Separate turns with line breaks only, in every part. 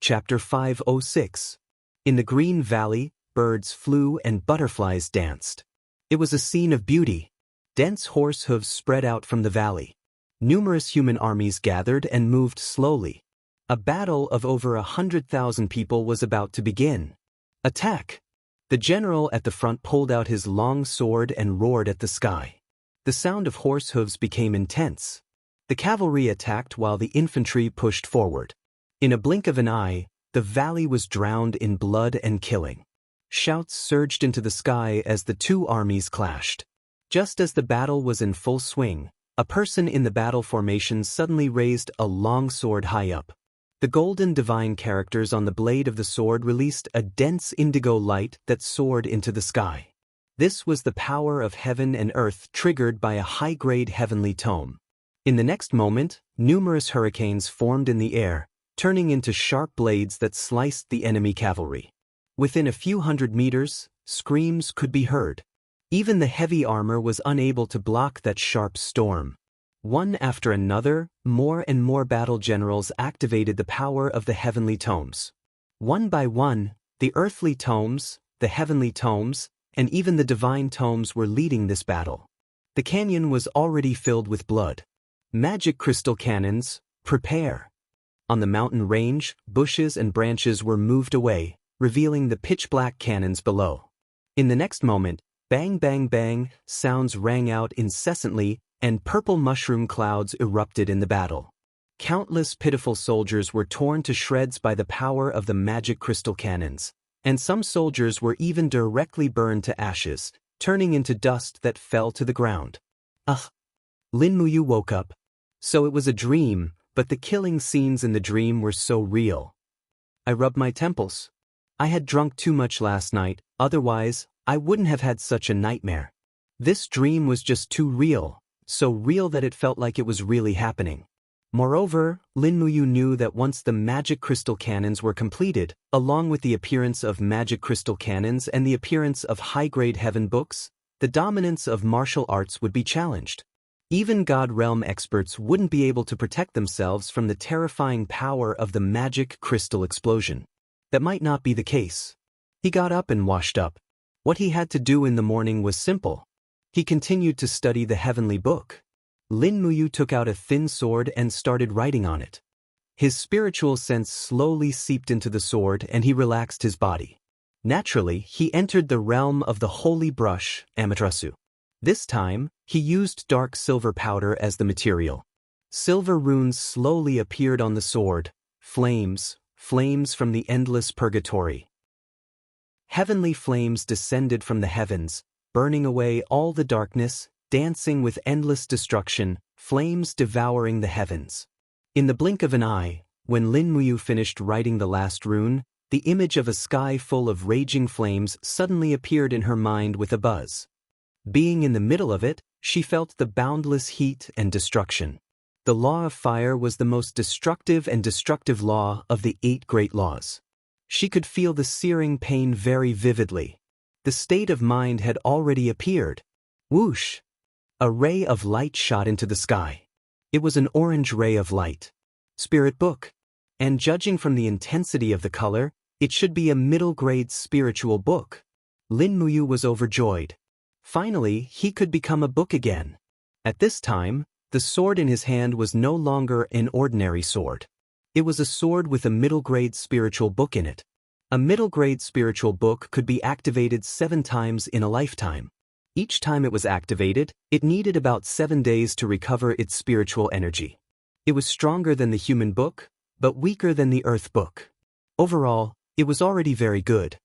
Chapter 506. In the green valley, birds flew and butterflies danced. It was a scene of beauty. Dense horse hooves spread out from the valley. Numerous human armies gathered and moved slowly. A battle of over 100,000 people was about to begin. Attack! The general at the front pulled out his long sword and roared at the sky. The sound of horse hooves became intense. The cavalry attacked while the infantry pushed forward. In a blink of an eye, the valley was drowned in blood and killing. Shouts surged into the sky as the two armies clashed. Just as the battle was in full swing, a person in the battle formation suddenly raised a long sword high up. The golden divine characters on the blade of the sword released a dense indigo light that soared into the sky. This was the power of heaven and earth triggered by a high-grade heavenly tome. In the next moment, numerous hurricanes formed in the air, turning into sharp blades that sliced the enemy cavalry. Within a few hundred meters, screams could be heard. Even the heavy armor was unable to block that sharp storm. One after another, more and more battle generals activated the power of the heavenly tomes. One by one, the earthly tomes, the heavenly tomes, and even the divine tomes were leading this battle. The canyon was already filled with blood. Magic crystal cannons, prepare! On the mountain range, bushes and branches were moved away, revealing the pitch-black cannons below. In the next moment, bang bang bang, sounds rang out incessantly, and purple mushroom clouds erupted in the battle. Countless pitiful soldiers were torn to shreds by the power of the magic crystal cannons, and some soldiers were even directly burned to ashes, turning into dust that fell to the ground. Ugh! Lin Muyu woke up. So it was a dream, but the killing scenes in the dream were so real. I rubbed my temples. I had drunk too much last night, otherwise, I wouldn't have had such a nightmare. This dream was just too real, so real that it felt like it was really happening. Moreover, Lin Muyu knew that once the magic crystal cannons were completed, along with the appearance of magic crystal cannons and the appearance of high-grade heaven books, the dominance of martial arts would be challenged. Even God Realm experts wouldn't be able to protect themselves from the terrifying power of the magic crystal explosion. That might not be the case. He got up and washed up. What he had to do in the morning was simple. He continued to study the heavenly book. Lin Muyu took out a thin sword and started writing on it. His spiritual sense slowly seeped into the sword and he relaxed his body. Naturally, he entered the realm of the holy brush, Amaterasu. This time, he used dark silver powder as the material. Silver runes slowly appeared on the sword, flames from the endless purgatory. Heavenly flames descended from the heavens, burning away all the darkness, dancing with endless destruction, flames devouring the heavens. In the blink of an eye, when Lin Muyu finished writing the last rune, the image of a sky full of raging flames suddenly appeared in her mind with a buzz. Being in the middle of it, she felt the boundless heat and destruction. The law of fire was the most destructive and destructive law of the 8 great laws. She could feel the searing pain very vividly. The state of mind had already appeared. Whoosh! A ray of light shot into the sky. It was an orange ray of light. Spirit book. And judging from the intensity of the color, it should be a middle-grade spiritual book. Lin Muyu was overjoyed. Finally, he could become a book again. At this time, the sword in his hand was no longer an ordinary sword. It was a sword with a middle-grade spiritual book in it. A middle-grade spiritual book could be activated 7 times in a lifetime. Each time it was activated, it needed about 7 days to recover its spiritual energy. It was stronger than the human book, but weaker than the earth book. Overall, it was already very good.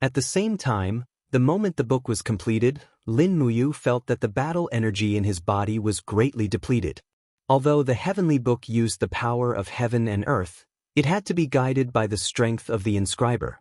At the same time, the moment the book was completed, Lin Muyu felt that the battle energy in his body was greatly depleted. Although the heavenly book used the power of heaven and earth, it had to be guided by the strength of the inscriber.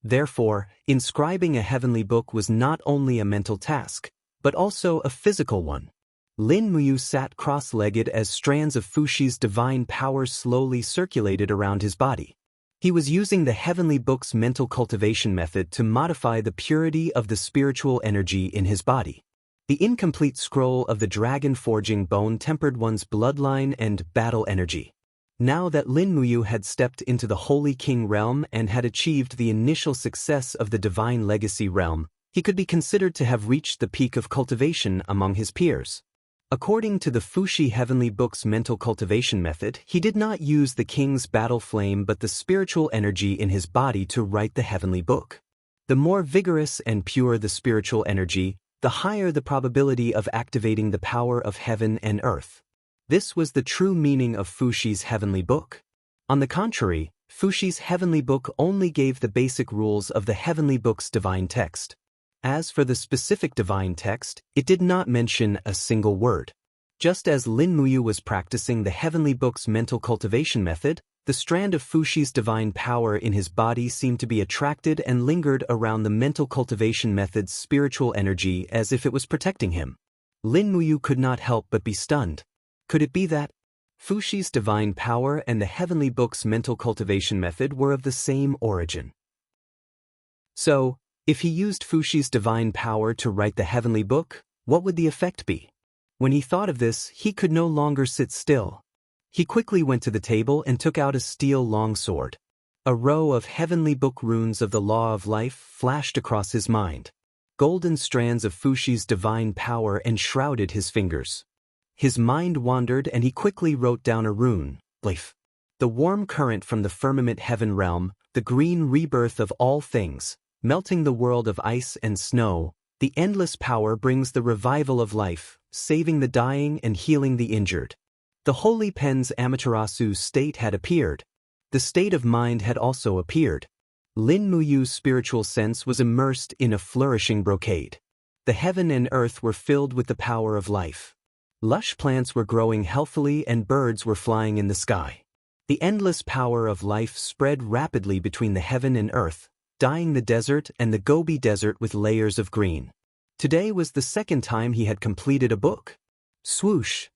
Therefore, inscribing a heavenly book was not only a mental task, but also a physical one. Lin Muyu sat cross-legged as strands of Fushi's divine power slowly circulated around his body. He was using the heavenly book's mental cultivation method to modify the purity of the spiritual energy in his body. The incomplete scroll of the dragon forging bone tempered one's bloodline and battle energy. Now that Lin Muyu had stepped into the Holy King realm and had achieved the initial success of the Divine Legacy realm, he could be considered to have reached the peak of cultivation among his peers. According to the Fuxi Heavenly Book's mental cultivation method, he did not use the king's battle flame but the spiritual energy in his body to write the Heavenly Book. The more vigorous and pure the spiritual energy, the higher the probability of activating the power of heaven and earth. This was the true meaning of Fuxi's Heavenly Book. On the contrary, Fuxi's Heavenly Book only gave the basic rules of the Heavenly Book's divine text. As for the specific divine text, it did not mention a single word. Just as Lin Muyu was practicing the Heavenly Book's mental cultivation method, the strand of Fuxi's divine power in his body seemed to be attracted and lingered around the mental cultivation method's spiritual energy as if it was protecting him. Lin Muyu could not help but be stunned. Could it be that Fuxi's divine power and the Heavenly Book's mental cultivation method were of the same origin? So, if he used Fuxi's divine power to write the Heavenly Book, what would the effect be? When he thought of this, he could no longer sit still. He quickly went to the table and took out a steel longsword. A row of Heavenly Book runes of the Law of Life flashed across his mind. Golden strands of Fuxi's divine power enshrouded his fingers. His mind wandered and he quickly wrote down a rune, Life. The warm current from the firmament heaven realm, the green rebirth of all things, melting the world of ice and snow, the endless power brings the revival of life, saving the dying and healing the injured. The Holy Pen's Amaterasu state had appeared. The state of mind had also appeared. Lin Muyu's spiritual sense was immersed in a flourishing brocade. The heaven and earth were filled with the power of life. Lush plants were growing healthily and birds were flying in the sky. The endless power of life spread rapidly between the heaven and earth, dyeing the desert and the Gobi Desert with layers of green. Today was the second time he had completed a book. Swoosh!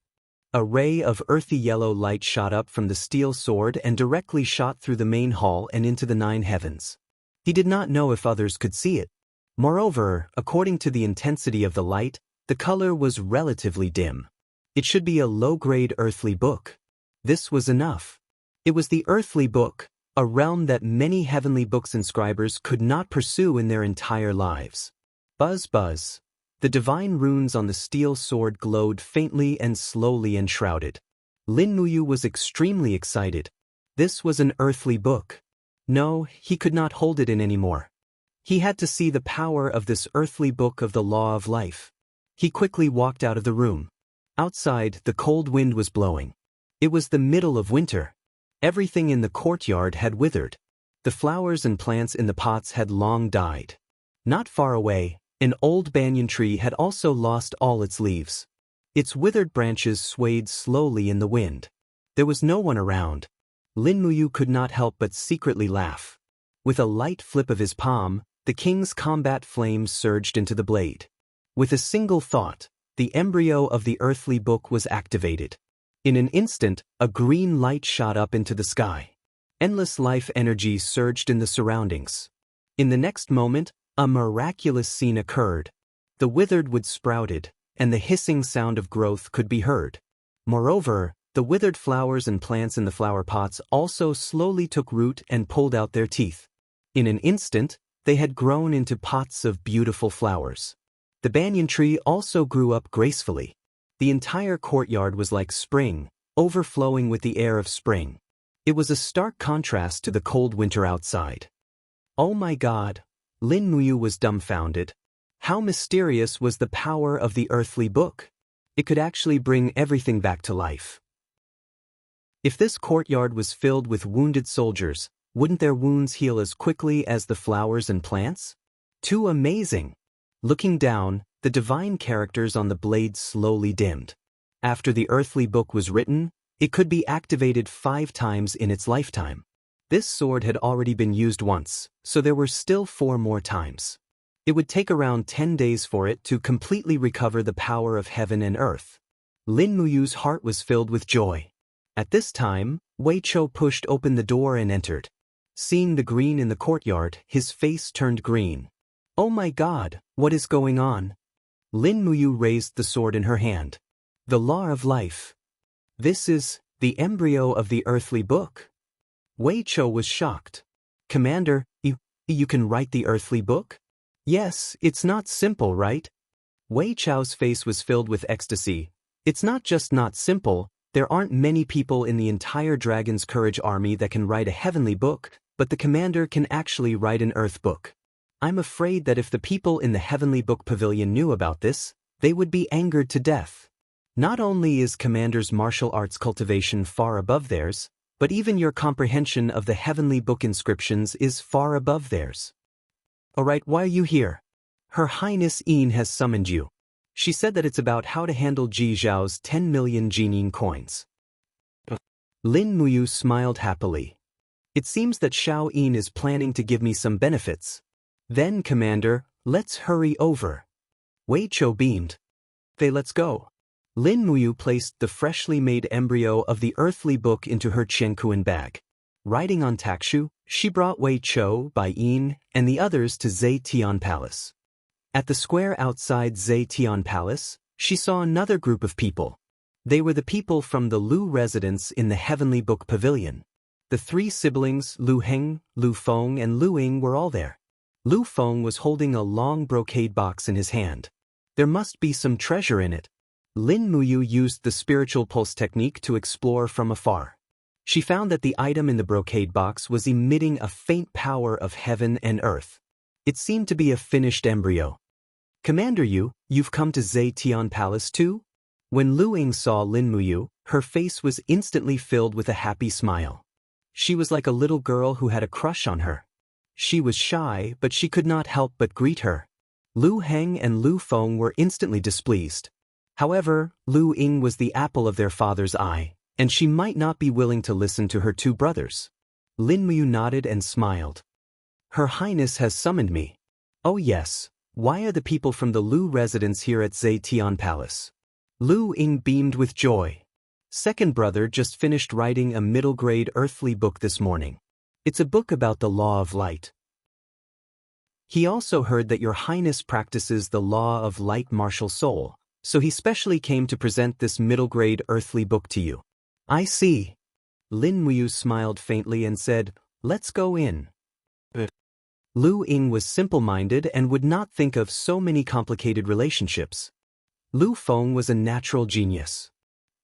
A ray of earthy yellow light shot up from the steel sword and directly shot through the main hall and into the 9 heavens. He did not know if others could see it. Moreover, according to the intensity of the light, the color was relatively dim. It should be a low-grade earthly book. This was enough. It was the earthly book, a realm that many heavenly books inscribers could not pursue in their entire lives. Buzz buzz. The divine runes on the steel sword glowed faintly and slowly enshrouded. Lin Muyu was extremely excited. This was an earthly book. No, he could not hold it in anymore. He had to see the power of this earthly book of the Law of Life. He quickly walked out of the room. Outside, the cold wind was blowing. It was the middle of winter. Everything in the courtyard had withered. The flowers and plants in the pots had long died. Not far away, an old banyan tree had also lost all its leaves. Its withered branches swayed slowly in the wind. There was no one around. Lin Muyu could not help but secretly laugh. With a light flip of his palm, the king's combat flames surged into the blade. With a single thought, the embryo of the earthly book was activated. In an instant, a green light shot up into the sky. Endless life energy surged in the surroundings. In the next moment, a miraculous scene occurred. The withered wood sprouted, and the hissing sound of growth could be heard. Moreover, the withered flowers and plants in the flower pots also slowly took root and pulled out their teeth. In an instant, they had grown into pots of beautiful flowers. The banyan tree also grew up gracefully. The entire courtyard was like spring, overflowing with the air of spring. It was a stark contrast to the cold winter outside. Oh my God! Lin Muyu was dumbfounded. How mysterious was the power of the earthly book? It could actually bring everything back to life. If this courtyard was filled with wounded soldiers, wouldn't their wounds heal as quickly as the flowers and plants? Too amazing! Looking down, the divine characters on the blade slowly dimmed. After the earthly book was written, it could be activated 5 times in its lifetime. This sword had already been used once, so there were still 4 more times. It would take around 10 days for it to completely recover the power of heaven and earth. Lin Muyu's heart was filled with joy. At this time, Wei Chou pushed open the door and entered. Seeing the green in the courtyard, his face turned green. Oh my God, what is going on? Lin Muyu raised the sword in her hand. The Law of Life. This is The embryo of the earthly book? Wei Chou was shocked. Commander, you can write the earthly book? Yes, it's not simple, right? Wei Chou's face was filled with ecstasy. It's not just not simple, there aren't many people in the entire Dragon's Courage army that can write a heavenly book, but the commander can actually write an earth book. I'm afraid that if the people in the Heavenly Book Pavilion knew about this, they would be angered to death. Not only is Commander's martial arts cultivation far above theirs, but even your comprehension of the Heavenly Book inscriptions is far above theirs. Alright, why are you here? Her Highness Yin has summoned you. She said that it's about how to handle Ji Zhao's 10 million Jinin coins. Lin Muyu smiled happily. It seems that Xiao Yin is planning to give me some benefits. Then, Commander, let's hurry over. Wei Chou beamed. Let's go. Lin Muyu placed the freshly made embryo of the earthly book into her Qiankuan bag. Riding on Takshu, she brought Wei Chou, Bai Yin, and the others to Zetian Palace. At the square outside Zetian Palace, she saw another group of people. They were the people from the Lu residence in the Heavenly Book Pavilion. The three siblings, Lu Heng, Lu Feng, and Lu Ying were all there. Lu Feng was holding a long brocade box in his hand. There must be some treasure in it. Lin Muyu used the spiritual pulse technique to explore from afar. She found that the item in the brocade box was emitting a faint power of heaven and earth. It seemed to be a finished embryo. Commander you've come to Zetian Palace too? When Lu Ying saw Lin Muyu, her face was instantly filled with a happy smile. She was like a little girl who had a crush on her. She was shy, but she could not help but greet her. Lu Heng and Lu Feng were instantly displeased. However, Lu Ying was the apple of their father's eye, and she might not be willing to listen to her two brothers. Lin Muyu nodded and smiled. Her Highness has summoned me. Oh yes. Why are the people from the Lu residence here at Zetian Palace? Lu Ying beamed with joy. Second brother just finished writing a middle-grade earthly book this morning. It's a book about the law of light. He also heard that your Highness practices the law of light martial soul, so he specially came to present this middle-grade earthly book to you. I see. Lin Muyu smiled faintly and said, let's go in. Lu Ying was simple-minded and would not think of so many complicated relationships. Lu Feng was a natural genius.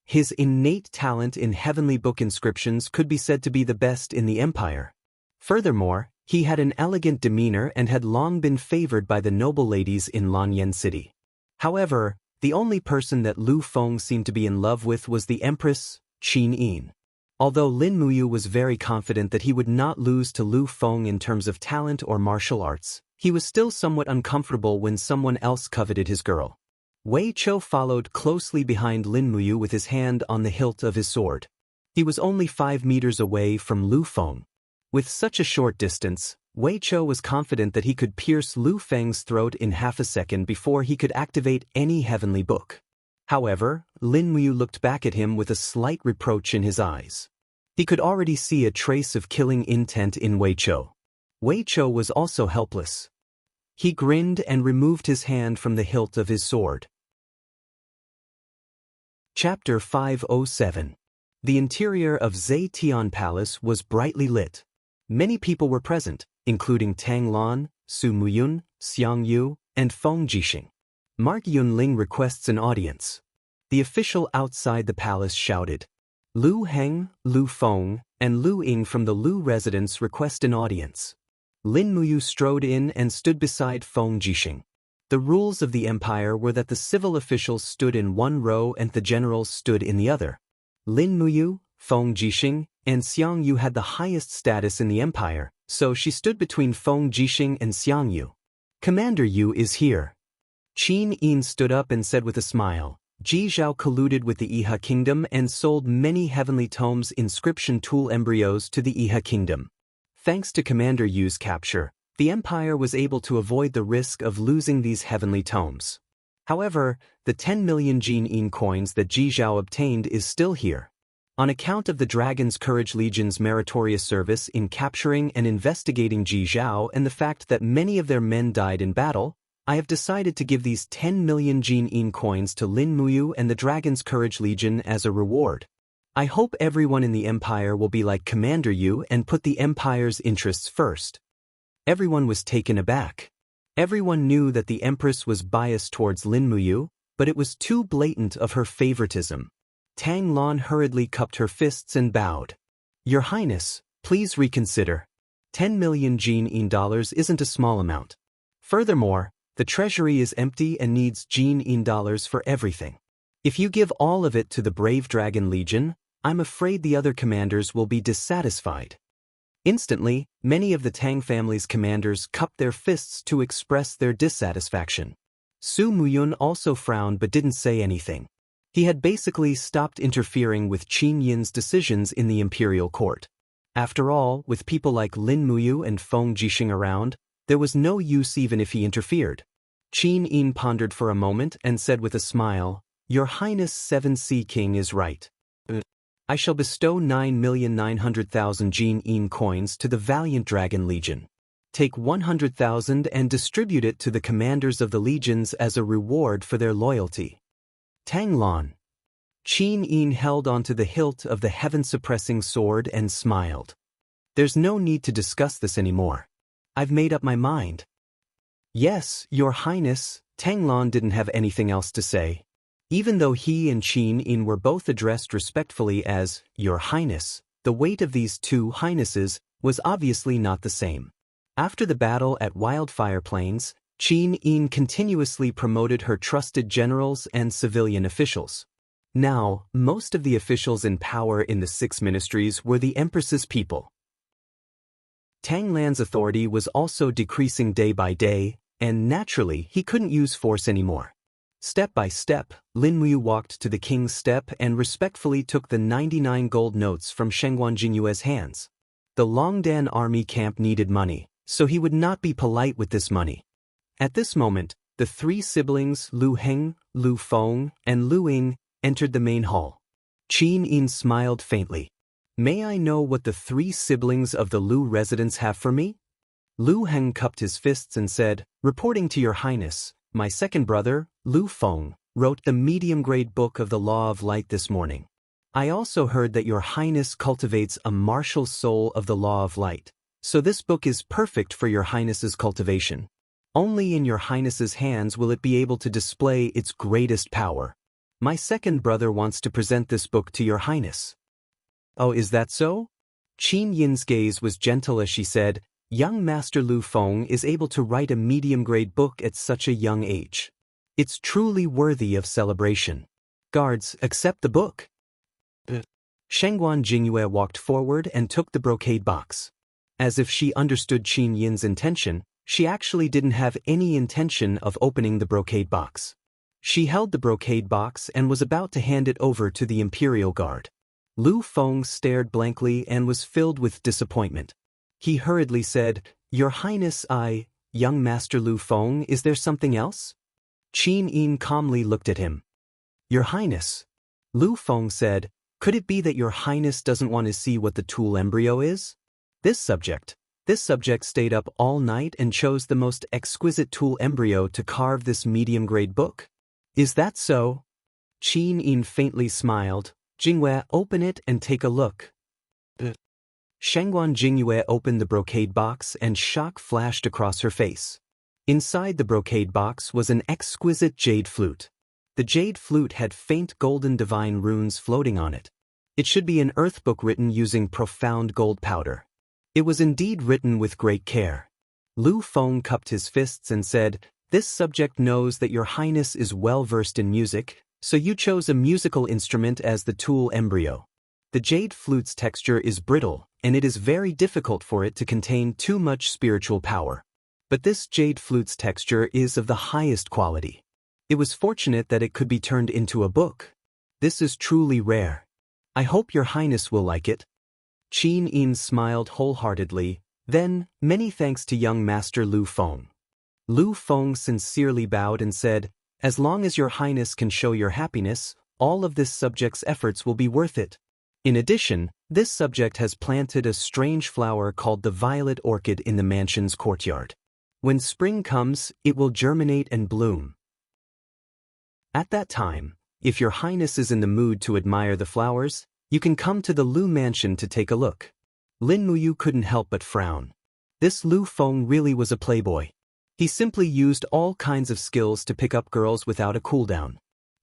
His innate talent in heavenly book inscriptions could be said to be the best in the empire. Furthermore, he had an elegant demeanor and had long been favored by the noble ladies in Lanyan City. However, the only person that Lu Feng seemed to be in love with was the Empress, Qin Yin. Although Lin Muyu was very confident that he would not lose to Lu Feng in terms of talent or martial arts, he was still somewhat uncomfortable when someone else coveted his girl. Wei Chou followed closely behind Lin Muyu with his hand on the hilt of his sword. He was only 5 meters away from Lu Feng. With such a short distance, Wei Chou was confident that he could pierce Lu Feng's throat in half a second before he could activate any heavenly book. However, Lin Muyu looked back at him with a slight reproach in his eyes. He could already see a trace of killing intent in Wei Chou. Wei Chou was also helpless. He grinned and removed his hand from the hilt of his sword. Chapter 507. The interior of Zetian Palace was brightly lit. Many people were present, including Tang Lan, Su Muyun, Xiang Yu, and Feng Jixing. Mark Yunling requests an audience. The official outside the palace shouted. Lu Heng, Lu Feng, and Lu Ying from the Lu residence request an audience. Lin Muyu strode in and stood beside Feng Jixing. The rules of the empire were that the civil officials stood in one row and the generals stood in the other. Lin Muyu, Feng Jixing, and Xiang Yu had the highest status in the empire, so she stood between Feng Jixing and Xiang Yu. Commander Yu is here. Qin Yin stood up and said with a smile, Ji Zhao colluded with the Iha kingdom and sold many heavenly tomes inscription tool embryos to the Iha kingdom. Thanks to Commander Yu's capture, the empire was able to avoid the risk of losing these heavenly tomes. However, the 10 million Jinin coins that Ji Zhao obtained is still here. On account of the Dragon's Courage Legion's meritorious service in capturing and investigating Ji Zhao and the fact that many of their men died in battle, I have decided to give these 10 million Jinin coins to Lin Muyu and the Dragon's Courage Legion as a reward. I hope everyone in the empire will be like Commander Yu and put the empire's interests first. Everyone was taken aback. Everyone knew that the empress was biased towards Lin Muyu, but it was too blatant of her favoritism. Tang Lan hurriedly cupped her fists and bowed. Your Highness, please reconsider. 10 million Jin dollars isn't a small amount. Furthermore, the treasury is empty and needs Jin dollars for everything. If you give all of it to the Brave Dragon Legion, I'm afraid the other commanders will be dissatisfied. Instantly, many of the Tang family's commanders cupped their fists to express their dissatisfaction. Su Muyun also frowned but didn't say anything. He had basically stopped interfering with Qin Yin's decisions in the imperial court. After all, with people like Lin Muyu and Feng Jixing around, there was no use even if he interfered. Qin Yin pondered for a moment and said with a smile, Your Highness 7C King is right. I shall bestow 9,900,000 Jin coins to the Valiant Dragon Legion. Take 100,000 and distribute it to the commanders of the legions as a reward for their loyalty. Tang Lan. Qin Yin held onto the hilt of the heaven-suppressing sword and smiled. There's no need to discuss this anymore. I've made up my mind. Yes, Your Highness. Tang Lan didn't have anything else to say. Even though he and Qin Yin were both addressed respectfully as Your Highness, the weight of these two highnesses was obviously not the same. After the battle at Wildfire Plains, Qin Yin continuously promoted her trusted generals and civilian officials. Now, most of the officials in power in the 6 ministries were the Empress's people. Tang Lan's authority was also decreasing day by day, and naturally he couldn't use force anymore. Step by step, Lin Muyu walked to the king's step and respectfully took the 99 gold notes from Shengguan Jinyue's hands. The Longdan army camp needed money, so he would not be polite with this money. At this moment, the 3 siblings Lu Heng, Lu Feng, and Lu Ying entered the main hall. Qin Yin smiled faintly. May I know what the 3 siblings of the Lu residents have for me? Lu Heng cupped his fists and said, Reporting to Your Highness, my second brother, Lu Feng, wrote the medium-grade book of the Law of Light this morning. I also heard that Your Highness cultivates a martial soul of the Law of Light, so this book is perfect for Your Highness's cultivation. Only in Your Highness's hands will it be able to display its greatest power. My second brother wants to present this book to Your Highness. Oh, is that so? Qin Yin's gaze was gentle as she said, Young Master Lu Feng is able to write a medium-grade book at such a young age. It's truly worthy of celebration. Guards, accept the book. Shengguan Jinyue walked forward and took the brocade box. As if she understood Qin Yin's intention, she actually didn't have any intention of opening the brocade box. She held the brocade box and was about to hand it over to the Imperial Guard. Lu Feng stared blankly and was filled with disappointment. He hurriedly said, Your Highness, young Master Lu Feng, is there something else? Qin Yin calmly looked at him. Your Highness. Lu Feng said, Could it be that Your Highness doesn't want to see what the tool embryo is? This subject stayed up all night and chose the most exquisite tool embryo to carve this medium-grade book? Is that so? Qin Yin faintly smiled. Jingyue, open it and take a look. Shengguan Jinyue opened the brocade box and shock flashed across her face. Inside the brocade box was an exquisite jade flute. The jade flute had faint golden divine runes floating on it. It should be an earth book written using profound gold powder. It was indeed written with great care. Lu Feng cupped his fists and said, This subject knows that Your Highness is well versed in music, so you chose a musical instrument as the tool embryo. The jade flute's texture is brittle, and it is very difficult for it to contain too much spiritual power. But this jade flute's texture is of the highest quality. It was fortunate that it could be turned into a book. This is truly rare. I hope Your Highness will like it. Qin Yin smiled wholeheartedly, then, many thanks to young Master Lu Feng. Lu Feng sincerely bowed and said, As long as Your Highness can show your happiness, all of this subject's efforts will be worth it. In addition, this subject has planted a strange flower called the violet orchid in the mansion's courtyard. When spring comes, it will germinate and bloom. At that time, if Your Highness is in the mood to admire the flowers, You can come to the Lu mansion to take a look. Lin Muyu couldn't help but frown. This Lu Feng really was a playboy. He simply used all kinds of skills to pick up girls without a cooldown.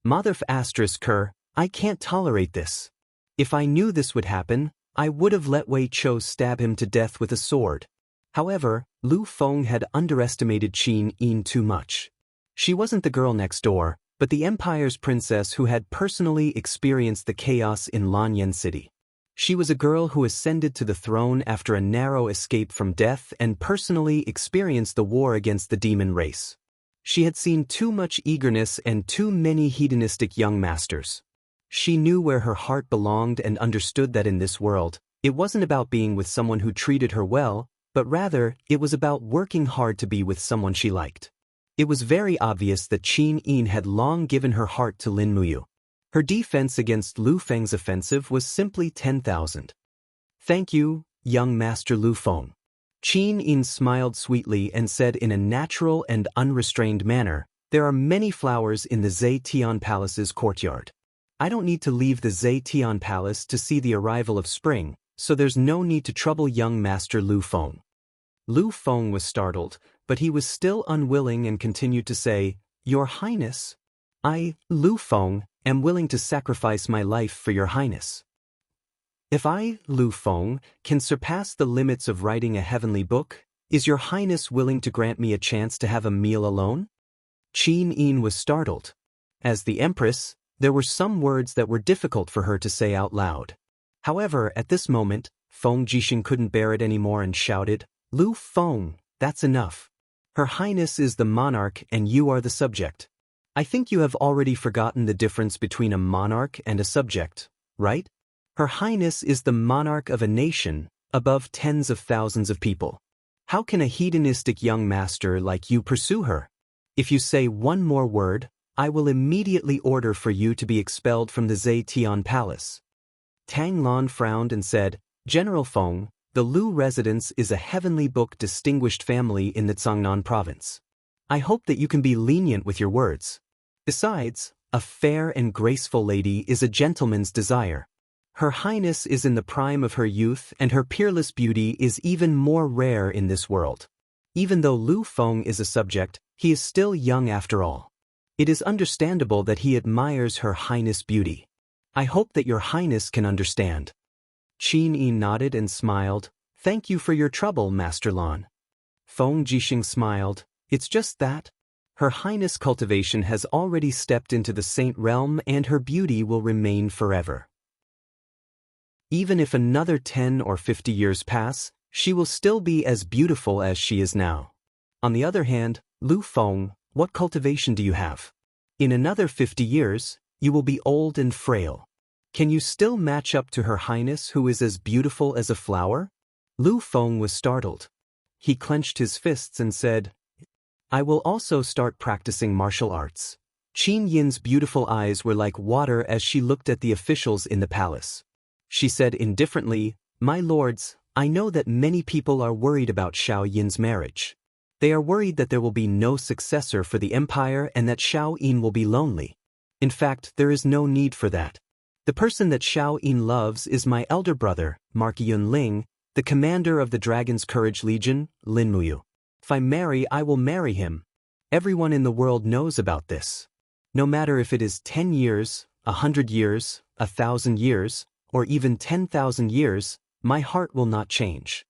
Motherf asterisk her, I can't tolerate this. If I knew this would happen, I would have let Wei Chou stab him to death with a sword. However, Lu Feng had underestimated Qin Yin too much. She wasn't the girl next door, but the Empire's princess who had personally experienced the chaos in Lanyan City. She was a girl who ascended to the throne after a narrow escape from death and personally experienced the war against the demon race. She had seen too much eagerness and too many hedonistic young masters. She knew where her heart belonged and understood that in this world, it wasn't about being with someone who treated her well, but rather, it was about working hard to be with someone she liked. It was very obvious that Qin Yin had long given her heart to Lin Muyu. Her defense against Lu Feng's offensive was simply 10,000. Thank you, young Master Lu Feng. Qin Yin smiled sweetly and said in a natural and unrestrained manner, there are many flowers in the Zetian Palace's courtyard. I don't need to leave the Zetian Palace to see the arrival of spring, so there's no need to trouble young Master Lu Feng. Lu Feng was startled, but he was still unwilling and continued to say, Your Highness. I, Lu Feng, am willing to sacrifice my life for your highness. If I, Lu Feng, can surpass the limits of writing a heavenly book, is your highness willing to grant me a chance to have a meal alone? Qin Yin was startled. As the empress, there were some words that were difficult for her to say out loud. However, at this moment, Feng Jixing couldn't bear it anymore and shouted, Lu Feng, that's enough. Her highness is the monarch and you are the subject. I think you have already forgotten the difference between a monarch and a subject, right? Her highness is the monarch of a nation, above tens of thousands of people. How can a hedonistic young master like you pursue her? If you say one more word, I will immediately order for you to be expelled from the Zetian Palace. Tang Lan frowned and said, General Feng, the Lu residence is a heavenly book distinguished family in the Zhangnan province. I hope that you can be lenient with your words. Besides, a fair and graceful lady is a gentleman's desire. Her highness is in the prime of her youth and her peerless beauty is even more rare in this world. Even though Lu Feng is a subject, he is still young after all. It is understandable that he admires her highness' beauty. I hope that your highness can understand. Qin Yin nodded and smiled. Thank you for your trouble, Master Lan. Feng Jixing smiled. It's just that. Her highness Cultivation has already stepped into the saint realm and her beauty will remain forever. Even if another 10 or 50 years pass, she will still be as beautiful as she is now. On the other hand, Lu Feng, what cultivation do you have? In another 50 years, you will be old and frail. Can you still match up to her highness who is as beautiful as a flower? Lu Feng was startled. He clenched his fists and said, I will also start practicing martial arts. Qin Yin's beautiful eyes were like water as she looked at the officials in the palace. She said indifferently, My lords, I know that many people are worried about Xiao Yin's marriage. They are worried that there will be no successor for the empire and that Xiao Yin will be lonely. In fact, there is no need for that. The person that Xiao Yin loves is my elder brother, Mark Yunling, the commander of the Dragon's Courage Legion, Lin Muyu. If I marry, I will marry him. Everyone in the world knows about this. No matter if it is 10 years, 100 years, 1,000 years, or even 10,000 years, my heart will not change.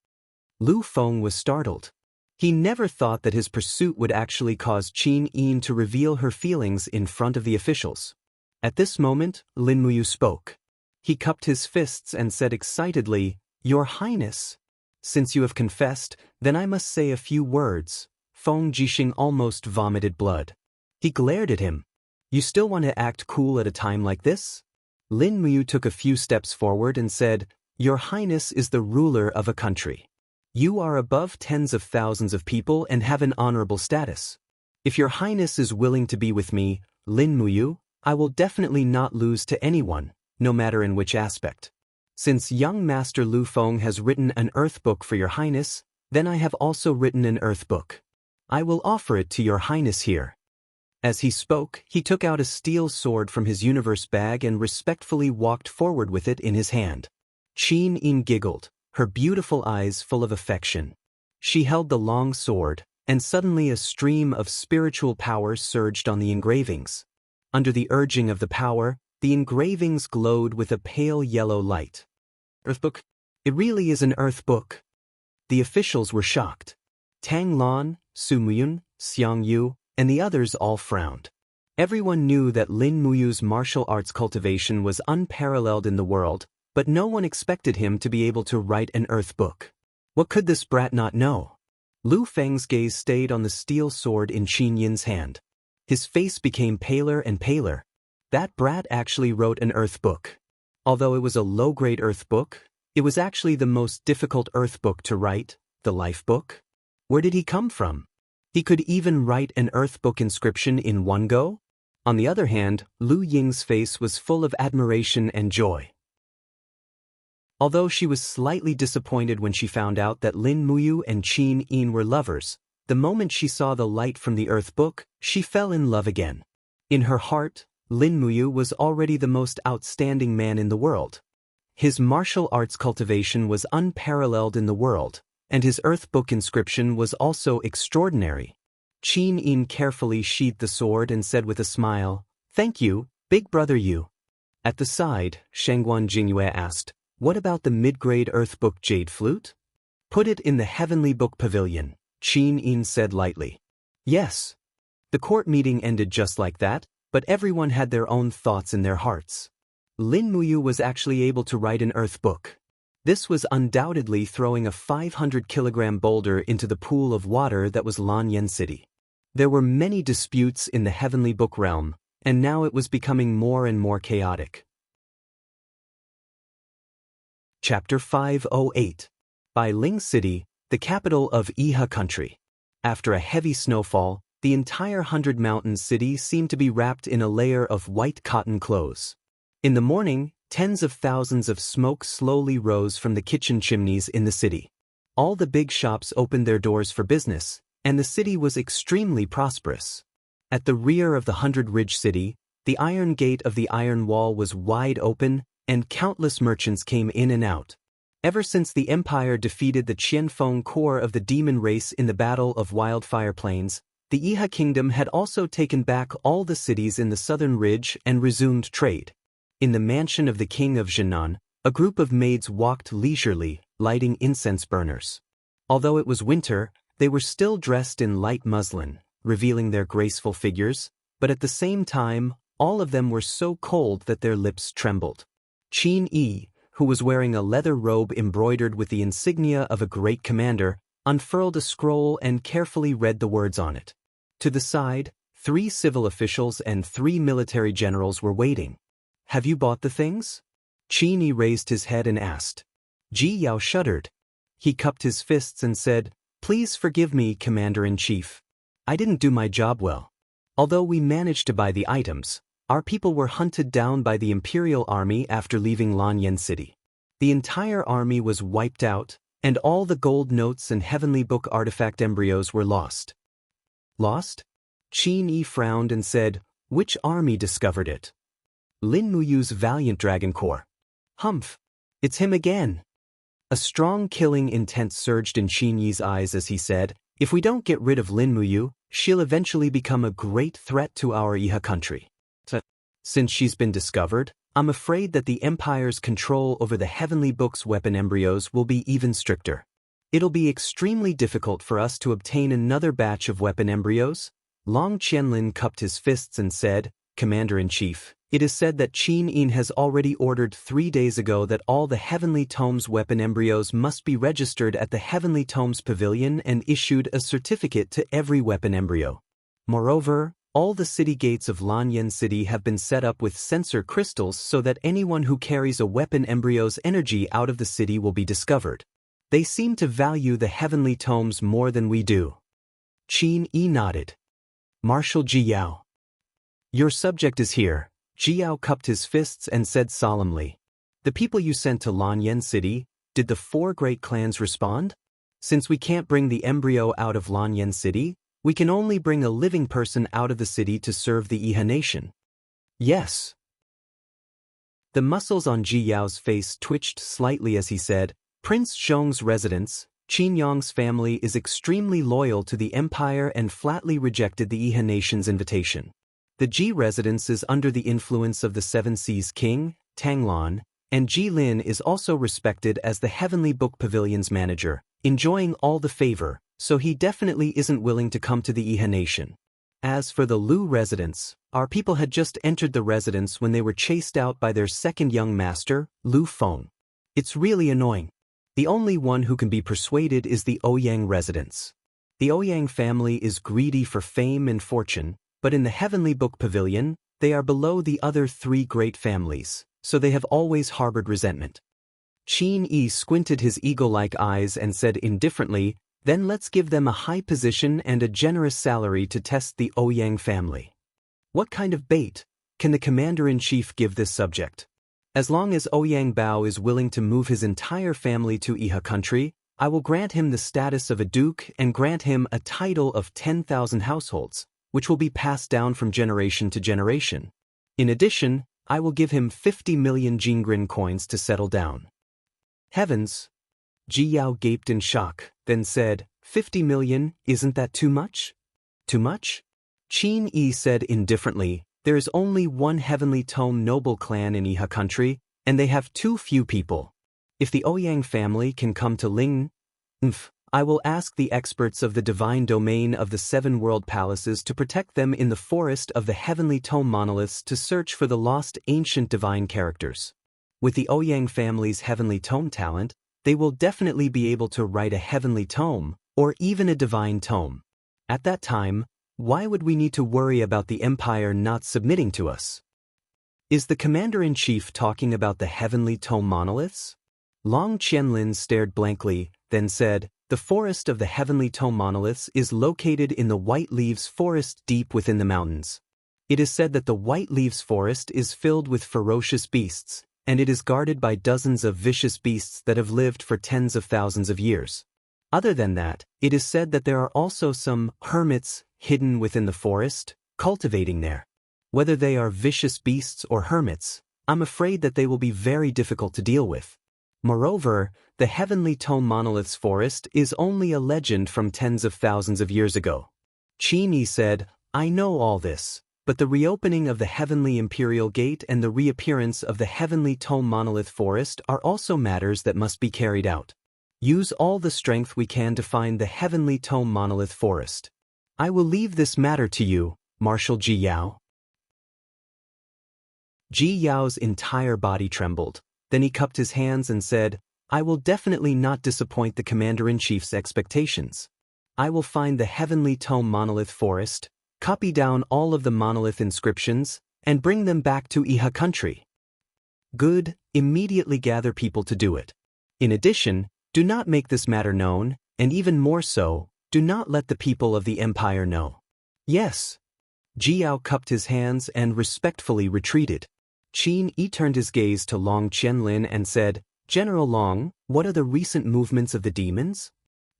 Lu Feng was startled. He never thought that his pursuit would actually cause Qin Yin to reveal her feelings in front of the officials. At this moment, Lin Muyu spoke. He cupped his fists and said excitedly, Your Highness. Since you have confessed, then I must say a few words. Feng Jixing almost vomited blood. He glared at him. You still want to act cool at a time like this? Lin Muyu took a few steps forward and said, Your Highness is the ruler of a country. You are above tens of thousands of people and have an honorable status. If your highness is willing to be with me, Lin Muyu, I will definitely not lose to anyone, no matter in which aspect. Since young Master Lu Feng has written an earth book for your highness, then I have also written an earth book. I will offer it to your highness here. As he spoke, he took out a steel sword from his universe bag and respectfully walked forward with it in his hand. Qin Yin giggled, her beautiful eyes full of affection. She held the long sword, and suddenly a stream of spiritual power surged on the engravings. Under the urging of the power, the engravings glowed with a pale yellow light. Earthbook? It really is an Earth book. The officials were shocked. Tang Lan, Su Muyun, Xiang Yu, and the others all frowned. Everyone knew that Lin Muyu's martial arts cultivation was unparalleled in the world, but no one expected him to be able to write an Earth book. What could this brat not know? Lu Feng's gaze stayed on the steel sword in Qin Yin's hand. His face became paler and paler. That brat actually wrote an Earth book. Although it was a low-grade Earth book, it was actually the most difficult Earth book to write, the Life book. Where did he come from? He could even write an Earth book inscription in one go? On the other hand, Lu Ying's face was full of admiration and joy. Although she was slightly disappointed when she found out that Lin Muyu and Qin Yin were lovers, the moment she saw the light from the Earth book, she fell in love again. In her heart, Lin Muyu was already the most outstanding man in the world. His martial arts cultivation was unparalleled in the world, and his Earth book inscription was also extraordinary. Qin Yin carefully sheathed the sword and said with a smile, "Thank you, big brother Yu." At the side, Shangguan Jingyue asked, "What about the mid-grade Earth book Jade Flute?" "Put it in the Heavenly Book Pavilion," Qin Yin said lightly. Yes. The court meeting ended just like that, but everyone had their own thoughts in their hearts. Lin Muyu was actually able to write an Earth book. This was undoubtedly throwing a 500-kilogram boulder into the pool of water that was Lanyan City. There were many disputes in the Heavenly Book realm, and now it was becoming more and more chaotic. Chapter 508. By Ling City, the capital of Iha country. After a heavy snowfall, the entire 100-mountain city seemed to be wrapped in a layer of white cotton clothes. In the morning, tens of thousands of smoke slowly rose from the kitchen chimneys in the city. All the big shops opened their doors for business, and the city was extremely prosperous. At the rear of the 100-ridge city, the iron gate of the iron wall was wide open, and countless merchants came in and out. Ever since the empire defeated the Qianfeng core of the demon race in the Battle of Wildfire Plains, the Iha kingdom had also taken back all the cities in the southern ridge and resumed trade. In the mansion of the king of Jinan, a group of maids walked leisurely, lighting incense burners. Although it was winter, they were still dressed in light muslin, revealing their graceful figures, but at the same time, all of them were so cold that their lips trembled. Qin Yi, who was wearing a leather robe embroidered with the insignia of a great commander, unfurled a scroll and carefully read the words on it. To the side, 3 civil officials and 3 military generals were waiting. "Have you bought the things?" Qin Yi raised his head and asked. Ji Yao shuddered. He cupped his fists and said, "Please forgive me, Commander-in-Chief. I didn't do my job well. Although we managed to buy the items, our people were hunted down by the Imperial Army after leaving Lanyan City. The entire army was wiped out, and all the gold notes and Heavenly Book artifact embryos were lost." "Lost?" Qin Yi frowned and said, "Which army discovered it?" "Lin Muyu's Valiant Dragon Corps." "Humph! It's him again." A strong killing intent surged in Qin Yi's eyes as he said, "If we don't get rid of Lin Muyu, she'll eventually become a great threat to our Iha country. Since she's been discovered, I'm afraid that the Empire's control over the Heavenly Book's weapon embryos will be even stricter. It'll be extremely difficult for us to obtain another batch of weapon embryos." Long Qianlin cupped his fists and said, "Commander-in-Chief, it is said that Qin Yin has already ordered 3 days ago that all the Heavenly Tomes weapon embryos must be registered at the Heavenly Tomes Pavilion and issued a certificate to every weapon embryo. Moreover, all the city gates of Lanyan City have been set up with sensor crystals so that anyone who carries a weapon embryo's energy out of the city will be discovered. They seem to value the Heavenly Tomes more than we do." Qin Yi nodded. "Marshal Ji Yao. Your subject is here." Ji Yao cupped his fists and said solemnly, "The people you sent to Lanyan City, did the 4 great clans respond? Since we can't bring the embryo out of Lanyan City, We can only bring a living person out of the city to serve the Iha nation. Yes. The muscles on Ji Yao's face twitched slightly as he said, Prince Zhong's residence, Qin Yang's family is extremely loyal to the empire and flatly rejected the Iha nation's invitation. The Ji residence is under the influence of the Seven Seas King, Tanglan, and Ji Lin is also respected as the Heavenly Book Pavilion's manager, enjoying all the favor, so he definitely isn't willing to come to the Iha nation. As for the Lu residence, our people had just entered the residence when they were chased out by their second young master, Lu Feng. It's really annoying. The only one who can be persuaded is the Ouyang residence. The Ouyang family is greedy for fame and fortune, but in the Heavenly Book Pavilion, they are below the other three great families, so they have always harbored resentment. Qin Yi squinted his eagle-like eyes and said indifferently, then let's give them a high position and a generous salary to test the Ouyang family. What kind of bait can the commander-in-chief give this subject? As long as Ouyang Bao is willing to move his entire family to Iha country, I will grant him the status of a duke and grant him a title of 10,000 households, which will be passed down from generation to generation. In addition, I will give him 50 million Jingren coins to settle down. Heavens! Ji Yao gaped in shock, then said, 50 million, isn't that too much? Too much? Qin Yi said indifferently, there is only one Heavenly Tome noble clan in Iha country, and they have too few people. If the Ouyang family can come to Ling, I will ask the experts of the divine domain of the 7 world palaces to protect them in the forest of the Heavenly Tome monoliths to search for the lost ancient divine characters. With the Ouyang family's Heavenly Tome talent, they will definitely be able to write a Heavenly Tome, or even a divine tome. At that time, why would we need to worry about the empire not submitting to us? Is the commander-in-chief talking about the Heavenly Tome monoliths? Long Qianlin stared blankly, then said, the forest of the Heavenly Tome monoliths is located in the White Leaves Forest deep within the mountains. It is said that the White Leaves Forest is filled with ferocious beasts, and it is guarded by dozens of vicious beasts that have lived for tens of thousands of years. Other than that, it is said that there are also some hermits hidden within the forest, cultivating there. Whether they are vicious beasts or hermits, I'm afraid that they will be very difficult to deal with. Moreover, the Heavenly Tome Monolith's forest is only a legend from tens of thousands of years ago. Qin Yi said, I know all this, but the reopening of the Heavenly Imperial Gate and the reappearance of the Heavenly Tome Monolith Forest are also matters that must be carried out. Use all the strength we can to find the Heavenly Tome Monolith Forest. I will leave this matter to you, Marshal Ji Yao. Ji Yao's entire body trembled. Then he cupped his hands and said, I will definitely not disappoint the Commander-in-Chief's expectations. I will find the Heavenly Tome Monolith Forest, copy down all of the monolith inscriptions, and bring them back to Iha country. Good, immediately gather people to do it. In addition, do not make this matter known, and even more so, do not let the people of the empire know. Yes. Ji Yao cupped his hands and respectfully retreated. Qin Yi turned his gaze to Long Qianlin and said, General Long, what are the recent movements of the demons?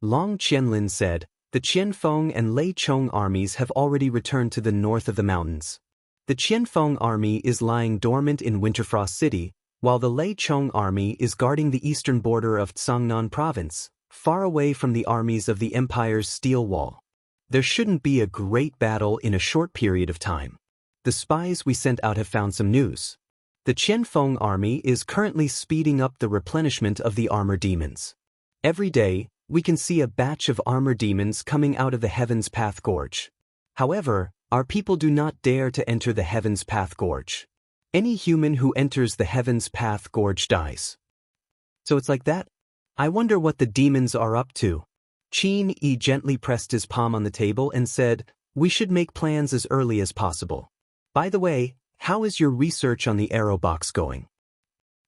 Long Qianlin said, the Qianfeng and Lei Chong armies have already returned to the north of the mountains. The Qianfeng army is lying dormant in Winterfrost City, while the Lei Chong army is guarding the eastern border of Tsangnan province, far away from the armies of the Empire's steel wall. There shouldn't be a great battle in a short period of time. The spies we sent out have found some news. The Qianfeng army is currently speeding up the replenishment of the armor demons. Every day, we can see a batch of armor demons coming out of the Heaven's Path Gorge. However, our people do not dare to enter the Heaven's Path Gorge. Any human who enters the Heaven's Path Gorge dies. So it's like that? I wonder what the demons are up to. Qin Yi gently pressed his palm on the table and said, we should make plans as early as possible. By the way, how is your research on the arrow box going?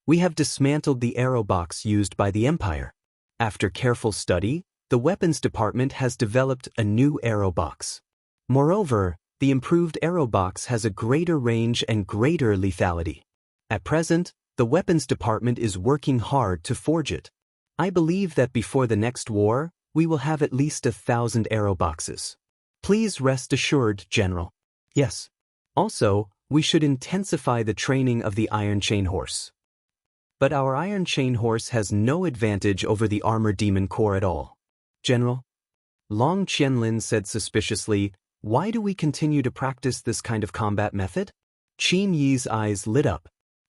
We have dismantled the arrow box used by the Empire. After careful study, the weapons department has developed a new arrow box. Moreover, the improved arrow box has a greater range and greater lethality. At present, the weapons department is working hard to forge it. I believe that before the next war, we will have at least 1,000 arrow boxes. Please rest assured, General. Yes. Also, we should intensify the training of the Iron Chain Horse. But our Iron Chain Horse has no advantage over the Armor Demon Corps at all. General? Long Qianlin said suspiciously, why do we continue to practice this kind of combat method? Qin Yi's eyes lit up.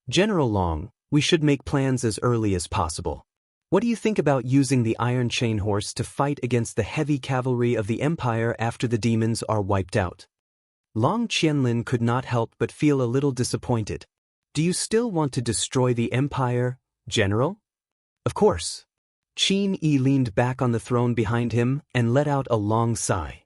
General Long, we should make plans as early as possible. What do you think about using the Iron Chain Horse to fight against the heavy cavalry of the Empire after the demons are wiped out? Long Qianlin could not help but feel a little disappointed. Do you still want to destroy the Empire, General? Of course. Qin Yi leaned back on the throne behind him and let out a long sigh.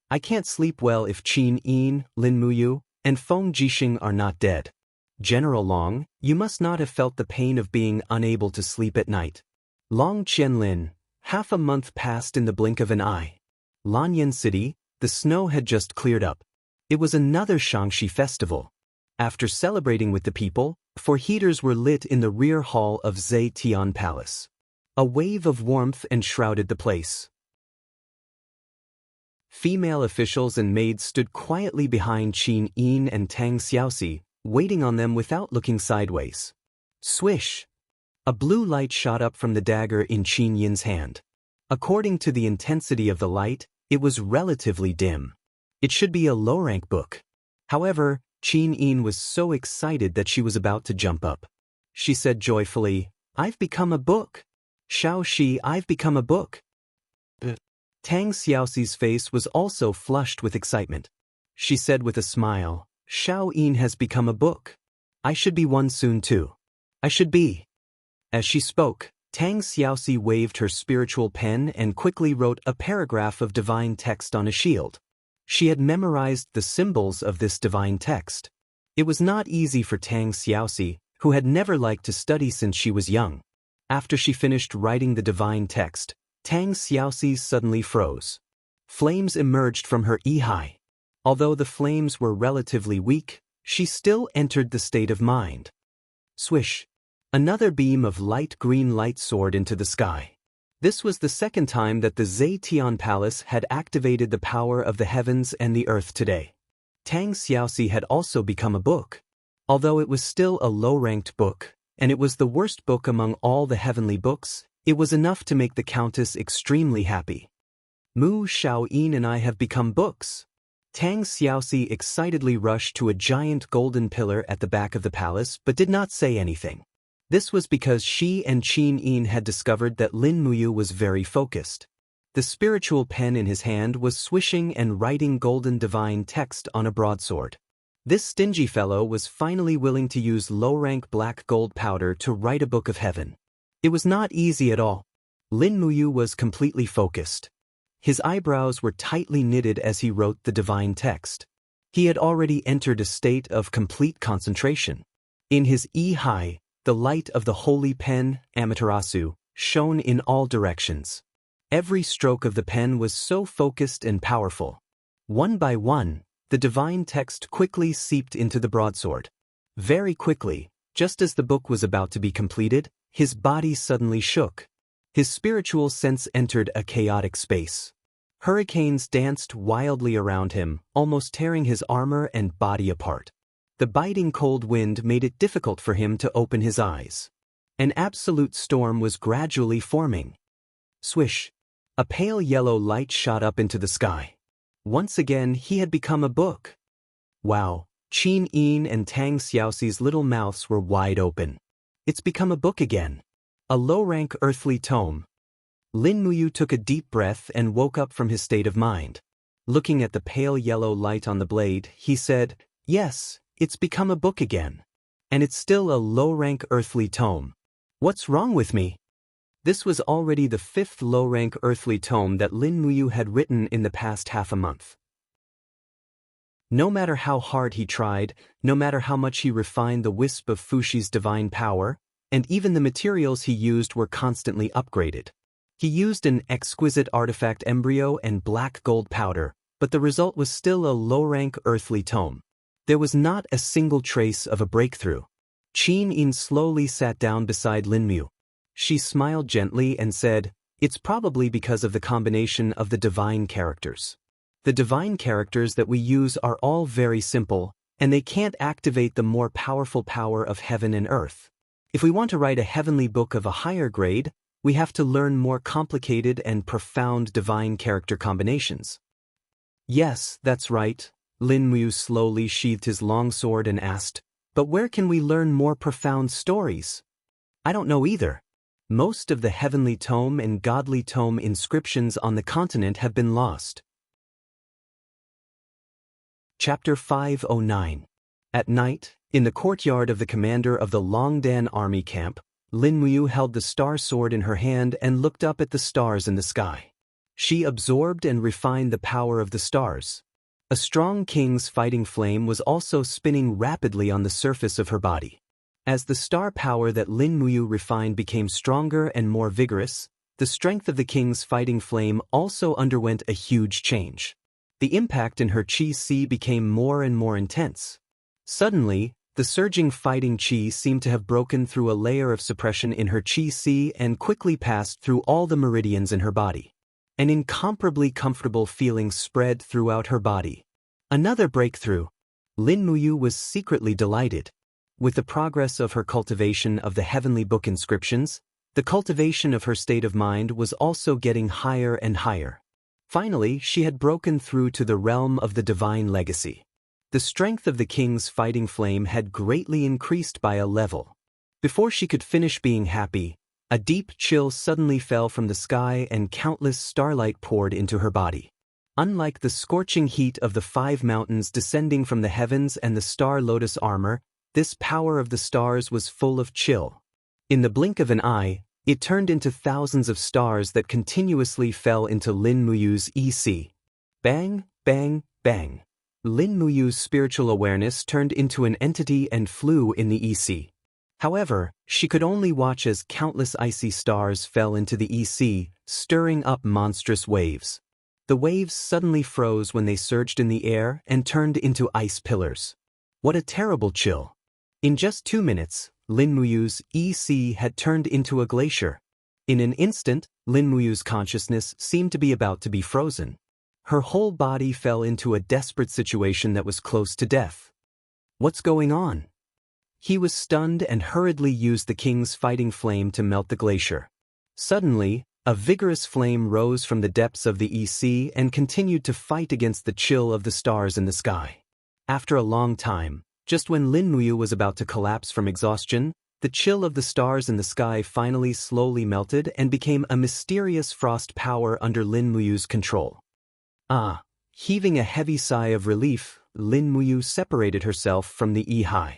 I can't sleep well if Qin Yin, Lin Muyu, and Feng Jixing are not dead. General Long, you must not have felt the pain of being unable to sleep at night. Long Qianlin, half a month passed in the blink of an eye. Lanyan City, the snow had just cleared up. It was another Shangxi festival. After celebrating with the people, 4 heaters were lit in the rear hall of Zetian Palace. A wave of warmth enshrouded the place. Female officials and maids stood quietly behind Qin Yin and Tang Xiaoxi, waiting on them without looking sideways. Swish! A blue light shot up from the dagger in Qin Yin's hand. According to the intensity of the light, it was relatively dim. It should be a low-rank book. However, Qin Yin was so excited that she was about to jump up. She said joyfully, I've become a book. Xiaoxi, I've become a book. Tang Xiaoxi's face was also flushed with excitement. She said with a smile, Xiao Yin has become a book. I should be one soon too. I should be. As she spoke, Tang Xiaoxi waved her spiritual pen and quickly wrote a paragraph of divine text on a shield. She had memorized the symbols of this divine text. It was not easy for Tang Xiaoxi, who had never liked to study since she was young. After she finished writing the divine text, Tang Xiaoxi suddenly froze. Flames emerged from her Yi. Although the flames were relatively weak, she still entered the state of mind. Swish! Another beam of light green light soared into the sky. This was the second time that the Zetian Palace had activated the power of the heavens and the earth today. Tang Xiaoxi had also become a book. Although it was still a low-ranked book, and it was the worst book among all the heavenly books, it was enough to make the Countess extremely happy. Mu Xiaoyin and I have become books. Tang Xiaoxi excitedly rushed to a giant golden pillar at the back of the palace but did not say anything. This was because she and Qin Yin had discovered that Lin Muyu was very focused. The spiritual pen in his hand was swishing and writing golden divine text on a broadsword. This stingy fellow was finally willing to use low-rank black gold powder to write a book of heaven. It was not easy at all. Lin Muyu was completely focused. His eyebrows were tightly knitted as he wrote the divine text. He had already entered a state of complete concentration. In his Yi, the light of the holy pen, Amaterasu, shone in all directions. Every stroke of the pen was so focused and powerful. One by one, the divine text quickly seeped into the broadsword. Very quickly, just as the book was about to be completed, his body suddenly shook. His spiritual sense entered a chaotic space. Hurricanes danced wildly around him, almost tearing his armor and body apart. The biting cold wind made it difficult for him to open his eyes. An absolute storm was gradually forming. Swish! A pale yellow light shot up into the sky. Once again, he had become a book. Wow! Qin Yin and Tang Xiaoxi's little mouths were wide open. It's become a book again. A low-rank earthly tome. Lin Muyu took a deep breath and woke up from his state of mind. Looking at the pale yellow light on the blade, he said, Yes, it's become a book again. And it's still a low-rank earthly tome. What's wrong with me? This was already the 5th low-rank earthly tome that Lin Muyu had written in the past half a month. No matter how hard he tried, no matter how much he refined the wisp of Fushi's divine power, and even the materials he used were constantly upgraded. He used an exquisite artifact embryo and black gold powder, but the result was still a low-rank earthly tome. There was not a single trace of a breakthrough. Qin Yin slowly sat down beside Lin Muyu. She smiled gently and said, It's probably because of the combination of the divine characters. The divine characters that we use are all very simple, and they can't activate the more powerful power of heaven and earth. If we want to write a heavenly book of a higher grade, we have to learn more complicated and profound divine character combinations. Yes, that's right. Lin Muyu slowly sheathed his long sword and asked, but where can we learn more profound stories? I don't know either. Most of the heavenly tome and godly tome inscriptions on the continent have been lost. Chapter 509. At night, in the courtyard of the commander of the Longdan army camp, Lin Muyu held the star sword in her hand and looked up at the stars in the sky. She absorbed and refined the power of the stars. A strong king's fighting flame was also spinning rapidly on the surface of her body. As the star power that Lin Muyu refined became stronger and more vigorous, the strength of the king's fighting flame also underwent a huge change. The impact in her chi became more and more intense. Suddenly, the surging fighting chi seemed to have broken through a layer of suppression in her chi and quickly passed through all the meridians in her body. An incomparably comfortable feeling spread throughout her body. Another breakthrough. Lin Muyu was secretly delighted. With the progress of her cultivation of the heavenly book inscriptions, the cultivation of her state of mind was also getting higher and higher. Finally, she had broken through to the realm of the divine legacy. The strength of the king's fighting flame had greatly increased by a level. Before she could finish being happy, a deep chill suddenly fell from the sky and countless starlight poured into her body. Unlike the scorching heat of the 5 mountains descending from the heavens and the star lotus armor, this power of the stars was full of chill. In the blink of an eye, it turned into thousands of stars that continuously fell into Lin Muyu's EC. Bang, bang, bang. Lin Muyu's spiritual awareness turned into an entity and flew in the EC. However, she could only watch as countless icy stars fell into the EC, stirring up monstrous waves. The waves suddenly froze when they surged in the air and turned into ice pillars. What a terrible chill. In just 2 minutes, Lin Muyu's EC had turned into a glacier. In an instant, Lin Muyu's consciousness seemed to be about to be frozen. Her whole body fell into a desperate situation that was close to death. What's going on? He was stunned and hurriedly used the king's fighting flame to melt the glacier. Suddenly, a vigorous flame rose from the depths of the EC and continued to fight against the chill of the stars in the sky. After a long time, just when Lin Muyu was about to collapse from exhaustion, the chill of the stars in the sky finally slowly melted and became a mysterious frost power under Lin Muyu's control. Heaving a heavy sigh of relief, Lin Muyu separated herself from the Ehai.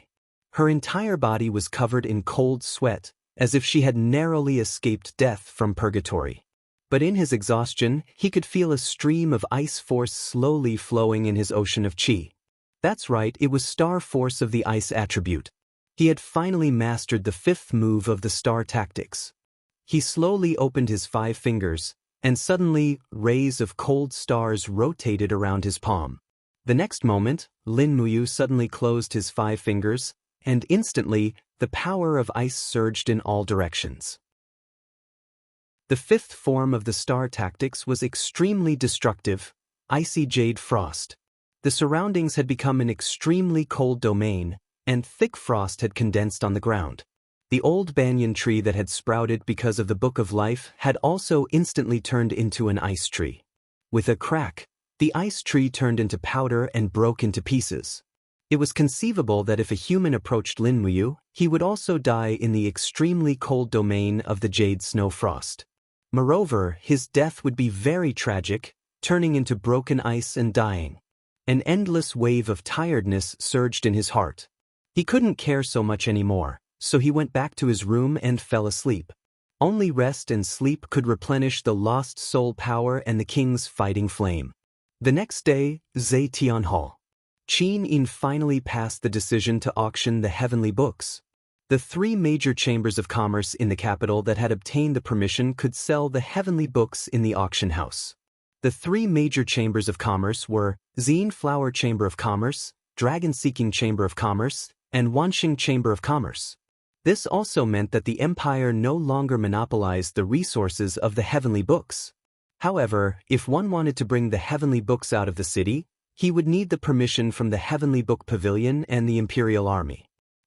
Her entire body was covered in cold sweat, as if she had narrowly escaped death from purgatory. But in his exhaustion, he could feel a stream of ice force slowly flowing in his ocean of chi. That's right, it was star force of the ice attribute. He had finally mastered the 5th move of the star tactics. He slowly opened his 5 fingers, and suddenly, rays of cold stars rotated around his palm. The next moment, Lin Muyu suddenly closed his 5 fingers, and instantly, the power of ice surged in all directions. The 5th form of the star tactics was extremely destructive, icy jade frost. The surroundings had become an extremely cold domain, and thick frost had condensed on the ground. The old banyan tree that had sprouted because of the Book of Life had also instantly turned into an ice tree. With a crack, the ice tree turned into powder and broke into pieces. It was conceivable that if a human approached Lin Muyu, he would also die in the extremely cold domain of the jade snow frost. Moreover, his death would be very tragic, turning into broken ice and dying. An endless wave of tiredness surged in his heart. He couldn't care so much anymore, so he went back to his room and fell asleep. Only rest and sleep could replenish the lost soul power and the king's fighting flame. The next day, Zetian Hall. Qin Yin finally passed the decision to auction the heavenly books. The 3 major chambers of commerce in the capital that had obtained the permission could sell the heavenly books in the auction house. The 3 major chambers of commerce were Xin Flower Chamber of Commerce, Dragon Seeking Chamber of Commerce, and Wanxing Chamber of Commerce. This also meant that the empire no longer monopolized the resources of the heavenly books. However, if one wanted to bring the heavenly books out of the city, he would need the permission from the Heavenly Book Pavilion and the Imperial Army.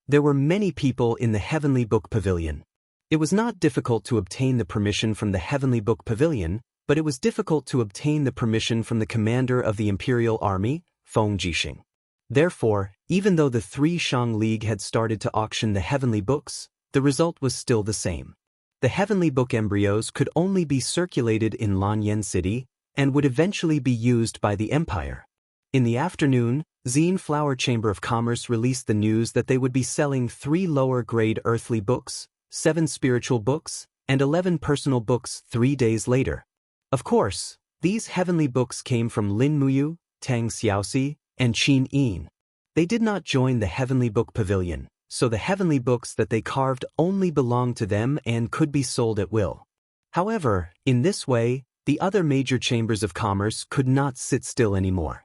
There were many people in the Heavenly Book Pavilion. It was not difficult to obtain the permission from the Heavenly Book Pavilion, but it was difficult to obtain the permission from the commander of the Imperial Army, Feng Jixing. Therefore, even though the Three Shang League had started to auction the heavenly books, the result was still the same. The heavenly book embryos could only be circulated in Lanyan City and would eventually be used by the Empire. In the afternoon, Zine Flower Chamber of Commerce released the news that they would be selling 3 lower-grade earthly books, 7 spiritual books, and 11 personal books 3 days later. Of course, these heavenly books came from Lin Muyu, Tang Xiaoxi, and Qin Yin. They did not join the Heavenly Book Pavilion, so the heavenly books that they carved only belonged to them and could be sold at will. However, in this way, the other major chambers of commerce could not sit still anymore.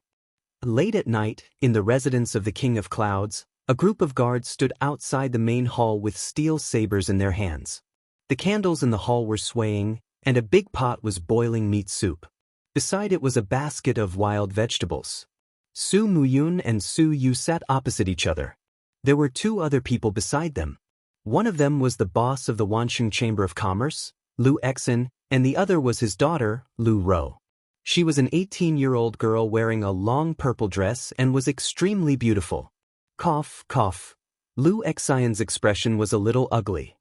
Late at night, in the residence of the King of Clouds, a group of guards stood outside the main hall with steel sabers in their hands. The candles in the hall were swaying, and a big pot was boiling meat soup. Beside it was a basket of wild vegetables. Su Muyun and Su Yu sat opposite each other. There were 2 other people beside them. One of them was the boss of the Wansheng Chamber of Commerce, Lu Exin, and the other was his daughter, Lu Ro. She was an 18-year-old girl wearing a long purple dress and was extremely beautiful. Cough, cough. Lu Exion's expression was a little ugly.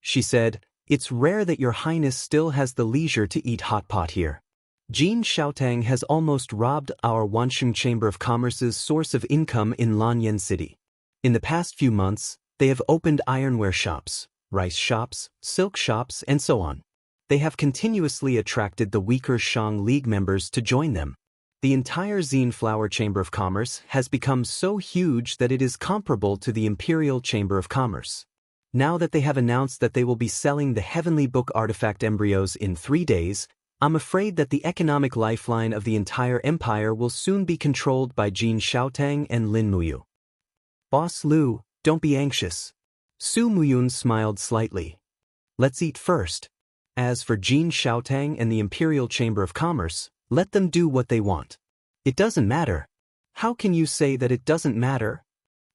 She said, "It's rare that your highness still has the leisure to eat hot pot here. Jin Xiaotang has almost robbed our Wansheng Chamber of Commerce's source of income in Lanyan City. In the past few months, they have opened ironware shops, rice shops, silk shops, and so on. They have continuously attracted the weaker Shang League members to join them. The entire Zine Flower Chamber of Commerce has become so huge that it is comparable to the Imperial Chamber of Commerce. Now that they have announced that they will be selling the Heavenly Book artifact embryos in 3 days, I'm afraid that the economic lifeline of the entire empire will soon be controlled by Jin Xiaotang and Lin Muyu." "Boss Lu, don't be anxious." Su Muyun smiled slightly. "Let's eat first. As for Jin Xiaotang and the Imperial Chamber of Commerce, let them do what they want. It doesn't matter." "How can you say that it doesn't matter?"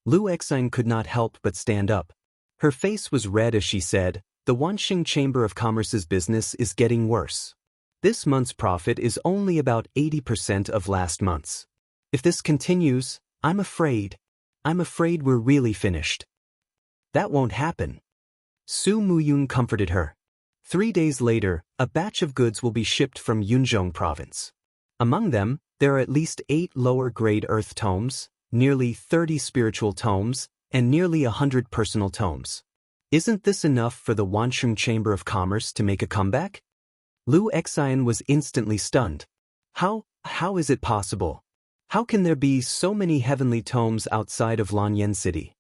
Lu Exine could not help but stand up. Her face was red as she said, "The Wansheng Chamber of Commerce's business is getting worse. This month's profit is only about 80% of last month's. If this continues, I'm afraid we're really finished." "That won't happen." Su Muyun comforted her. 3 days later, a batch of goods will be shipped from Yunzhong province. Among them, there are at least 8 lower-grade earth tomes, nearly 30 spiritual tomes, and nearly 100 personal tomes. Isn't this enough for the Wansheng Chamber of Commerce to make a comeback? Lu Exine was instantly stunned. How is it possible? How can there be so many heavenly tomes outside of Lanyan City?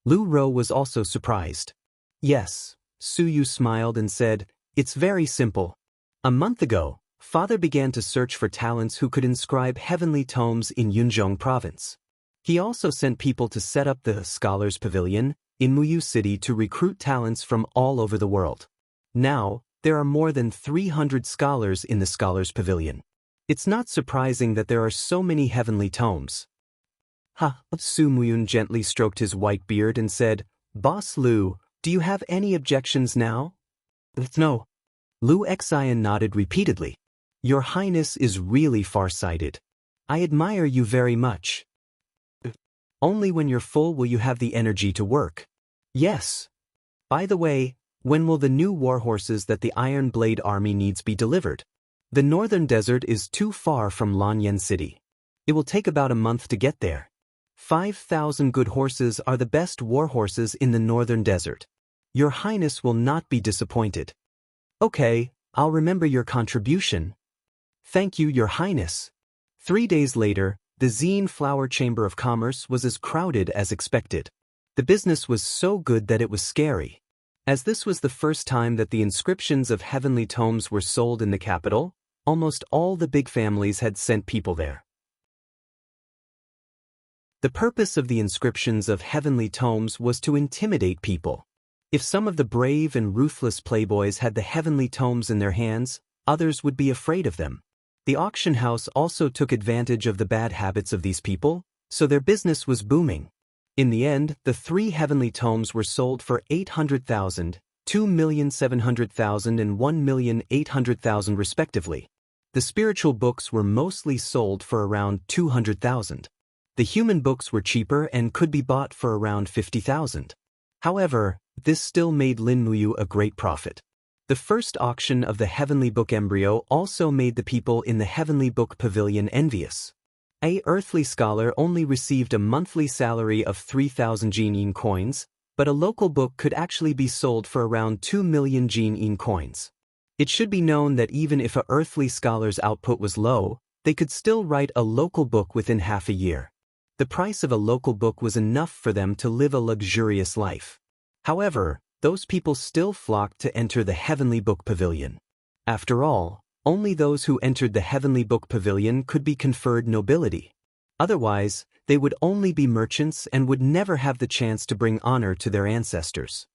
Lu Ro was also surprised. "Yes," Su Yu smiled and said, "It's very simple. A month ago, Father began to search for talents who could inscribe heavenly tomes in Yunzhong province. He also sent people to set up the Scholars Pavilion in Muyu City to recruit talents from all over the world. Now, there are more than 300 scholars in the Scholars Pavilion. It's not surprising that there are so many heavenly tomes." Su Muyun gently stroked his white beard and said, "Boss Lu, do you have any objections now?" "No." Lu Exine nodded repeatedly. "Your Highness is really far-sighted. I admire you very much. Only when you're full will you have the energy to work." "Yes. By the way, when will the new war horses that the Iron Blade Army needs be delivered? The northern desert is too far from Lanyan City. It will take about a month to get there. 5,000 good horses are the best war horses in the northern desert. Your Highness will not be disappointed." "Okay, I'll remember your contribution." "Thank you, Your Highness." 3 days later, the Zine Flower Chamber of Commerce was as crowded as expected. The business was so good that it was scary. As this was the first time that the inscriptions of heavenly tomes were sold in the capital, almost all the big families had sent people there. The purpose of the inscriptions of heavenly tomes was to intimidate people. If some of the brave and ruthless playboys had the heavenly tomes in their hands, others would be afraid of them. The auction house also took advantage of the bad habits of these people, so their business was booming. In the end, the 3 heavenly tomes were sold for 800,000, 2,700,000 and 1,800,000 respectively. The spiritual books were mostly sold for around 200,000. The human books were cheaper and could be bought for around 50,000. However, this still made Lin Muyu a great profit. The first auction of the Heavenly Book embryo also made the people in the Heavenly Book Pavilion envious. A earthly scholar only received a monthly salary of 3,000 Jianghu coins, but a local book could actually be sold for around 2 million Jianghu coins. It should be known that even if a earthly scholar's output was low, they could still write a local book within half a year. The price of a local book was enough for them to live a luxurious life. However, those people still flocked to enter the Heavenly Book Pavilion. After all, only those who entered the Heavenly Book Pavilion could be conferred nobility. Otherwise, they would only be merchants and would never have the chance to bring honor to their ancestors.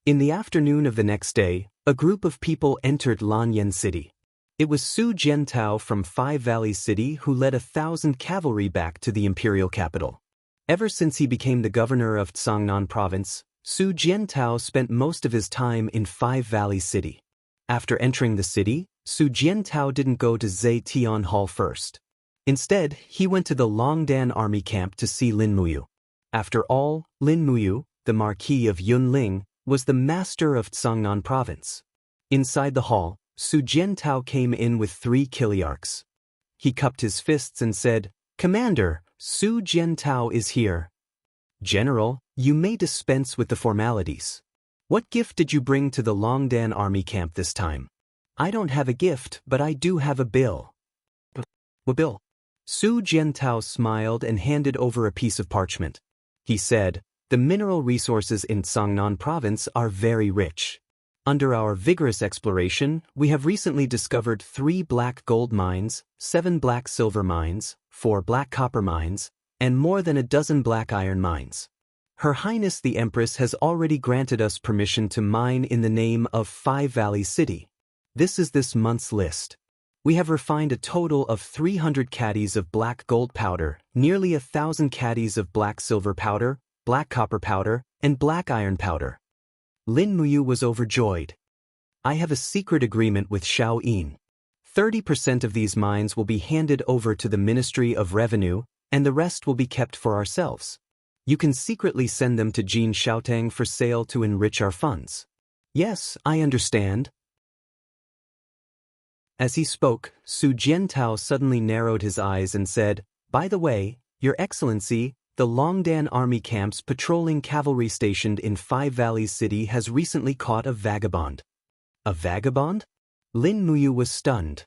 In the afternoon of the next day, a group of people entered Lanyan City. It was Su Jiantao from Five Valleys City who led 1,000 cavalry back to the imperial capital. Ever since he became the governor of Tsangnan province, Su Jiantao spent most of his time in Five Valleys City. After entering the city, Su Jiantao didn't go to Zetian Hall first. Instead, he went to the Longdan army camp to see Lin Muyu. After all, Lin Muyu, the Marquis of Yunling, was the master of Tsangnan province. Inside the hall, Su Jiantao came in with 3 Kiliarchs. He cupped his fists and said, "Commander, Su Jiantao is here." "General, you may dispense with the formalities. What gift did you bring to the Longdan army camp this time?" "I don't have a gift, but I do have a bill." "What bill?" Su Jiantao smiled and handed over a piece of parchment. He said, "The mineral resources in Tsangnan province are very rich. Under our vigorous exploration, we have recently discovered 3 black gold mines, 7 black silver mines, 4 black copper mines, and more than a dozen black iron mines. Her Highness the Empress has already granted us permission to mine in the name of Five Valleys City. This is this month's list. We have refined a total of 300 caddies of black gold powder, nearly 1,000 caddies of black silver powder, black copper powder, and black iron powder." Lin Muyu was overjoyed. "I have a secret agreement with Shao Yin. 30% of these mines will be handed over to the Ministry of Revenue, and the rest will be kept for ourselves. You can secretly send them to Jin Xiaotang for sale to enrich our funds." "Yes, I understand." As he spoke, Su Jiantao suddenly narrowed his eyes and said, "By the way, Your Excellency, the Longdan army camp's patrolling cavalry stationed in Five Valleys City has recently caught a vagabond." "A vagabond?" Lin Muyu was stunned.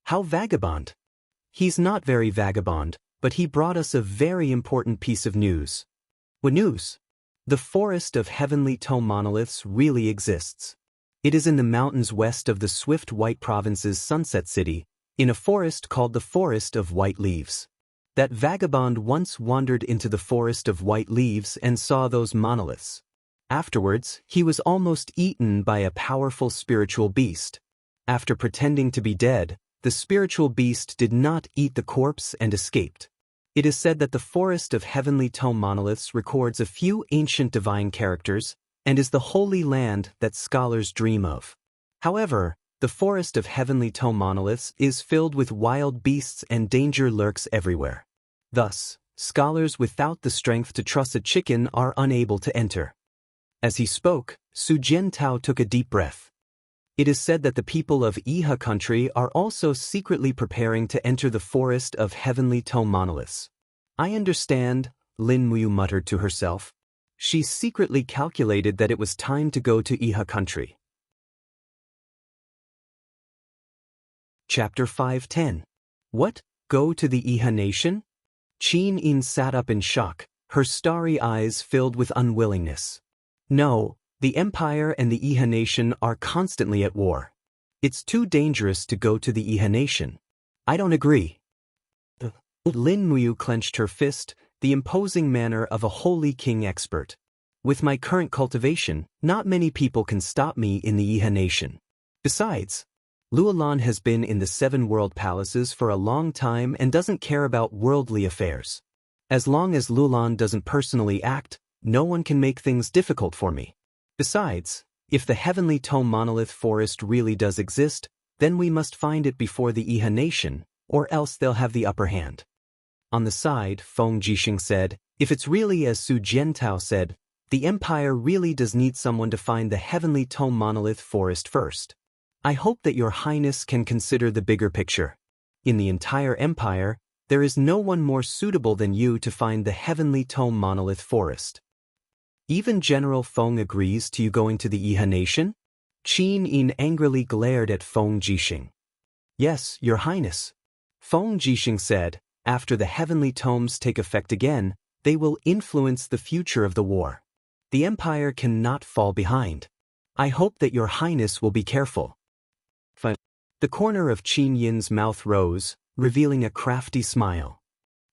"How vagabond?" "He's not very vagabond, but he brought us a very important piece of news." "What news?" "The Forest of Heavenly Tome Monoliths really exists. It is in the mountains west of the Swift White Province's Sunset City, in a forest called the Forest of White Leaves. That vagabond once wandered into the Forest of White Leaves and saw those monoliths. Afterwards, he was almost eaten by a powerful spiritual beast. After pretending to be dead, the spiritual beast did not eat the corpse and escaped. It is said that the Forest of Heavenly Tome Monoliths records a few ancient divine characters and is the holy land that scholars dream of. However, the Forest of Heavenly Tome Monoliths is filled with wild beasts and danger lurks everywhere. Thus, scholars without the strength to truss a chicken are unable to enter." As he spoke, Su Jiantao took a deep breath. "It is said that the people of Iha country are also secretly preparing to enter the Forest of Heavenly Tome Monoliths." "I understand," Lin Muyu muttered to herself. She secretly calculated that it was time to go to Iha country. Chapter 510. What? Go to the Iha nation? Qin Yin sat up in shock, her starry eyes filled with unwillingness. "No, the Empire and the Iha nation are constantly at war. It's too dangerous to go to the Iha nation. I don't agree." Lin Muyu clenched her fist, the imposing manner of a holy king expert. With my current cultivation, not many people can stop me in the Yihe nation. Besides, Luolan has been in the 7 world palaces for a long time and doesn't care about worldly affairs. As long as Luolan doesn't personally act, no one can make things difficult for me. Besides, if the Heavenly Tome Monolith Forest really does exist, then we must find it before the Yihe nation, or else they'll have the upper hand. On the side, Feng Jixing said, if it's really as Su Jiantao said, the Empire really does need someone to find the Heavenly Tome Monolith Forest first. I hope that Your Highness can consider the bigger picture. In the entire Empire, there is no one more suitable than you to find the Heavenly Tome Monolith Forest. Even General Feng agrees to you going to the Yihe nation? Qin Yin angrily glared at Feng Jixing. Yes, Your Highness. Feng Jixing said, after the Heavenly Tomes take effect again, they will influence the future of the war. The Empire cannot fall behind. I hope that Your Highness will be careful. The corner of Qin Yin's mouth rose, revealing a crafty smile.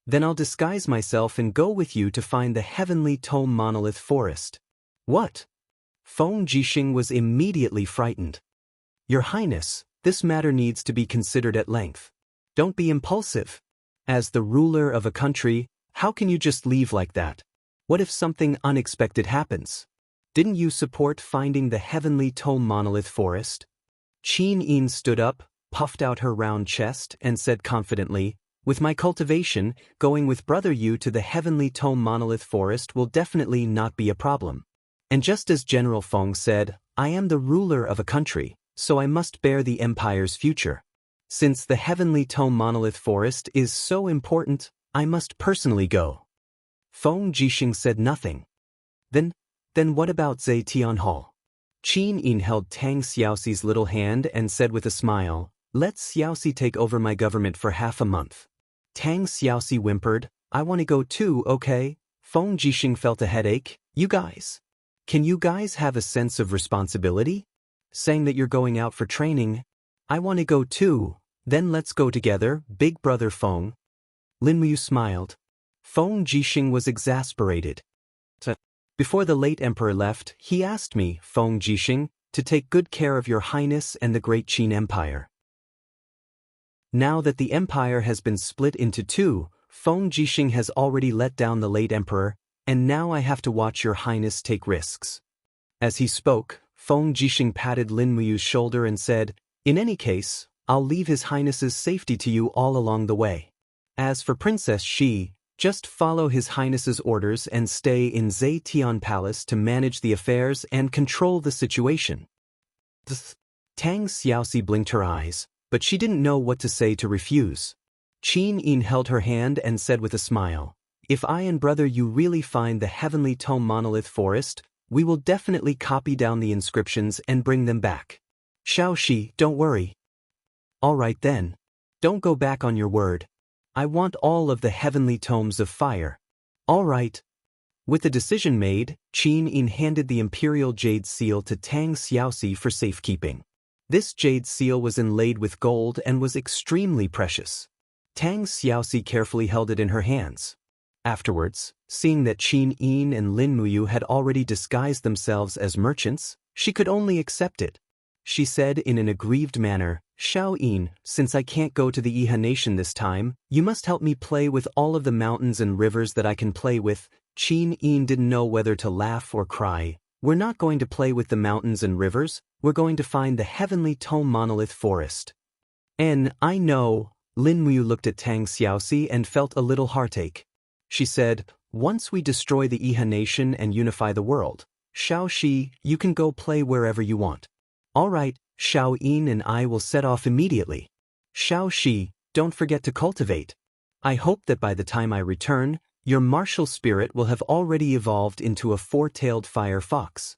Then I'll disguise myself and go with you to find the Heavenly Tome Monolith Forest. What? Feng Jixing was immediately frightened. Your Highness, this matter needs to be considered at length. Don't be impulsive. As the ruler of a country, how can you just leave like that? What if something unexpected happens? Didn't you support finding the Heavenly Tome Monolith Forest? Qin Yin stood up, puffed out her round chest, and said confidently, with my cultivation, going with Brother Yu to the Heavenly Tome Monolith Forest will definitely not be a problem. And just as General Feng said, I am the ruler of a country, so I must bear the Empire's future. Since the Heavenly Tome Monolith Forest is so important, I must personally go. Feng Jixing said nothing. Then what about Zhe Tianhao? Qin Yin held Tang Xiaoxi's little hand and said with a smile, let Xiaoxi take over my government for half a month. Tang Xiaoxi whimpered, I want to go too, okay? Feng Jixing felt a headache. You guys. Can you guys have a sense of responsibility? Saying that you're going out for training. I want to go too. Then let's go together, big brother Feng. Lin Muyu smiled. Feng Jixing was exasperated. Before the late emperor left, he asked me, Feng Jixing, to take good care of Your Highness and the great Qin Empire. Now that the empire has been split into 2, Feng Jixing has already let down the late emperor, and now I have to watch Your Highness take risks. As he spoke, Feng Jixing patted Lin Muyu's shoulder and said, in any case, I'll leave His Highness's safety to you all along the way. As for Princess Shi, just follow His Highness's orders and stay in Zhe Tian Palace to manage the affairs and control the situation. Tang Xiaoxi blinked her eyes, but she didn't know what to say to refuse. Qin Yin held her hand and said with a smile, if I and Brother Yu really find the Heavenly Tome Monolith Forest, we will definitely copy down the inscriptions and bring them back. Xiao Shi, don't worry. All right then. Don't go back on your word. I want all of the Heavenly Tomes of Fire. All right. With the decision made, Qin Yin handed the Imperial Jade Seal to Tang Xiaoxi for safekeeping. This jade seal was inlaid with gold and was extremely precious. Tang Xiaoxi carefully held it in her hands. Afterwards, seeing that Qin Yin and Lin Muyu had already disguised themselves as merchants, she could only accept it. She said in an aggrieved manner, Xiao Yin, since I can't go to the Yihe nation this time, you must help me play with all of the mountains and rivers that I can play with. Qin Yin didn't know whether to laugh or cry. We're not going to play with the mountains and rivers, we're going to find the Heavenly Tome Monolith Forest. And I know, Lin Muyu looked at Tang Xiaoxi and felt a little heartache. She said, once we destroy the Yihe nation and unify the world, Xiao Shi, you can go play wherever you want. All right, Xiao Yin and I will set off immediately. Xiao Shi, don't forget to cultivate. I hope that by the time I return, your martial spirit will have already evolved into a 4-tailed fire fox.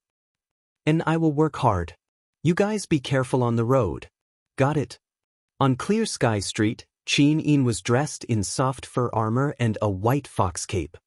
And I will work hard. You guys be careful on the road. Got it? On Clear Sky Street, Qin Yin was dressed in soft fur armor and a white fox cape.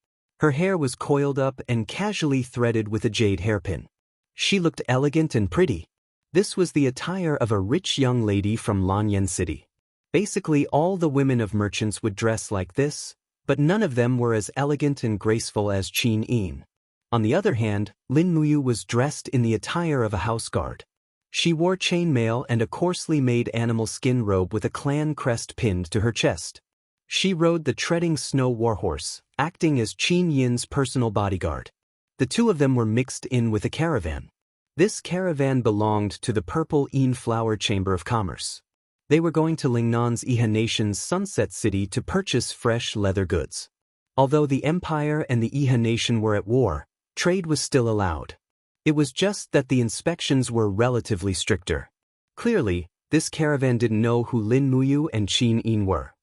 Her hair was coiled up and casually threaded with a jade hairpin. She looked elegant and pretty. This was the attire of a rich young lady from Lanyan City. Basically all the women of merchants would dress like this, but none of them were as elegant and graceful as Qin Yin. On the other hand, Lin Muyu was dressed in the attire of a house guard. She wore chainmail and a coarsely made animal skin robe with a clan crest pinned to her chest. She rode the treading snow warhorse, acting as Qin Yin's personal bodyguard. The two of them were mixed in with a caravan. This caravan belonged to the Purple Yin Flower Chamber of Commerce. They were going to Lingnan's Iha Nation's Sunset City to purchase fresh leather goods. Although the Empire and the Iha Nation were at war, trade was still allowed. It was just that the inspections were relatively stricter. Clearly, this caravan didn't know who Lin Muyu and Qin Yin were.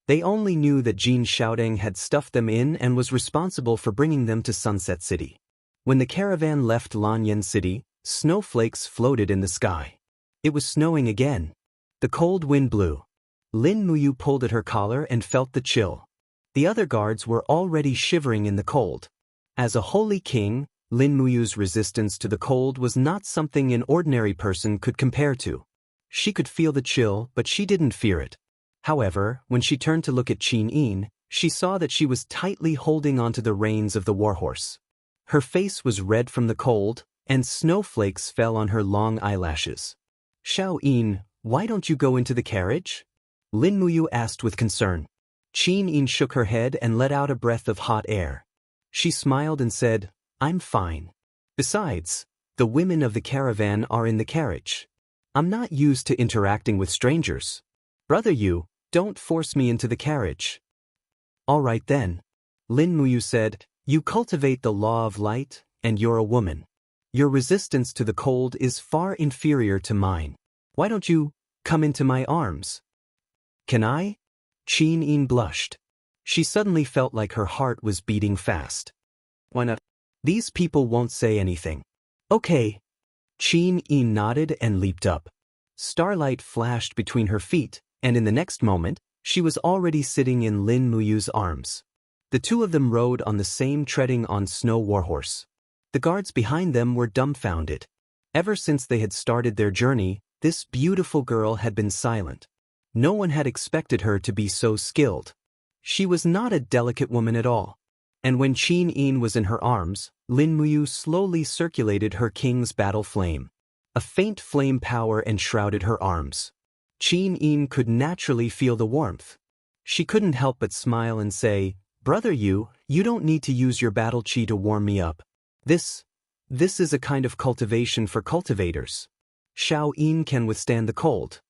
They only knew that Jin Xiaodeng had stuffed them in and was responsible for bringing them to Sunset City. When the caravan left Lanyan City, snowflakes floated in the sky. It was snowing again. The cold wind blew. Lin Muyu pulled at her collar and felt the chill. The other guards were already shivering in the cold. As a holy king, Lin Muyu's resistance to the cold was not something an ordinary person could compare to. She could feel the chill, but she didn't fear it. However, when she turned to look at Qin Yin, she saw that she was tightly holding onto the reins of the warhorse. Her face was red from the cold, and snowflakes fell on her long eyelashes. "Xiao Yin, why don't you go into the carriage?" Lin Muyu asked with concern. Qin Yin shook her head and let out a breath of hot air. She smiled and said, "I'm fine. Besides, the women of the caravan are in the carriage. I'm not used to interacting with strangers. Brother Yu, don't force me into the carriage." "All right then," Lin Muyu said, "you cultivate the law of light, and you're a woman. Your resistance to the cold is far inferior to mine. Why don't you come into my arms?" "Can I?" Qin Yin blushed. She suddenly felt like her heart was beating fast. "Why not? These people won't say anything." "Okay." Qin Yin nodded and leaped up. Starlight flashed between her feet, and in the next moment, she was already sitting in Lin Muyu's arms. The two of them rode on the same treading on snow warhorse. The guards behind them were dumbfounded. Ever since they had started their journey, this beautiful girl had been silent. No one had expected her to be so skilled. She was not a delicate woman at all. And when Qin Yin was in her arms, Lin Muyu slowly circulated her king's battle flame. A faint flame power enshrouded her arms. Qin Yin could naturally feel the warmth. She couldn't help but smile and say, "Brother Yu, you don't need to use your battle chi to warm me up. This is a kind of cultivation for cultivators. Xiao Yin can withstand the cold."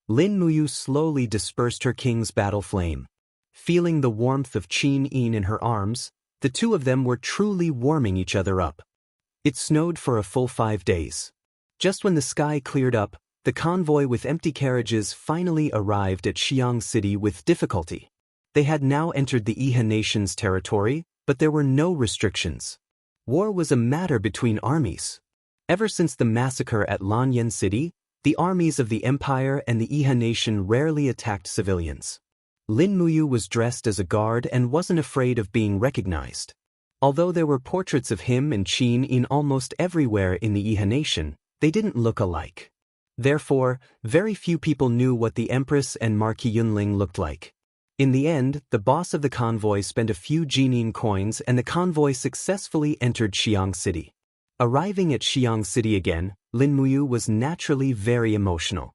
Lin Muyu slowly dispersed her king's battle flame. Feeling the warmth of Qin Yin in her arms, the two of them were truly warming each other up. It snowed for a full 5 days. Just when the sky cleared up, the convoy with empty carriages finally arrived at Xiang City with difficulty. They had now entered the Iha Nation's territory, but there were no restrictions. War was a matter between armies. Ever since the massacre at Lanyan City, the armies of the Empire and the Iha Nation rarely attacked civilians. Lin Muyu was dressed as a guard and wasn't afraid of being recognized. Although there were portraits of him and Qin Yin almost everywhere in the Iha Nation, they didn't look alike. Therefore, very few people knew what the Empress and Marquis Yunling looked like. In the end, the boss of the convoy spent a few Jinin coins and the convoy successfully entered Xiang City. Arriving at Xiang City again, Lin Muyu was naturally very emotional.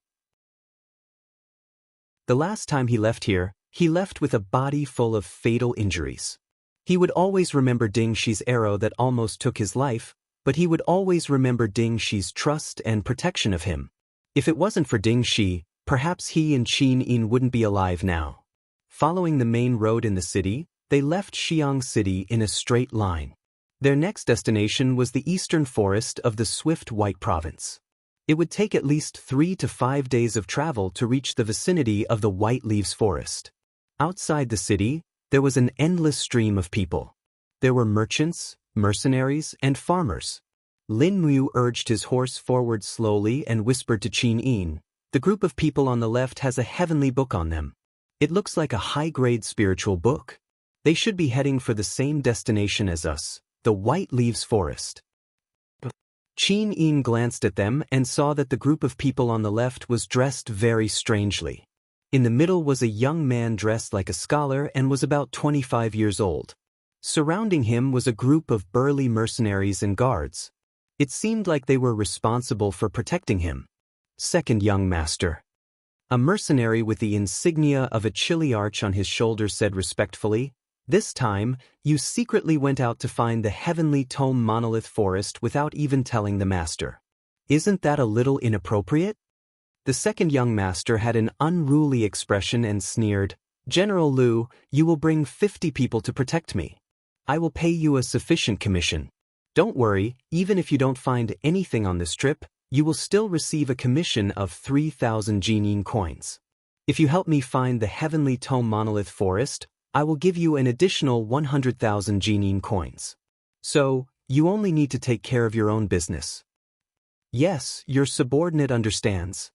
The last time he left here, he left with a body full of fatal injuries. He would always remember Ding Shi's arrow that almost took his life, but he would always remember Ding Shi's trust and protection of him. If it wasn't for Ding Shi, perhaps he and Qin Yin wouldn't be alive now. Following the main road in the city, they left Xiang City in a straight line. Their next destination was the eastern forest of the Swift White Province. It would take at least 3 to 5 days of travel to reach the vicinity of the White Leaves Forest. Outside the city, there was an endless stream of people. There were merchants, mercenaries, and farmers. Lin Muyu urged his horse forward slowly and whispered to Qin Yin, "The group of people on the left has a heavenly book on them. It looks like a high-grade spiritual book. They should be heading for the same destination as us, the White Leaves Forest." Qin Yin glanced at them and saw that the group of people on the left was dressed very strangely. In the middle was a young man dressed like a scholar and was about 25 years old. Surrounding him was a group of burly mercenaries and guards. It seemed like they were responsible for protecting him. Second young master. A mercenary with the insignia of a chiliarch on his shoulder said respectfully, "This time, you secretly went out to find the heavenly tome monolith forest without even telling the master. Isn't that a little inappropriate?" The second young master had an unruly expression and sneered, "General Liu, you will bring 50 people to protect me. I will pay you a sufficient commission. Don't worry, even if you don't find anything on this trip, you will still receive a commission of 3,000 Jianghu coins. If you help me find the heavenly tome monolith forest, I will give you an additional 100,000 Jianghu coins. So, you only need to take care of your own business." "Yes, your subordinate understands."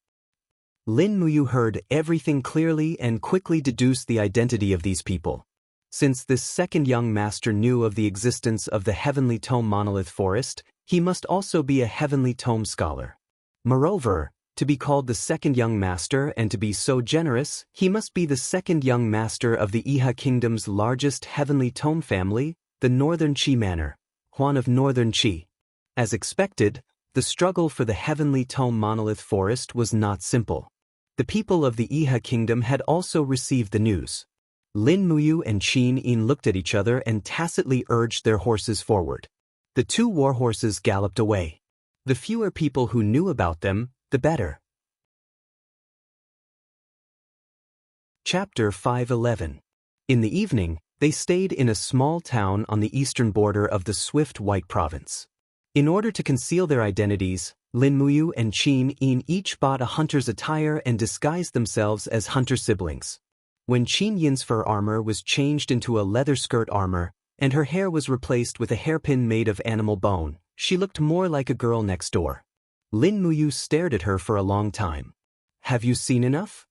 Lin Muyu heard everything clearly and quickly deduced the identity of these people. Since this second young master knew of the existence of the heavenly tome monolith forest, he must also be a heavenly tome scholar. Moreover, to be called the second young master and to be so generous, he must be the second young master of the Iha Kingdom's largest heavenly tome family, the Northern Qi Manor, Huan of Northern Qi. As expected, the struggle for the heavenly tome monolith forest was not simple. The people of the Iha Kingdom had also received the news. Lin Muyu and Qin Yin looked at each other and tacitly urged their horses forward. The two war horses galloped away. The fewer people who knew about them, the better. Chapter 511. In the evening, they stayed in a small town on the eastern border of the Swift White Province. In order to conceal their identities, Lin Muyu and Qin Yin each bought a hunter's attire and disguised themselves as hunter siblings. When Qin Yin's fur armor was changed into a leather skirt armor, and her hair was replaced with a hairpin made of animal bone, she looked more like a girl next door. Lin Muyu stared at her for a long time. "Have you seen enough?"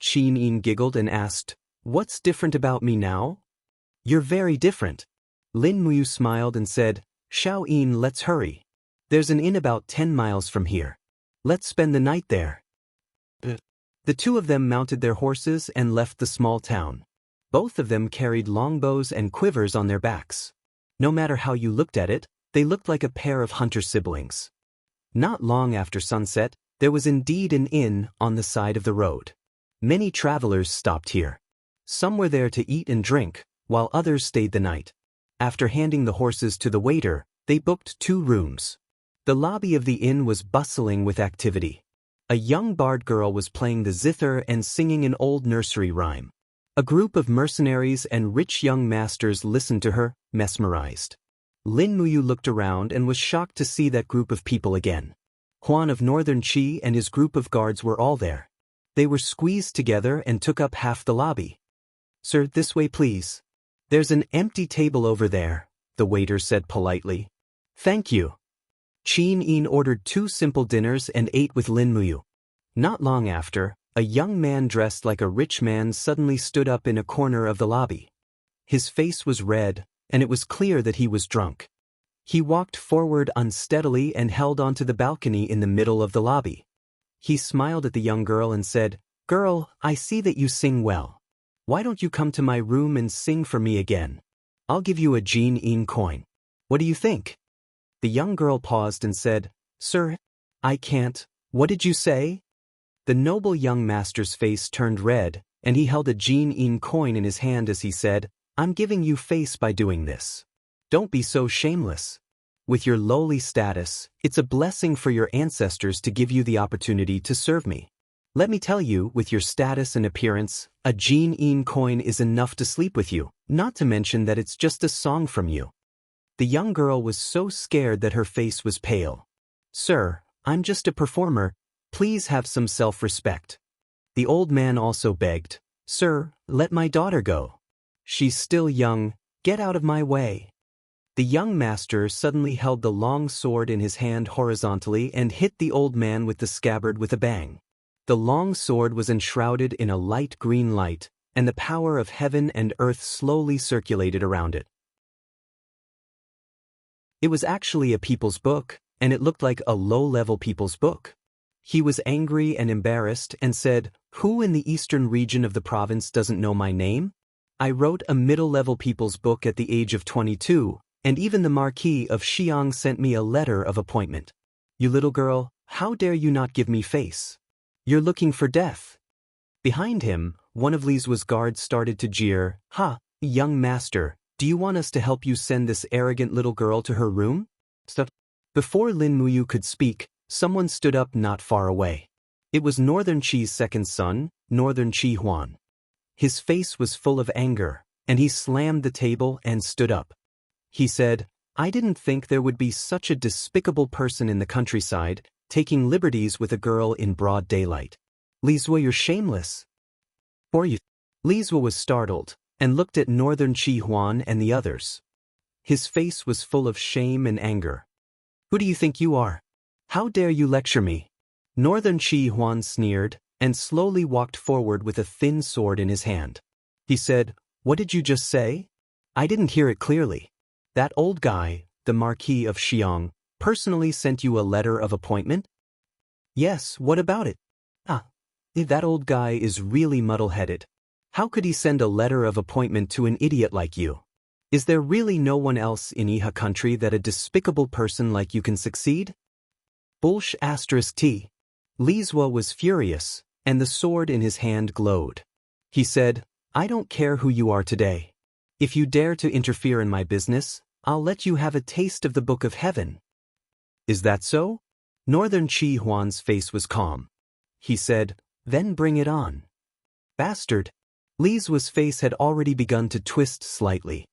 Qin Yin giggled and asked, "What's different about me now?" "You're very different." Lin Muyu smiled and said, "Xiao Yin, let's hurry. There's an inn about 10 miles from here. Let's spend the night there." The two of them mounted their horses and left the small town. Both of them carried longbows and quivers on their backs. No matter how you looked at it, they looked like a pair of hunter siblings. Not long after sunset, there was indeed an inn on the side of the road. Many travelers stopped here. Some were there to eat and drink, while others stayed the night. After handing the horses to the waiter, they booked 2 rooms. The lobby of the inn was bustling with activity. A young bard girl was playing the zither and singing an old nursery rhyme. A group of mercenaries and rich young masters listened to her, mesmerized. Lin Muyu looked around and was shocked to see that group of people again. Huan of Northern Qi and his group of guards were all there. They were squeezed together and took up half the lobby. "Sir, this way please. There's an empty table over there," the waiter said politely. "Thank you." Qin Yin ordered 2 simple dinners and ate with Lin Muyu. Not long after, a young man dressed like a rich man suddenly stood up in a corner of the lobby. His face was red, and it was clear that he was drunk. He walked forward unsteadily and held onto the balcony in the middle of the lobby. He smiled at the young girl and said, "Girl, I see that you sing well. Why don't you come to my room and sing for me again? I'll give you a Jianghu coin. What do you think?" The young girl paused and said, "Sir, I can't. What did you say?" The noble young master's face turned red, and he held a Jianghu coin in his hand as he said, "I'm giving you face by doing this. Don't be so shameless. With your lowly status, it's a blessing for your ancestors to give you the opportunity to serve me. Let me tell you, with your status and appearance, a Jianghu coin is enough to sleep with you, not to mention that it's just a song from you." The young girl was so scared that her face was pale. "Sir, I'm just a performer. Please have some self-respect." The old man also begged, "Sir, let my daughter go. She's still young. Get out of my way." The young master suddenly held the long sword in his hand horizontally and hit the old man with the scabbard with a bang. The long sword was enshrouded in a light green light, and the power of heaven and earth slowly circulated around it. It was actually a people's book, and it looked like a low-level people's book. He was angry and embarrassed and said, "Who in the eastern region of the province doesn't know my name? I wrote a middle-level people's book at the age of 22, and even the Marquis of Xiang sent me a letter of appointment. You little girl, how dare you not give me face? You're looking for death. Behind him, one of Li's guards started to jeer, Ha, young master, do you want us to help you send this arrogant little girl to her room? Stop. Before Lin Muyu could speak, someone stood up not far away. It was Northern Qi's second son, Northern Qi Huan. His face was full of anger, and he slammed the table and stood up. He said, I didn't think there would be such a despicable person in the countryside, taking liberties with a girl in broad daylight. Li Zhuo, you're shameless. Or you. Li Zhuo was startled, and looked at Northern Qi Huan and the others. His face was full of shame and anger. Who do you think you are? How dare you lecture me? Northern Qi Huan sneered, and slowly walked forward with a thin sword in his hand. He said, What did you just say? I didn't hear it clearly. That old guy, the Marquis of Xiang, personally sent you a letter of appointment? Yes, what about it? That old guy is really muddle-headed. How could he send a letter of appointment to an idiot like you? Is there really no one else in Iha country that a despicable person like you can succeed? Bullsh *T. Li Zhuo was furious, and the sword in his hand glowed. He said, I don't care who you are today. If you dare to interfere in my business, I'll let you have a taste of the Book of Heaven. Is that so? Northern Qi Huan's face was calm. He said, Then bring it on. Bastard. Li Zhuo's face had already begun to twist slightly.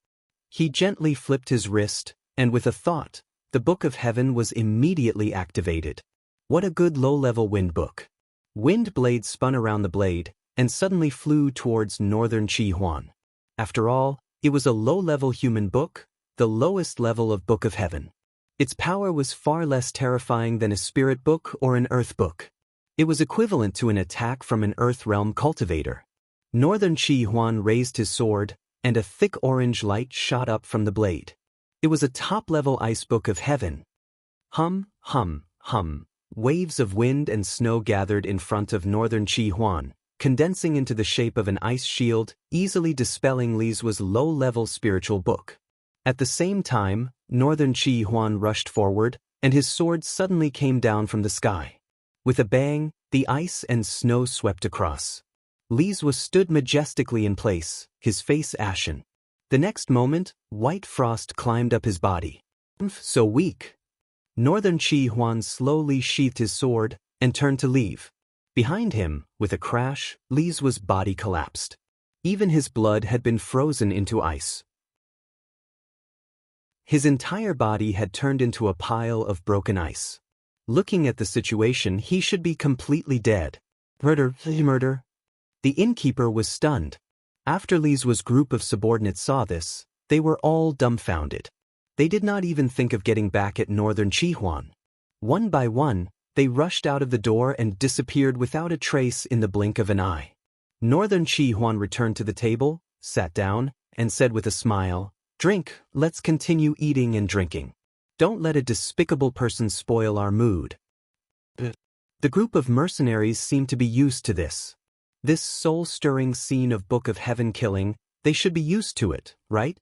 He gently flipped his wrist, and with a thought, the Book of Heaven was immediately activated. What a good low-level wind book. Wind blades spun around the blade, and suddenly flew towards Northern Qi Huan. After all, it was a low-level human book, the lowest level of Book of Heaven. Its power was far less terrifying than a spirit book or an earth book. It was equivalent to an attack from an earth realm cultivator. Northern Qi Huan raised his sword, and a thick orange light shot up from the blade. It was a top-level ice book of heaven. Hum, hum, hum. Waves of wind and snow gathered in front of Northern Qi Huan, condensing into the shape of an ice shield, easily dispelling Li Zhuo's low-level spiritual book. At the same time, Northern Qi Huan rushed forward, and his sword suddenly came down from the sky. With a bang, the ice and snow swept across. Li Zhuo stood majestically in place, his face ashen. The next moment, white frost climbed up his body. So weak. Northern Qi Huan slowly sheathed his sword and turned to leave. Behind him, with a crash, Li Zhuo's body collapsed. Even his blood had been frozen into ice. His entire body had turned into a pile of broken ice. Looking at the situation, he should be completely dead. Murder. The innkeeper was stunned. After Li Zhuo's group of subordinates saw this, they were all dumbfounded. They did not even think of getting back at Northern Qi Huan. One by one, they rushed out of the door and disappeared without a trace in the blink of an eye. Northern Qi Huan returned to the table, sat down, and said with a smile, Drink, let's continue eating and drinking. Don't let a despicable person spoil our mood. The group of mercenaries seemed to be used to this. This soul-stirring scene of Book of Heaven killing, they should be used to it, right?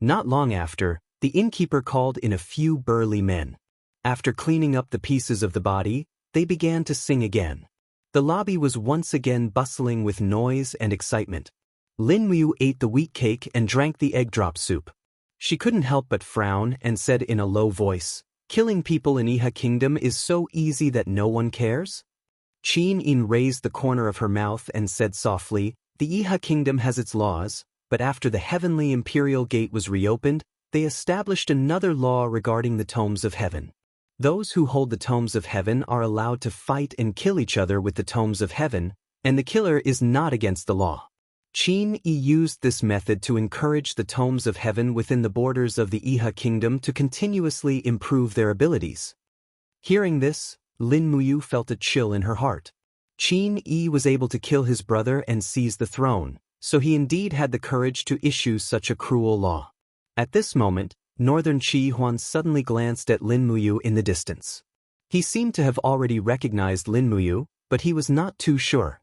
Not long after, the innkeeper called in a few burly men. After cleaning up the pieces of the body, they began to sing again. The lobby was once again bustling with noise and excitement. Lin Muyu ate the wheat cake and drank the egg drop soup. She couldn't help but frown and said in a low voice, Killing people in Iha Kingdom is so easy that no one cares? Qin Yin raised the corner of her mouth and said softly, The Iha Kingdom has its laws, but after the heavenly imperial gate was reopened, they established another law regarding the tomes of heaven. Those who hold the tomes of heaven are allowed to fight and kill each other with the tomes of heaven, and the killer is not against the law. Qin Yi used this method to encourage the tomes of heaven within the borders of the Iha Kingdom to continuously improve their abilities. Hearing this, Lin Muyu felt a chill in her heart. Qin Yi was able to kill his brother and seize the throne, so he indeed had the courage to issue such a cruel law. At this moment, Northern Qi Huan suddenly glanced at Lin Muyu in the distance. He seemed to have already recognized Lin Muyu, but he was not too sure.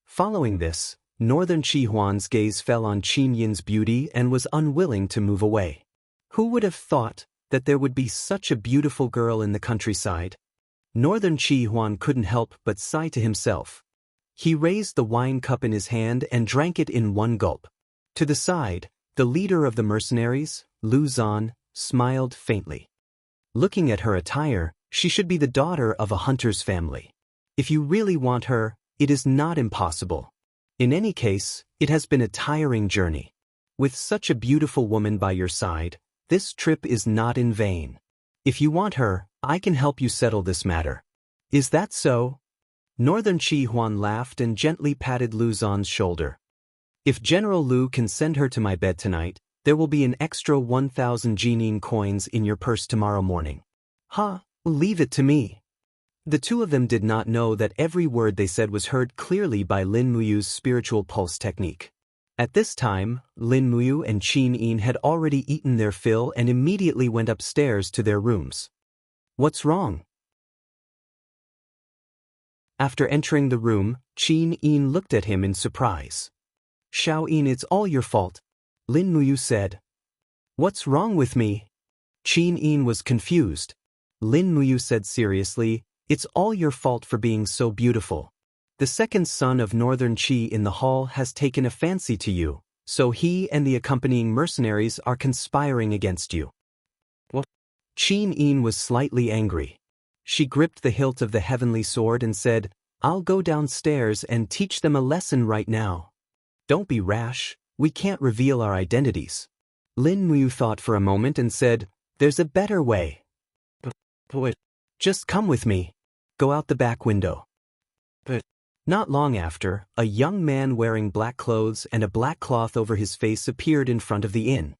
Following this, Northern Qi Huan's gaze fell on Qin Yin's beauty and was unwilling to move away. Who would have thought that there would be such a beautiful girl in the countryside? Northern Qi Huan couldn't help but sigh to himself. He raised the wine cup in his hand and drank it in one gulp. To the side, the leader of the mercenaries, Lu Zan, smiled faintly. Looking at her attire, she should be the daughter of a hunter's family. If you really want her, it is not impossible. In any case, it has been a tiring journey. With such a beautiful woman by your side, this trip is not in vain. If you want her, I can help you settle this matter. Is that so? Northern Qi Huan laughed and gently patted Lu Zan's shoulder. If General Lu can send her to my bed tonight, there will be an extra 1,000 Jining coins in your purse tomorrow morning. Leave it to me. The two of them did not know that every word they said was heard clearly by Lin Muyu's spiritual pulse technique. At this time, Lin Muyu and Qin Yin had already eaten their fill and immediately went upstairs to their rooms. What's wrong? After entering the room, Qin Yin looked at him in surprise. Xiao Yin, it's all your fault, Lin Muyu said. What's wrong with me? Qin Yin was confused. Lin Muyu said seriously, it's all your fault for being so beautiful. The second son of Northern Qi in the hall has taken a fancy to you, so he and the accompanying mercenaries are conspiring against you. What? Qin Yin was slightly angry. She gripped the hilt of the heavenly sword and said, I'll go downstairs and teach them a lesson right now. Don't be rash, we can't reveal our identities. Lin Muyu thought for a moment and said, there's a better way. But just come with me. Go out the back window. But not long after, a young man wearing black clothes and a black cloth over his face appeared in front of the inn.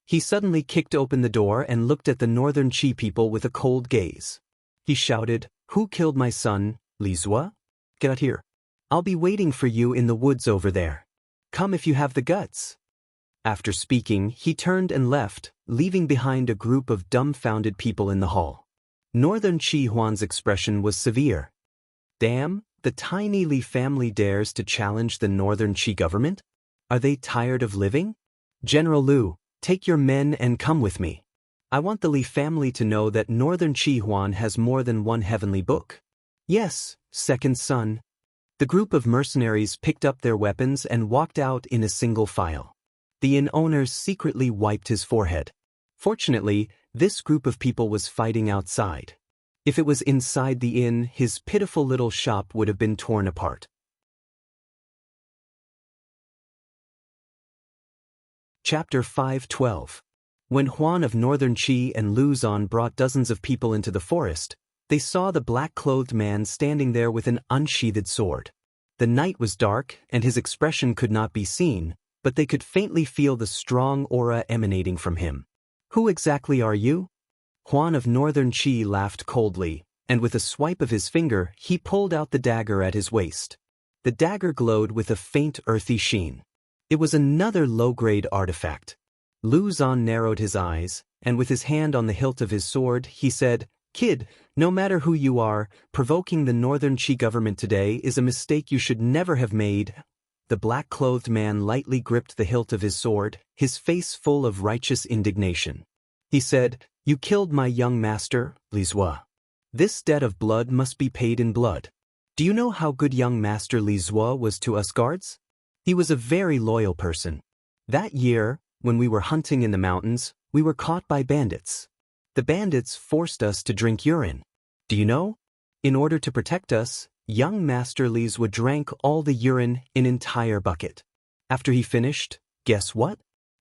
He suddenly kicked open the door and looked at the Northern Qi people with a cold gaze. He shouted, Who killed my son, Li Zua? Get out here. I'll be waiting for you in the woods over there. Come if you have the guts. After speaking, he turned and left, leaving behind a group of dumbfounded people in the hall. Northern Qi Huan's expression was severe. Damn, the tiny Li family dares to challenge the Northern Qi government? Are they tired of living? General Lu, take your men and come with me. I want the Li family to know that Northern Qi Huan has more than one heavenly book. Yes, second son. The group of mercenaries picked up their weapons and walked out in a single file. The inn owner secretly wiped his forehead. Fortunately, this group of people was fighting outside. If it was inside the inn, his pitiful little shop would have been torn apart. Chapter 5:12. When Huan of Northern Qi and Lu Zan brought dozens of people into the forest, they saw the black-clothed man standing there with an unsheathed sword. The night was dark, and his expression could not be seen, but they could faintly feel the strong aura emanating from him. Who exactly are you? Huan of Northern Qi laughed coldly, and with a swipe of his finger, he pulled out the dagger at his waist. The dagger glowed with a faint earthy sheen. It was another low-grade artifact. Lu Zan narrowed his eyes, and with his hand on the hilt of his sword, he said, Kid, no matter who you are, provoking the Northern Qi government today is a mistake you should never have made. The black-clothed man lightly gripped the hilt of his sword, his face full of righteous indignation. He said, You killed my young master, Li Zua. This debt of blood must be paid in blood. Do you know how good young master Li Zua was to us guards? He was a very loyal person. That year, when we were hunting in the mountains, we were caught by bandits. The bandits forced us to drink urine. Do you know? In order to protect us, young Master Li Zua drank all the urine in an entire bucket. After he finished, guess what?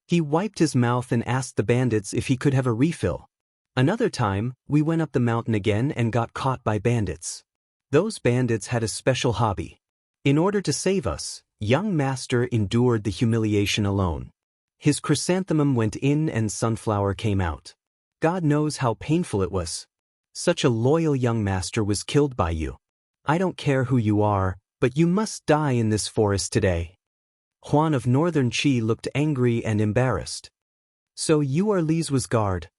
He wiped his mouth and asked the bandits if he could have a refill. Another time, we went up the mountain again and got caught by bandits. Those bandits had a special hobby. In order to save us, young Master endured the humiliation alone. His chrysanthemum went in and sunflower came out. God knows how painful it was. Such a loyal young master was killed by you. I don't care who you are, but you must die in this forest today. Huan of Northern Qi looked angry and embarrassed. So you are Li Zua's guard.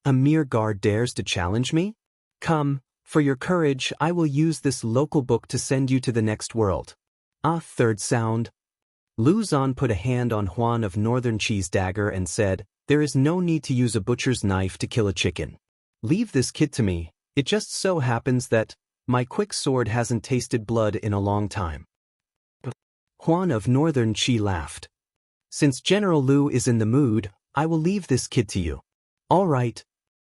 A mere guard dares to challenge me? Come, for your courage I will use this local book to send you to the next world. Ah, third sound, Lu Zan put a hand on Huan of Northern Qi's dagger and said, "There is no need to use a butcher's knife to kill a chicken. Leave this kid to me. It just so happens that my quick sword hasn't tasted blood in a long time." Huan of Northern Qi laughed. "Since General Lu is in the mood, I will leave this kid to you." "All right."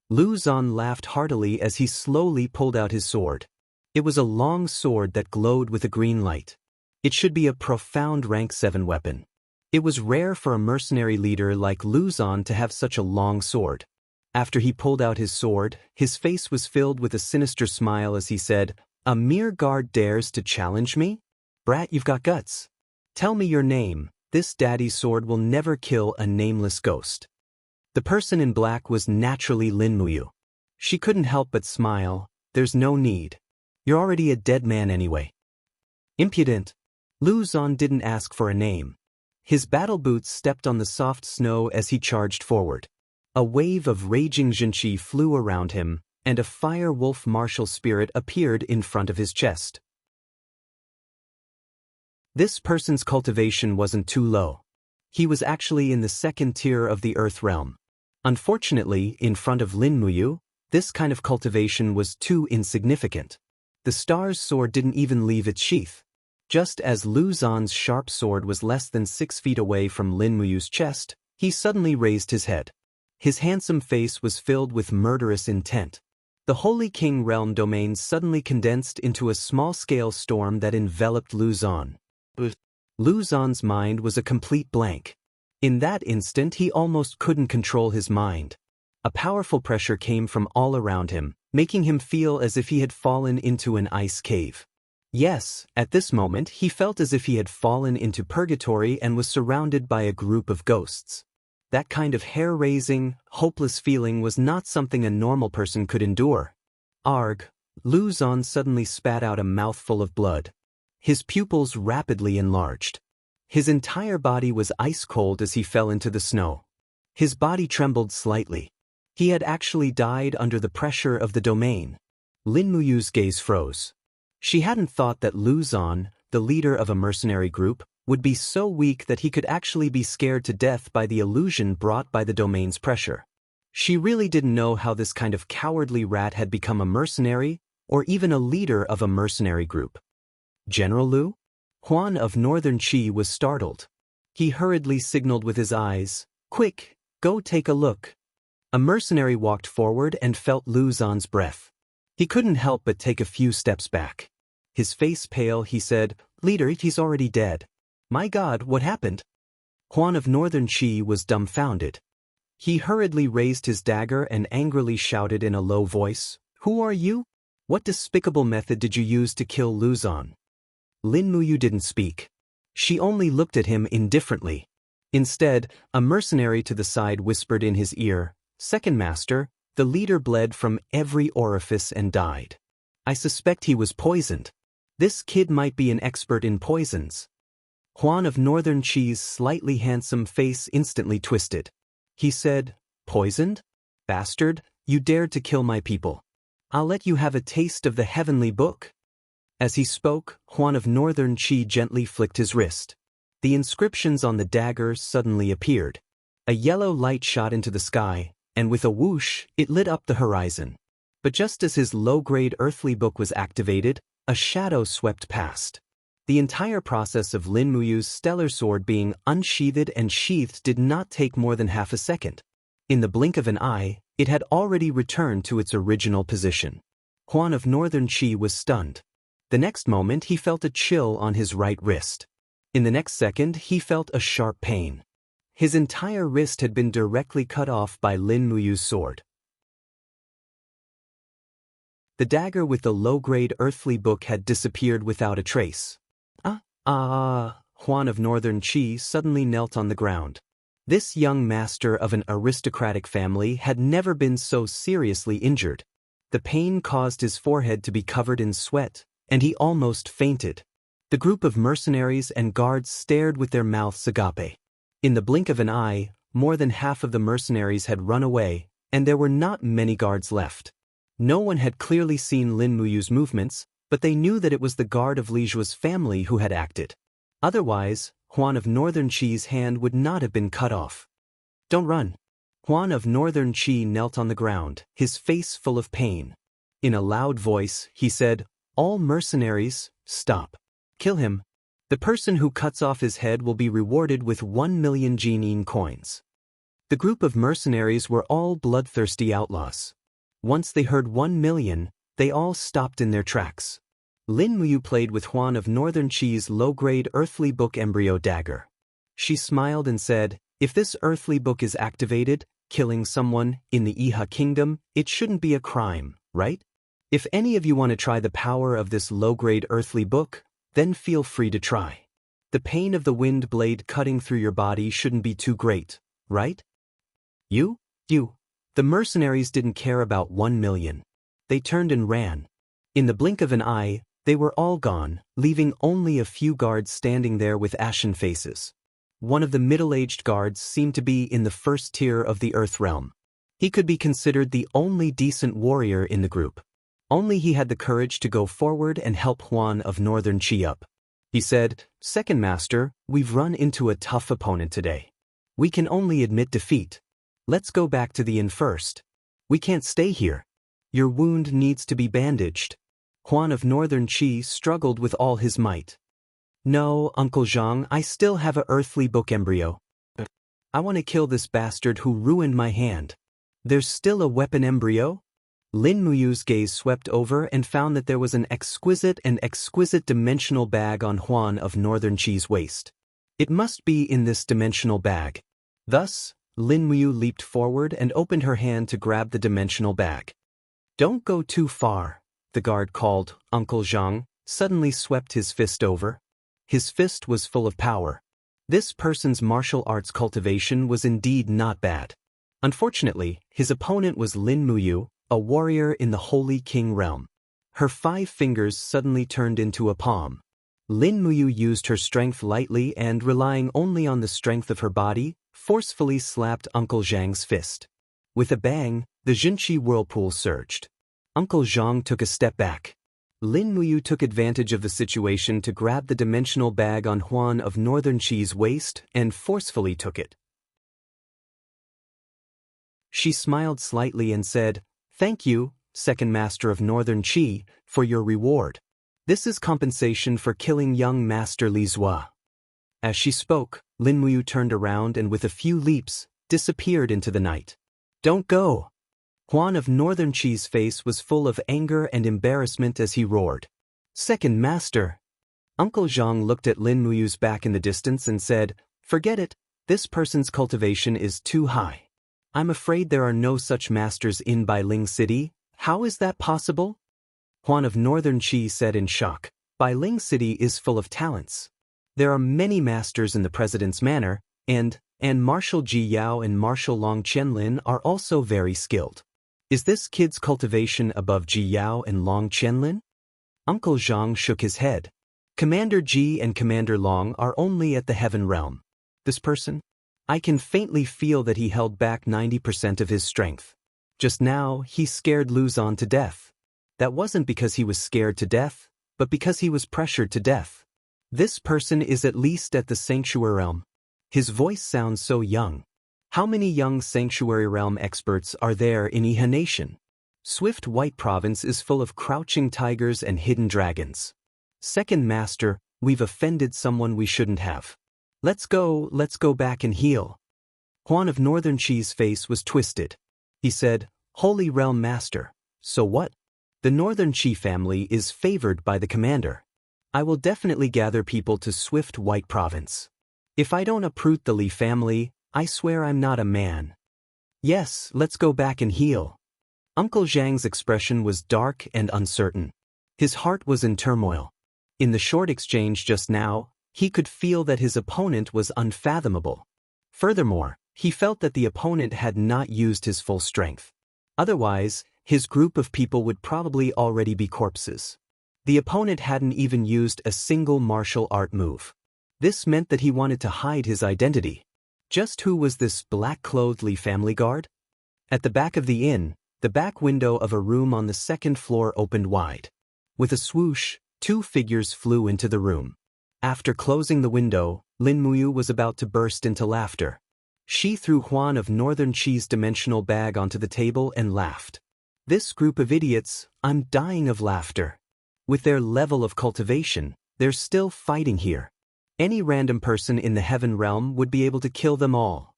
Lu Zan laughed heartily as he slowly pulled out his sword. It was a long sword that glowed with a green light. It should be a profound rank 7 weapon. It was rare for a mercenary leader like Lu Zan to have such a long sword. After he pulled out his sword, his face was filled with a sinister smile as he said, "A mere guard dares to challenge me? Brat, you've got guts. Tell me your name. This daddy's sword will never kill a nameless ghost." The person in black was naturally Lin Muyu. She couldn't help but smile. "There's no need. You're already a dead man anyway." Impudent. Lu Zan didn't ask for a name. His battle boots stepped on the soft snow as he charged forward. A wave of raging Jinqi flew around him, and a fire wolf martial spirit appeared in front of his chest. This person's cultivation wasn't too low. He was actually in the 2nd tier of the Earth realm. Unfortunately, in front of Lin Muyu, this kind of cultivation was too insignificant. The star's sword didn't even leave its sheath. Just as Lu Zan's sharp sword was less than 6 feet away from Lin Muyu's chest, he suddenly raised his head. His handsome face was filled with murderous intent. The Holy King realm domain suddenly condensed into a small-scale storm that enveloped Lu Zan. Lu Zan's mind was a complete blank. In that instant he almost couldn't control his mind. A powerful pressure came from all around him, making him feel as if he had fallen into an ice cave. Yes, at this moment he felt as if he had fallen into purgatory and was surrounded by a group of ghosts. That kind of hair-raising, hopeless feeling was not something a normal person could endure. Arg! Lu Zan suddenly spat out a mouthful of blood. His pupils rapidly enlarged. His entire body was ice-cold as he fell into the snow. His body trembled slightly. He had actually died under the pressure of the domain. Lin Muyu's gaze froze. She hadn't thought that Lu Zan, the leader of a mercenary group, would be so weak that he could actually be scared to death by the illusion brought by the domain's pressure. She really didn't know how this kind of cowardly rat had become a mercenary, or even a leader of a mercenary group. "General Lu?" Huan of Northern Qi was startled. He hurriedly signaled with his eyes, "Quick, go take a look." A mercenary walked forward and felt Lu Zan's breath. He couldn't help but take a few steps back. His face pale, he said, "Leader, he's already dead." "My God, what happened?" Huan of Northern Qi was dumbfounded. He hurriedly raised his dagger and angrily shouted in a low voice, "Who are you? What despicable method did you use to kill Lu Zan?" Lin Muyu didn't speak. She only looked at him indifferently. Instead, a mercenary to the side whispered in his ear, "Second Master, the leader bled from every orifice and died. I suspect he was poisoned. This kid might be an expert in poisons." Huan of Northern Qi's slightly handsome face instantly twisted. He said, "Poisoned? Bastard, you dared to kill my people. I'll let you have a taste of the heavenly book." As he spoke, Huan of Northern Qi gently flicked his wrist. The inscriptions on the dagger suddenly appeared. A yellow light shot into the sky, and with a whoosh, it lit up the horizon. But just as his low-grade earthly book was activated, a shadow swept past. The entire process of Lin Muyu's stellar sword being unsheathed and sheathed did not take more than half a second. In the blink of an eye, it had already returned to its original position. Huan of Northern Qi was stunned. The next moment he felt a chill on his right wrist. In the next second he felt a sharp pain. His entire wrist had been directly cut off by Lin Muyu's sword. The dagger with the low-grade earthly book had disappeared without a trace. Huan of Northern Qi suddenly knelt on the ground. This young master of an aristocratic family had never been so seriously injured. The pain caused his forehead to be covered in sweat, and he almost fainted. The group of mercenaries and guards stared with their mouths agape. In the blink of an eye, more than half of the mercenaries had run away, and there were not many guards left. No one had clearly seen Lin Muyu's movements, but they knew that it was the guard of Li Zhuo's family who had acted. Otherwise, Huan of Northern Qi's hand would not have been cut off. Don't run. Huan of Northern Qi knelt on the ground, his face full of pain. In a loud voice, he said, "All mercenaries, stop. Kill him. The person who cuts off his head will be rewarded with 1,000,000 Jianghu coins." The group of mercenaries were all bloodthirsty outlaws. Once they heard 1,000,000, they all stopped in their tracks. Lin Muyu played with Huan of Northern Qi's low-grade earthly book embryo dagger. She smiled and said, "If this earthly book is activated, killing someone in the Iha kingdom, it shouldn't be a crime, right? If any of you want to try the power of this low-grade earthly book, then feel free to try. The pain of the wind blade cutting through your body shouldn't be too great, right?" You. The mercenaries didn't care about 1,000,000. They turned and ran. In the blink of an eye, they were all gone, leaving only a few guards standing there with ashen faces. One of the middle-aged guards seemed to be in the first tier of the Earth realm. He could be considered the only decent warrior in the group. Only he had the courage to go forward and help Huan of Northern Qi up. He said, "Second Master, we've run into a tough opponent today. We can only admit defeat. Let's go back to the inn first. We can't stay here. Your wound needs to be bandaged." Huan of Northern Qi struggled with all his might. "No, Uncle Zhang, I still have a earthly book embryo. I want to kill this bastard who ruined my hand. There's still a weapon embryo?" Lin Muyu's gaze swept over and found that there was an exquisite dimensional bag on Huan of Northern Qi's waist. It must be in this dimensional bag. Thus, Lin Muyu leaped forward and opened her hand to grab the dimensional bag. "Don't go too far," the guard called. Uncle Zhang suddenly swept his fist over. His fist was full of power. This person's martial arts cultivation was indeed not bad. Unfortunately, his opponent was Lin Muyu, a warrior in the Holy King realm. Her 5 fingers suddenly turned into a palm. Lin Muyu used her strength lightly and, relying only on the strength of her body, forcefully slapped Uncle Zhang's fist. With a bang, the Jinqi whirlpool surged. Uncle Zhang took a step back. Lin Muyu took advantage of the situation to grab the dimensional bag on Huan of Northern Qi's waist and forcefully took it. She smiled slightly and said, "Thank you, Second Master of Northern Qi, for your reward. This is compensation for killing young Master Li Zua." As she spoke, Lin Muyu turned around and with a few leaps, disappeared into the night. "Don't go!" Huan of Northern Qi's face was full of anger and embarrassment as he roared, "Second Master!" Uncle Zhang looked at Lin Muyu's back in the distance and said, "Forget it, this person's cultivation is too high. I'm afraid there are no such masters in Bailing City. How is that possible?" Huan of Northern Qi said in shock, "Bailing City is full of talents. There are many masters in the President's Manor, and Marshal Ji Yao and Marshal Long Qianlin are also very skilled. Is this kid's cultivation above Ji Yao and Long Qianlin?" Uncle Zhang shook his head. "Commander Ji and Commander Long are only at the Heaven Realm. This person? I can faintly feel that he held back 90% of his strength. Just now, he scared Luzon to death. That wasn't because he was scared to death, but because he was pressured to death. This person is at least at the Sanctuary Realm. His voice sounds so young. How many young Sanctuary Realm experts are there in Iha Nation? Swift White Province is full of crouching tigers and hidden dragons. Second Master, we've offended someone we shouldn't have. Let's go back and heal." Huan of Northern Qi's face was twisted. He said, "Holy Realm Master, so what? The Northern Qi family is favored by the commander. I will definitely gather people to Swift White Province. If I don't uproot the Li family, I swear I'm not a man. Yes, let's go back and heal." Uncle Zhang's expression was dark and uncertain. His heart was in turmoil. In the short exchange just now, he could feel that his opponent was unfathomable. Furthermore, he felt that the opponent had not used his full strength. Otherwise, his group of people would probably already be corpses. The opponent hadn't even used a single martial art move. This meant that he wanted to hide his identity. Just who was this black-clothed Li family guard? At the back of the inn, the back window of a room on the second floor opened wide. With a swoosh, 2 figures flew into the room. After closing the window, Lin Muyu was about to burst into laughter. She threw Huan of Northern Qi's dimensional bag onto the table and laughed. This group of idiots, I'm dying of laughter. With their level of cultivation, they're still fighting here. Any random person in the heaven realm would be able to kill them all.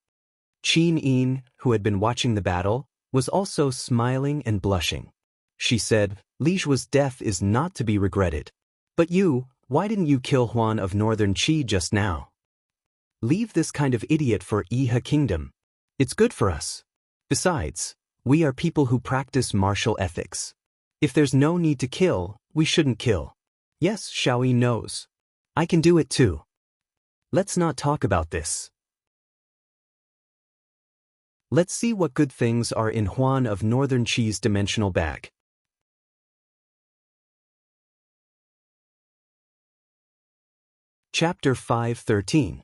Qin Yin, who had been watching the battle, was also smiling and blushing. She said, Li Zhuo's death is not to be regretted. But you, why didn't you kill Huan of Northern Qi just now? Leave this kind of idiot for Iha Kingdom. It's good for us. Besides, we are people who practice martial ethics. If there's no need to kill, we shouldn't kill. Yes, Xiaoyi knows. I can do it too. Let's not talk about this. Let's see what good things are in Huan of Northern Qi's dimensional bag. Chapter 5:13.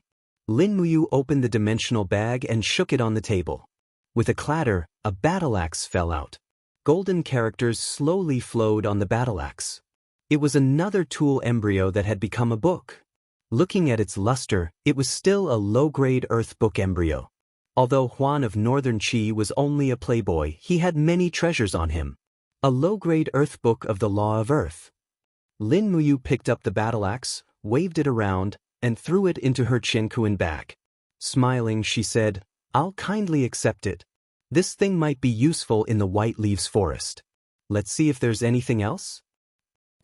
Lin Muyu opened the dimensional bag and shook it on the table. With a clatter, a battle axe fell out. Golden characters slowly flowed on the battle axe. It was another tool embryo that had become a book. Looking at its luster, it was still a low-grade earth book embryo. Although Huan of Northern Qi was only a playboy, he had many treasures on him. A low-grade earth book of the law of earth. Lin Muyu picked up the battle axe, waved it around, and threw it into her Qianquan bag. Smiling, she said, I'll kindly accept it. This thing might be useful in the White Leaves Forest. Let's see if there's anything else.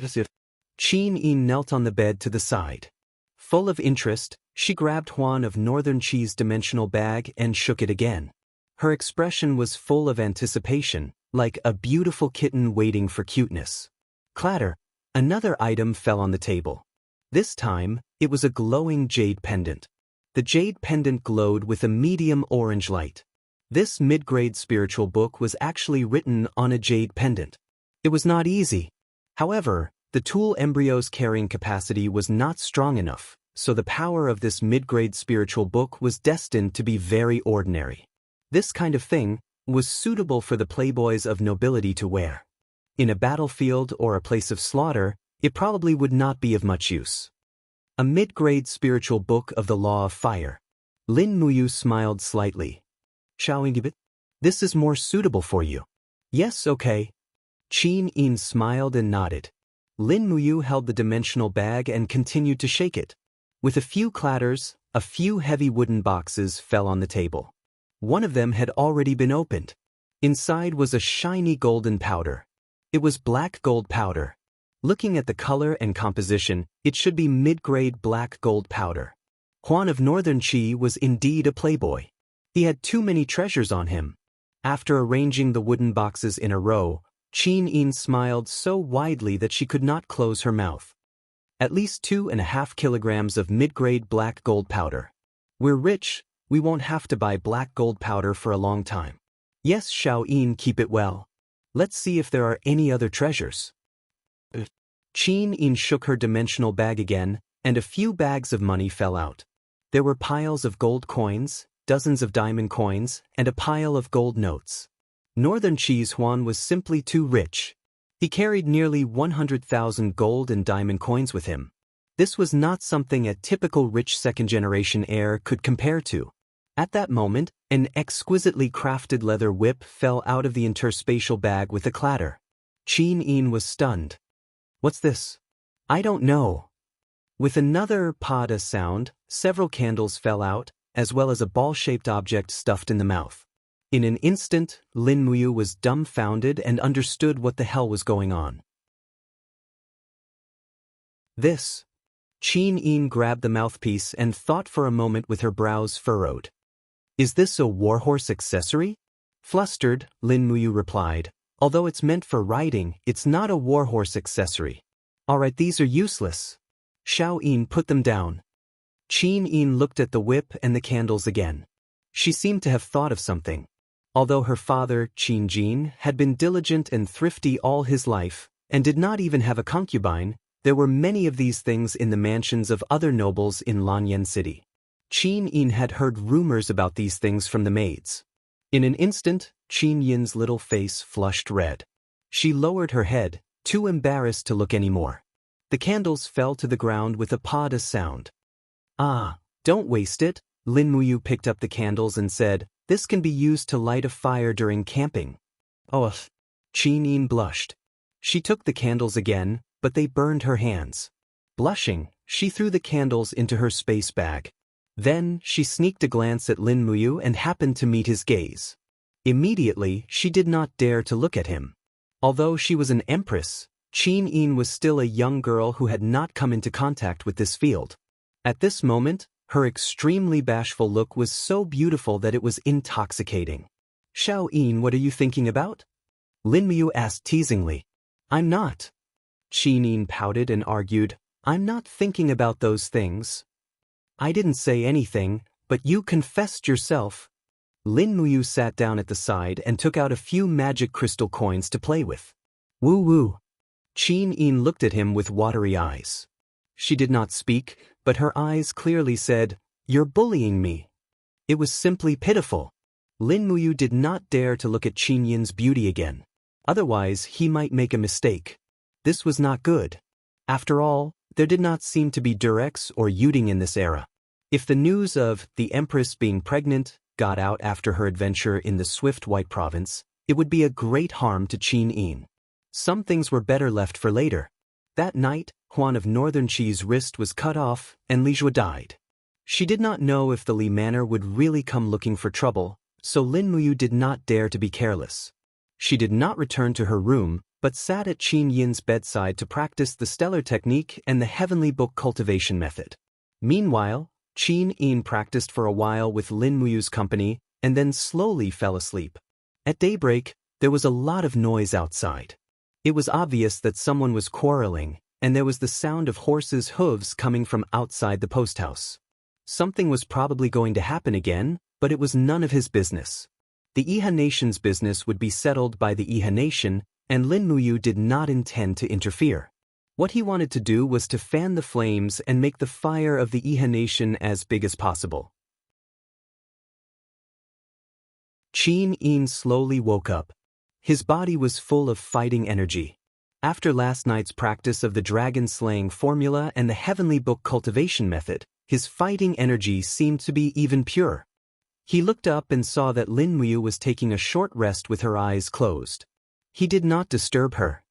Qin Yin knelt on the bed to the side. Full of interest, she grabbed Huan of Northern Qi's dimensional bag and shook it again. Her expression was full of anticipation, like a beautiful kitten waiting for cuteness. Clatter, another item fell on the table. This time, it was a glowing jade pendant. The jade pendant glowed with a medium orange light. This mid-grade spiritual book was actually written on a jade pendant. It was not easy. However, the tool embryo's carrying capacity was not strong enough, so the power of this mid-grade spiritual book was destined to be very ordinary. This kind of thing was suitable for the playboys of nobility to wear. In a battlefield or a place of slaughter, it probably would not be of much use. A mid-grade spiritual book of the law of fire. Lin Muyu smiled slightly. Xiaoyi, this is more suitable for you. Yes, okay. Qin Yin smiled and nodded. Lin Muyu held the dimensional bag and continued to shake it. With a few clatters, a few heavy wooden boxes fell on the table. One of them had already been opened. Inside was a shiny golden powder. It was black gold powder. Looking at the color and composition, it should be mid-grade black gold powder. Huan of Northern Qi was indeed a playboy. He had too many treasures on him. After arranging the wooden boxes in a row, Qin Yin smiled so widely that she could not close her mouth. At least 2.5 kilograms of mid-grade black gold powder. We're rich, we won't have to buy black gold powder for a long time. Yes, Xiaoyin, keep it well. Let's see if there are any other treasures. Qin Yin shook her dimensional bag again, and a few bags of money fell out. There were piles of gold coins, dozens of diamond coins, and a pile of gold notes. Northern Qi's Huan was simply too rich. He carried nearly 100,000 gold and diamond coins with him. This was not something a typical rich second-generation heir could compare to. At that moment, an exquisitely crafted leather whip fell out of the interspatial bag with a clatter. Qin Yin was stunned. What's this? I don't know. With another pada sound, several candles fell out, as well as a ball-shaped object stuffed in the mouth. In an instant, Lin Muyu was dumbfounded and understood what the hell was going on. This. Qin Yin grabbed the mouthpiece and thought for a moment with her brows furrowed. Is this a warhorse accessory? Flustered, Lin Muyu replied, although it's meant for riding, it's not a warhorse accessory. Alright, these are useless. Xiaoyin, put them down. Qin Yin looked at the whip and the candles again. She seemed to have thought of something. Although her father, Qin Jin, had been diligent and thrifty all his life, and did not even have a concubine, there were many of these things in the mansions of other nobles in Lanyan City. Qin Yin had heard rumors about these things from the maids. In an instant, Qin Yin's little face flushed red. She lowered her head, too embarrassed to look any more. The candles fell to the ground with a pada sound. Ah, Don't waste it. Lin Muyu picked up the candles and said, this can be used to light a fire during camping. Oh, Qin Yin blushed. She took the candles again, but they burned her hands. Blushing, she threw the candles into her space bag. Then, she sneaked a glance at Lin Muyu and happened to meet his gaze. Immediately, she did not dare to look at him. Although she was an empress, Qin Yin was still a young girl who had not come into contact with this field. At this moment, her extremely bashful look was so beautiful that it was intoxicating. Xiao Yin, what are you thinking about? Lin Muyu asked teasingly. I'm not. Qin Yin pouted and argued, I'm not thinking about those things. I didn't say anything, but you confessed yourself. Lin Muyu sat down at the side and took out a few magic crystal coins to play with. Woo woo. Qin Yin looked at him with watery eyes. She did not speak, but her eyes clearly said, you're bullying me. It was simply pitiful. Lin Muyu did not dare to look at Qin Yin's beauty again. Otherwise, he might make a mistake. This was not good. After all, there did not seem to be Durex or Yuding in this era. If the news of the Empress being pregnant got out after her adventure in the Swift White Province, it would be a great harm to Qin Yin. Some things were better left for later. That night, Huan of Northern Qi's wrist was cut off and Li Jue died. She did not know if the Li Manor would really come looking for trouble, so Lin Muyu did not dare to be careless. She did not return to her room, but sat at Qin Yin's bedside to practice the stellar technique and the heavenly book cultivation method. Meanwhile, Qin Yin practiced for a while with Lin Muyu's company and then slowly fell asleep. At daybreak, there was a lot of noise outside. It was obvious that someone was quarreling, and there was the sound of horses' hooves coming from outside the post house. Something was probably going to happen again, but it was none of his business. The Iha Nation's business would be settled by the Iha Nation, and Lin Muyu did not intend to interfere. What he wanted to do was to fan the flames and make the fire of the Iha Nation as big as possible. Qin Yin slowly woke up. His body was full of fighting energy. After last night's practice of the dragon-slaying formula and the heavenly book cultivation method, his fighting energy seemed to be even pure. He looked up and saw that Lin Muyu was taking a short rest with her eyes closed. He did not disturb her.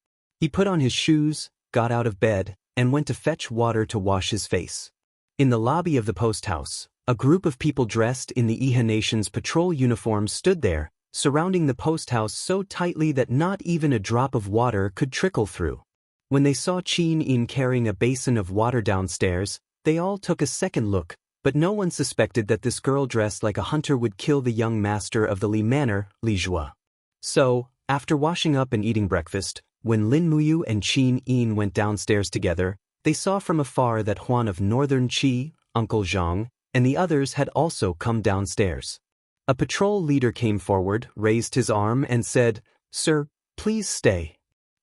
He put on his shoes, got out of bed, and went to fetch water to wash his face. In the lobby of the post house, a group of people dressed in the Iha Nation's patrol uniforms stood there, surrounding the post house so tightly that not even a drop of water could trickle through. When they saw Qin Yin carrying a basin of water downstairs, they all took a second look, but no one suspected that this girl dressed like a hunter would kill the young master of the Li Manor, Li Jue. So, after washing up and eating breakfast, when Lin Muyu and Qin Yin went downstairs together, they saw from afar that Huan of Northern Qi, Uncle Zhang, and the others had also come downstairs. A patrol leader came forward, raised his arm, and said, "Sir, please stay.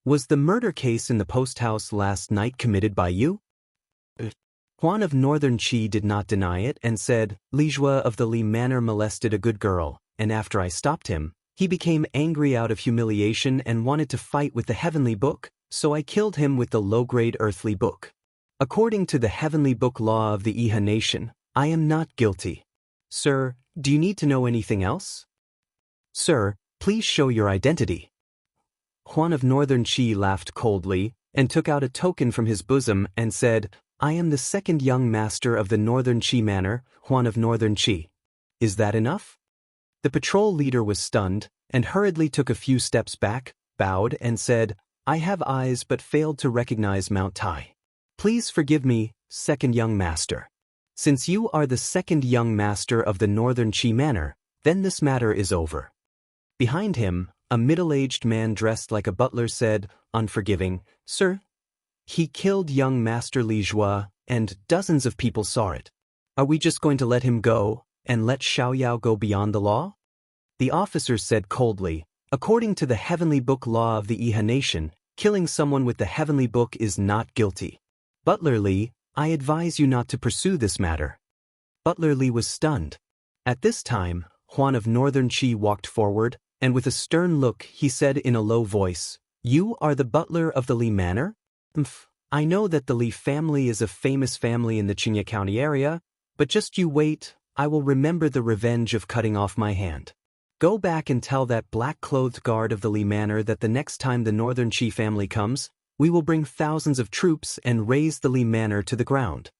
Was the murder case in the post house last night committed by you?" Huan of Northern Qi did not deny it and said, "Li Jue of the Li Manor molested a good girl, and after I stopped him, he became angry out of humiliation and wanted to fight with the heavenly book, so I killed him with the low-grade earthly book. According to the heavenly book law of the Iha Nation, I am not guilty. Sir, do you need to know anything else?" "Sir, please show your identity." Huan of Northern Qi laughed coldly and took out a token from his bosom and said, "I am the second young master of the Northern Qi Manor, Huan of Northern Qi. Is that enough?" The patrol leader was stunned and hurriedly took a few steps back, bowed, and said, "I have eyes but failed to recognize Mount Tai. Please forgive me, second young master. Since you are the second young master of the Northern Qi Manor, then this matter is over." Behind him, a middle-aged man dressed like a butler said, unforgiving, "Sir, he killed young Master Li Jue, and dozens of people saw it. Are we just going to let him go, and let Xiaoyao go beyond the law?" The officer said coldly, "According to the heavenly book law of the Iha Nation, killing someone with the heavenly book is not guilty. Butler Li, I advise you not to pursue this matter." Butler Li was stunned. At this time, Huan of Northern Qi walked forward, and with a stern look he said in a low voice, "You are the butler of the Li Manor? I know that the Li family is a famous family in the Qingye County area, But just you wait, I will remember the revenge of cutting off my hand. Go back and tell that black-clothed guard of the Li Manor that the next time the Northern Qi family comes, we will bring thousands of troops and raze the Li Manor to the ground.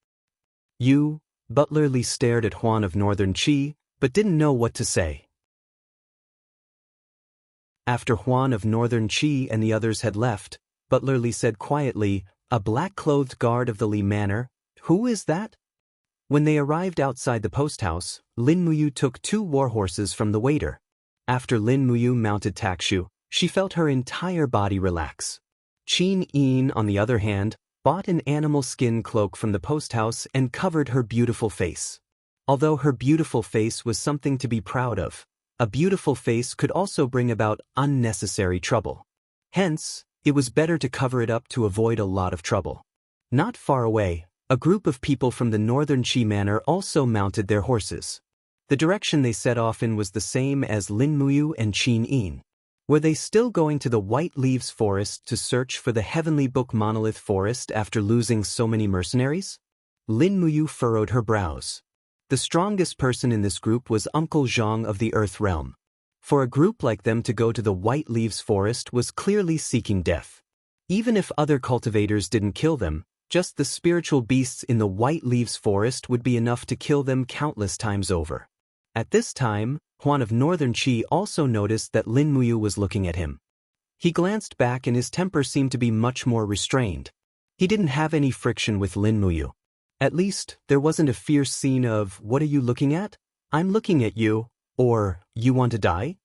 Butler Li stared at Huan of Northern Qi, but didn't know what to say. After Huan of Northern Qi and the others had left, Butler Li said quietly, "A black-clothed guard of the Li Manor? Who is that?" When they arrived outside the post house, Lin Muyu took 2 war horses from the waiter. After Lin Muyu mounted Takshu, she felt her entire body relax. Qin Yin, on the other hand, bought an animal skin cloak from the post house and covered her beautiful face. Although her beautiful face was something to be proud of, a beautiful face could also bring about unnecessary trouble. Hence, it was better to cover it up to avoid a lot of trouble. Not far away, a group of people from the Northern Qi Manor also mounted their horses. The direction they set off in was the same as Lin Muyu and Qin Yin. Were they still going to the White Leaves Forest to search for the Heavenly Book Monolith Forest after losing so many mercenaries? Lin Muyu furrowed her brows. The strongest person in this group was Uncle Zhang of the Earth Realm. For a group like them to go to the White Leaves Forest was clearly seeking death. Even if other cultivators didn't kill them, just the spiritual beasts in the White Leaves Forest would be enough to kill them countless times over. At this time, Huan of Northern Qi also noticed that Lin Muyu was looking at him. He glanced back and his temper seemed to be much more restrained. He didn't have any friction with Lin Muyu. At least, there wasn't a fierce scene of, "What are you looking at? I'm looking at you," or, "You want to die?"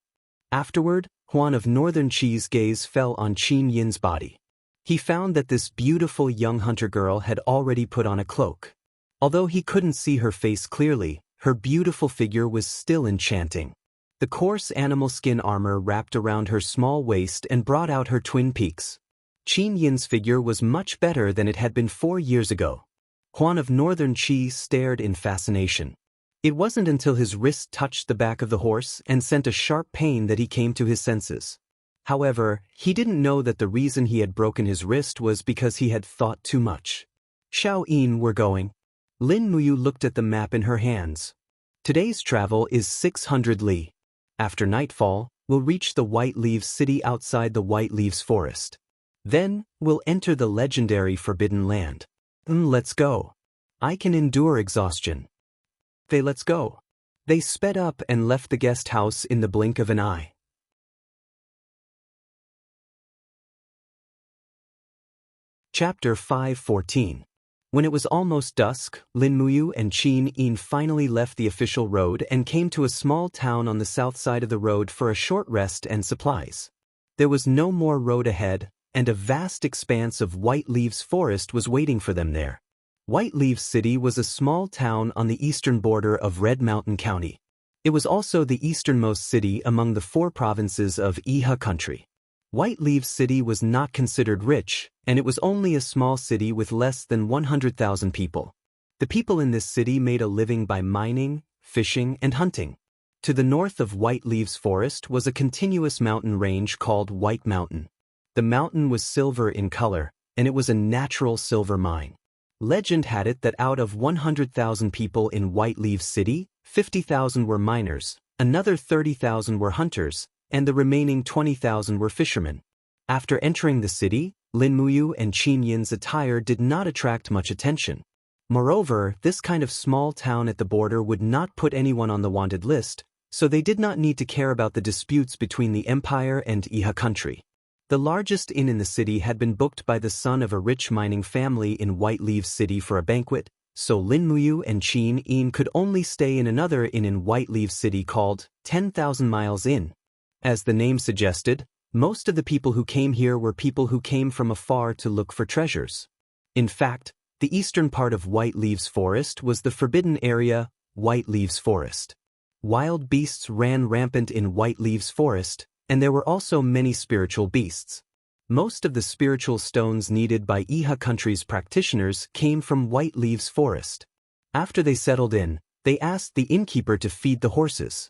Afterward, Huan of Northern Qi's gaze fell on Qin Yin's body. He found that this beautiful young hunter girl had already put on a cloak. Although he couldn't see her face clearly, her beautiful figure was still enchanting. The coarse animal skin armor wrapped around her small waist and brought out her twin peaks. Qin Yin's figure was much better than it had been 4 years ago. Huan of Northern Qi stared in fascination. It wasn't until his wrist touched the back of the horse and sent a sharp pain that he came to his senses. However, he didn't know that the reason he had broken his wrist was because he had thought too much. "Xiao Yin, we're going." Lin Muyu looked at the map in her hands. "Today's travel is 600 li. After nightfall, we'll reach the White Leaves City outside the White Leaves Forest. Then, we'll enter the legendary Forbidden Land. Let's go. I can endure exhaustion." Let's go. They sped up and left the guest house in the blink of an eye. Chapter 5:14. When it was almost dusk, Lin Muyu and Qin Yin finally left the official road and came to a small town on the south side of the road for a short rest and supplies. There was no more road ahead, and a vast expanse of White Leaves Forest was waiting for them there. White Leaves City was a small town on the eastern border of Red Mountain County. It was also the easternmost city among the 4 provinces of Iha country. White Leaves City was not considered rich, and it was only a small city with less than 100,000 people. The people in this city made a living by mining, fishing, and hunting. To the north of White Leaves Forest was a continuous mountain range called White Mountain. The mountain was silver in color, and it was a natural silver mine. Legend had it that out of 100,000 people in White Leaves City, 50,000 were miners, another 30,000 were hunters, and the remaining 20,000 were fishermen. After entering the city, Lin Muyu and Qin Yin's attire did not attract much attention. Moreover, this kind of small town at the border would not put anyone on the wanted list, so they did not need to care about the disputes between the Empire and Iha country. The largest inn in the city had been booked by the son of a rich mining family in White Leaves City for a banquet, so Lin Muyu and Qin Yin could only stay in another inn in White Leaves City called 10,000 Miles Inn. As the name suggested, most of the people who came here were people who came from afar to look for treasures. In fact, the eastern part of White Leaves Forest was the forbidden area, White Leaves Forest. Wild beasts ran rampant in White Leaves Forest, and there were also many spiritual beasts. Most of the spiritual stones needed by Iha country's practitioners came from White Leaves Forest. After they settled in, they asked the innkeeper to feed the horses.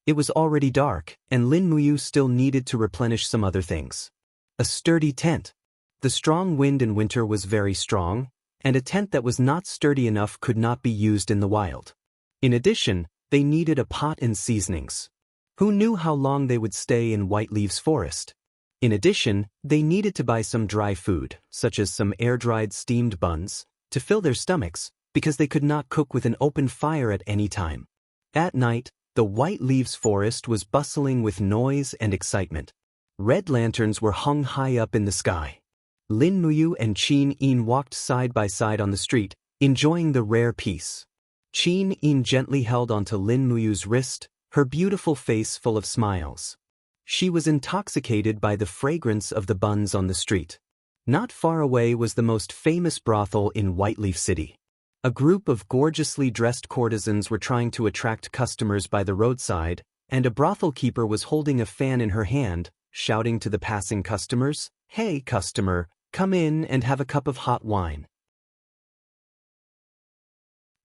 It was already dark, and Lin Muyu still needed to replenish some other things. A sturdy tent. The strong wind in winter was very strong, and a tent that was not sturdy enough could not be used in the wild. In addition, they needed a pot and seasonings. Who knew how long they would stay in White Leaves Forest? In addition, they needed to buy some dry food, such as some air-dried steamed buns, to fill their stomachs, because they could not cook with an open fire at any time. At night, the White Leaves Forest was bustling with noise and excitement. Red lanterns were hung high up in the sky. Lin Muyu and Qin Yin walked side by side on the street, enjoying the rare peace. Qin Yin gently held onto Lin Muyu's wrist, her beautiful face full of smiles. She was intoxicated by the fragrance of the buns on the street. Not far away was the most famous brothel in Whiteleaf City. A group of gorgeously dressed courtesans were trying to attract customers by the roadside, and a brothel keeper was holding a fan in her hand, shouting to the passing customers, "Hey, customer, come in and have a cup of hot wine.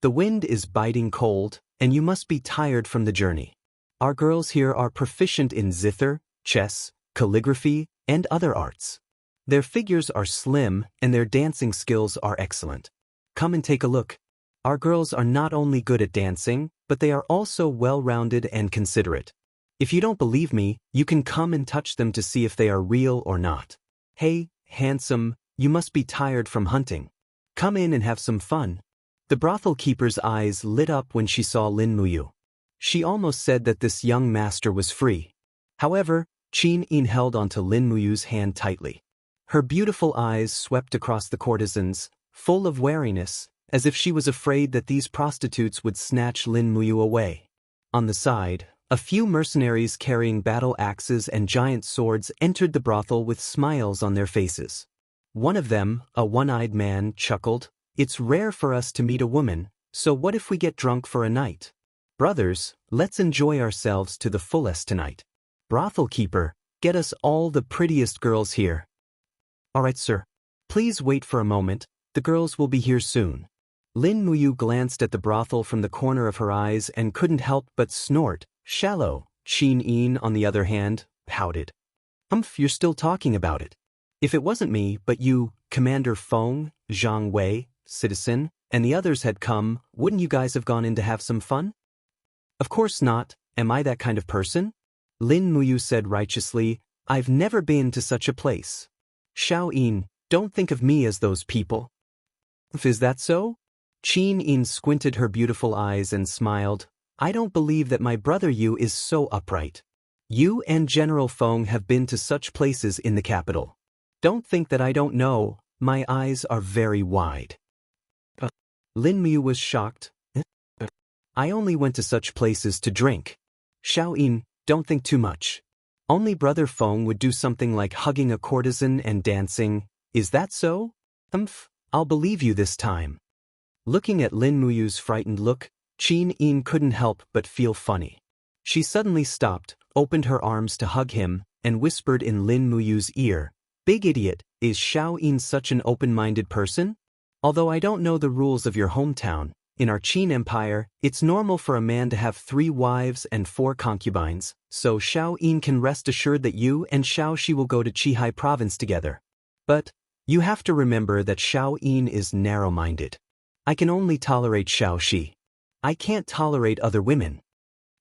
The wind is biting cold, and you must be tired from the journey. Our girls here are proficient in zither, chess, calligraphy, and other arts. Their figures are slim, and their dancing skills are excellent. Come and take a look. Our girls are not only good at dancing, but they are also well-rounded and considerate. If you don't believe me, you can come and touch them to see if they are real or not. Hey, handsome, you must be tired from hunting. Come in and have some fun." The brothel keeper's eyes lit up when she saw Lin Muyu. She almost said that this young master was free. However, Qin Yin held onto Lin Muyu's hand tightly. Her beautiful eyes swept across the courtesans, full of wariness, as if she was afraid that these prostitutes would snatch Lin Muyu away. On the side, a few mercenaries carrying battle axes and giant swords entered the brothel with smiles on their faces. One of them, a one-eyed man, chuckled, "It's rare for us to meet a woman, so what if we get drunk for a night? Brothers, let's enjoy ourselves to the fullest tonight. Brothel keeper, get us all the prettiest girls here." "All right, sir. Please wait for a moment, the girls will be here soon." Lin Muyu glanced at the brothel from the corner of her eyes and couldn't help but snort, "Shallow." Qin Yin, on the other hand, pouted. You're still talking about it. If it wasn't me, but you, Commander Feng, Zhang Wei, Citizen, and the others had come, wouldn't you guys have gone in to have some fun?" "Of course not. Am I that kind of person?" Lin Muyu said righteously, "I've never been to such a place." "Xiao Yin, don't think of me as those people." "Is that so?" Qin Yin squinted her beautiful eyes and smiled. "I don't believe that my brother Yu is so upright. You and General Feng have been to such places in the capital. Don't think that I don't know, my eyes are very wide." Lin Muyu was shocked. "I only went to such places to drink." "Xiao Yin, don't think too much. Only Brother Feng would do something like hugging a courtesan and dancing. Is that so?" I'll believe you this time." Looking at Lin Muyu's frightened look, Qin Yin couldn't help but feel funny. She suddenly stopped, opened her arms to hug him, and whispered in Lin Muyu's ear, "Big idiot, is Xiao Yin such an open-minded person? Although I don't know the rules of your hometown, in our Qin Empire, it's normal for a man to have 3 wives and 4 concubines, so Xiao Yin can rest assured that you and Xiao Shi will go to Qihai province together. But you have to remember that Xiao Yin is narrow-minded. I can only tolerate Xiao Shi. I can't tolerate other women."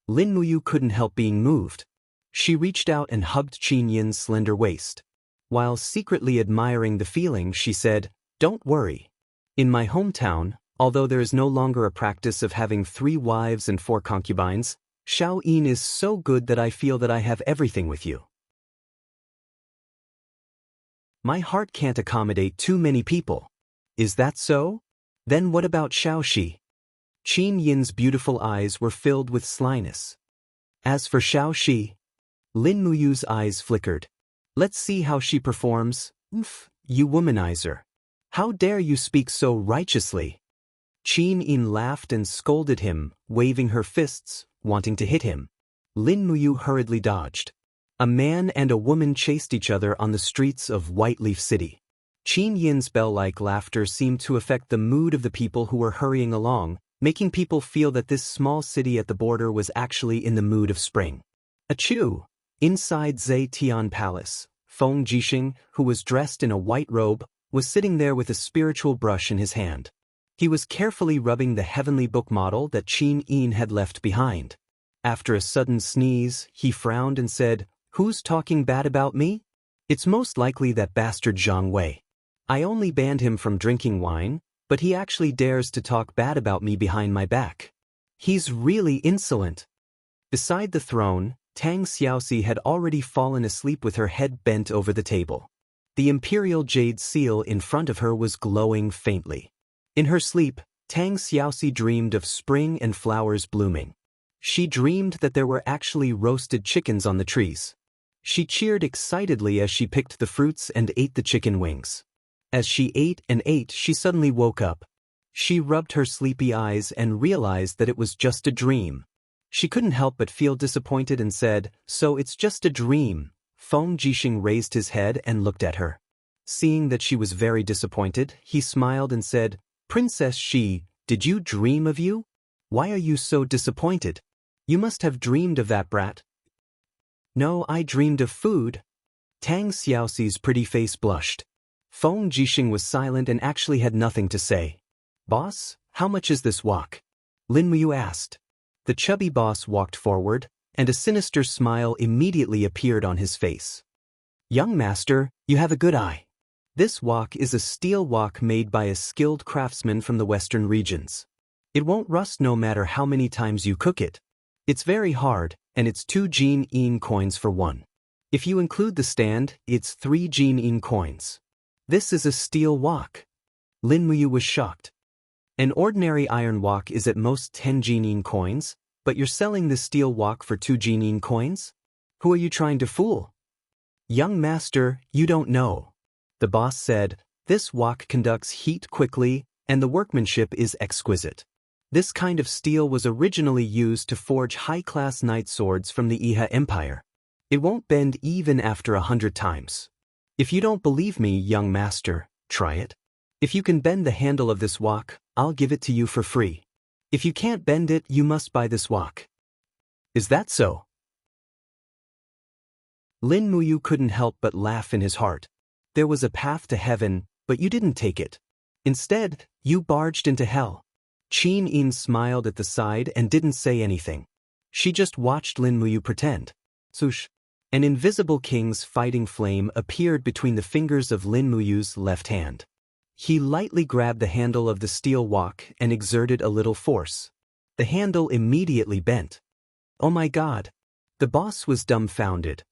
Lin Muyu couldn't help being moved. She reached out and hugged Qin Yin's slender waist. While secretly admiring the feeling, she said, "Don't worry. In my hometown, although there is no longer a practice of having 3 wives and 4 concubines, Xiao Yin is so good that I feel that I have everything with you. My heart can't accommodate too many people. Is that so? Then what about Xiao Shi?" Qin Yin's beautiful eyes were filled with slyness. As for Xiao Shi, Lin Muyu's eyes flickered. "Let's see how she performs. You womanizer. How dare you speak so righteously?" Qin Yin laughed and scolded him, waving her fists, wanting to hit him. Lin Muyu hurriedly dodged. A man and a woman chased each other on the streets of Whiteleaf City. Qin Yin's bell-like laughter seemed to affect the mood of the people who were hurrying along, making people feel that this small city at the border was actually in the mood of spring. Achoo! Inside Zetian Palace, Feng Jixing, who was dressed in a white robe, was sitting there with a spiritual brush in his hand. He was carefully rubbing the heavenly book model that Qin Yin had left behind. After a sudden sneeze, he frowned and said, "Who's talking bad about me? It's most likely that bastard Zhang Wei. I only banned him from drinking wine, but he actually dares to talk bad about me behind my back. He's really insolent." Beside the throne, Tang Xiaoxi had already fallen asleep with her head bent over the table. The imperial jade seal in front of her was glowing faintly. In her sleep, Tang Xiaoxi dreamed of spring and flowers blooming. She dreamed that there were actually roasted chickens on the trees. She cheered excitedly as she picked the fruits and ate the chicken wings. As she ate and ate, she suddenly woke up. She rubbed her sleepy eyes and realized that it was just a dream. She couldn't help but feel disappointed and said, "So it's just a dream." Feng Jixing raised his head and looked at her. Seeing that she was very disappointed, he smiled and said, "Princess Shi, did you dream of you? Why are you so disappointed? You must have dreamed of that brat." "No, I dreamed of food." Tang Xiaoxi's pretty face blushed. Feng Jixing was silent and actually had nothing to say. "Boss, how much is this wok?" Lin Muyu asked. The chubby boss walked forward, and a sinister smile immediately appeared on his face. "Young master, you have a good eye. This wok is a steel wok made by a skilled craftsman from the western regions. It won't rust no matter how many times you cook it. It's very hard, and it's 2 Jin Yin coins for one. If you include the stand, it's 3 Jin Yin coins. This is a steel wok." Lin Muyu was shocked. "An ordinary iron wok is at most 10 Jin Yin coins, but you're selling this steel wok for 2 Jin Yin coins? Who are you trying to fool?" "Young master, you don't know." The boss said, "This wok conducts heat quickly, and the workmanship is exquisite. This kind of steel was originally used to forge high-class knight swords from the Iha Empire. It won't bend even after 100 times. If you don't believe me, young master, try it. If you can bend the handle of this wok, I'll give it to you for free. If you can't bend it, you must buy this wok." "Is that so?" Lin Muyu couldn't help but laugh in his heart. There was a path to heaven, but you didn't take it. Instead, you barged into hell. Qin Yin smiled at the side and didn't say anything. She just watched Lin Muyu pretend. Swoosh! An invisible king's fighting flame appeared between the fingers of Lin Muyu's left hand. He lightly grabbed the handle of the steel wok and exerted a little force. The handle immediately bent. "Oh my God!" The boss was dumbfounded.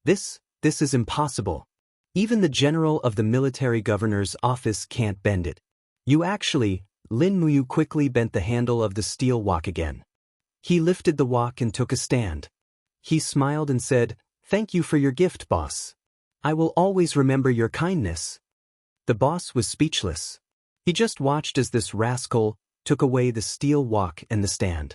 This is impossible. Even the general of the military governor's office can't bend it." "You actually..." Lin Muyu quickly bent the handle of the steel wok again. He lifted the wok and took a stand. He smiled and said, "Thank you for your gift, boss. I will always remember your kindness." The boss was speechless. He just watched as this rascal took away the steel wok and the stand.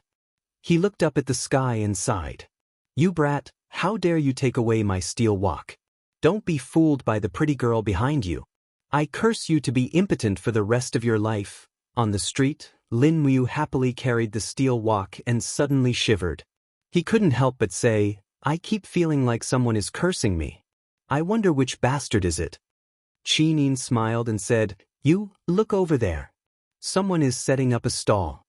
He looked up at the sky and sighed. "You brat, how dare you take away my steel wok? Don't be fooled by the pretty girl behind you. I curse you to be impotent for the rest of your life." On the street, Lin Muyu happily carried the steel wok and suddenly shivered. He couldn't help but say, "I keep feeling like someone is cursing me. I wonder which bastard is it?" Qin Yin smiled and said, "You, look over there. Someone is setting up a stall."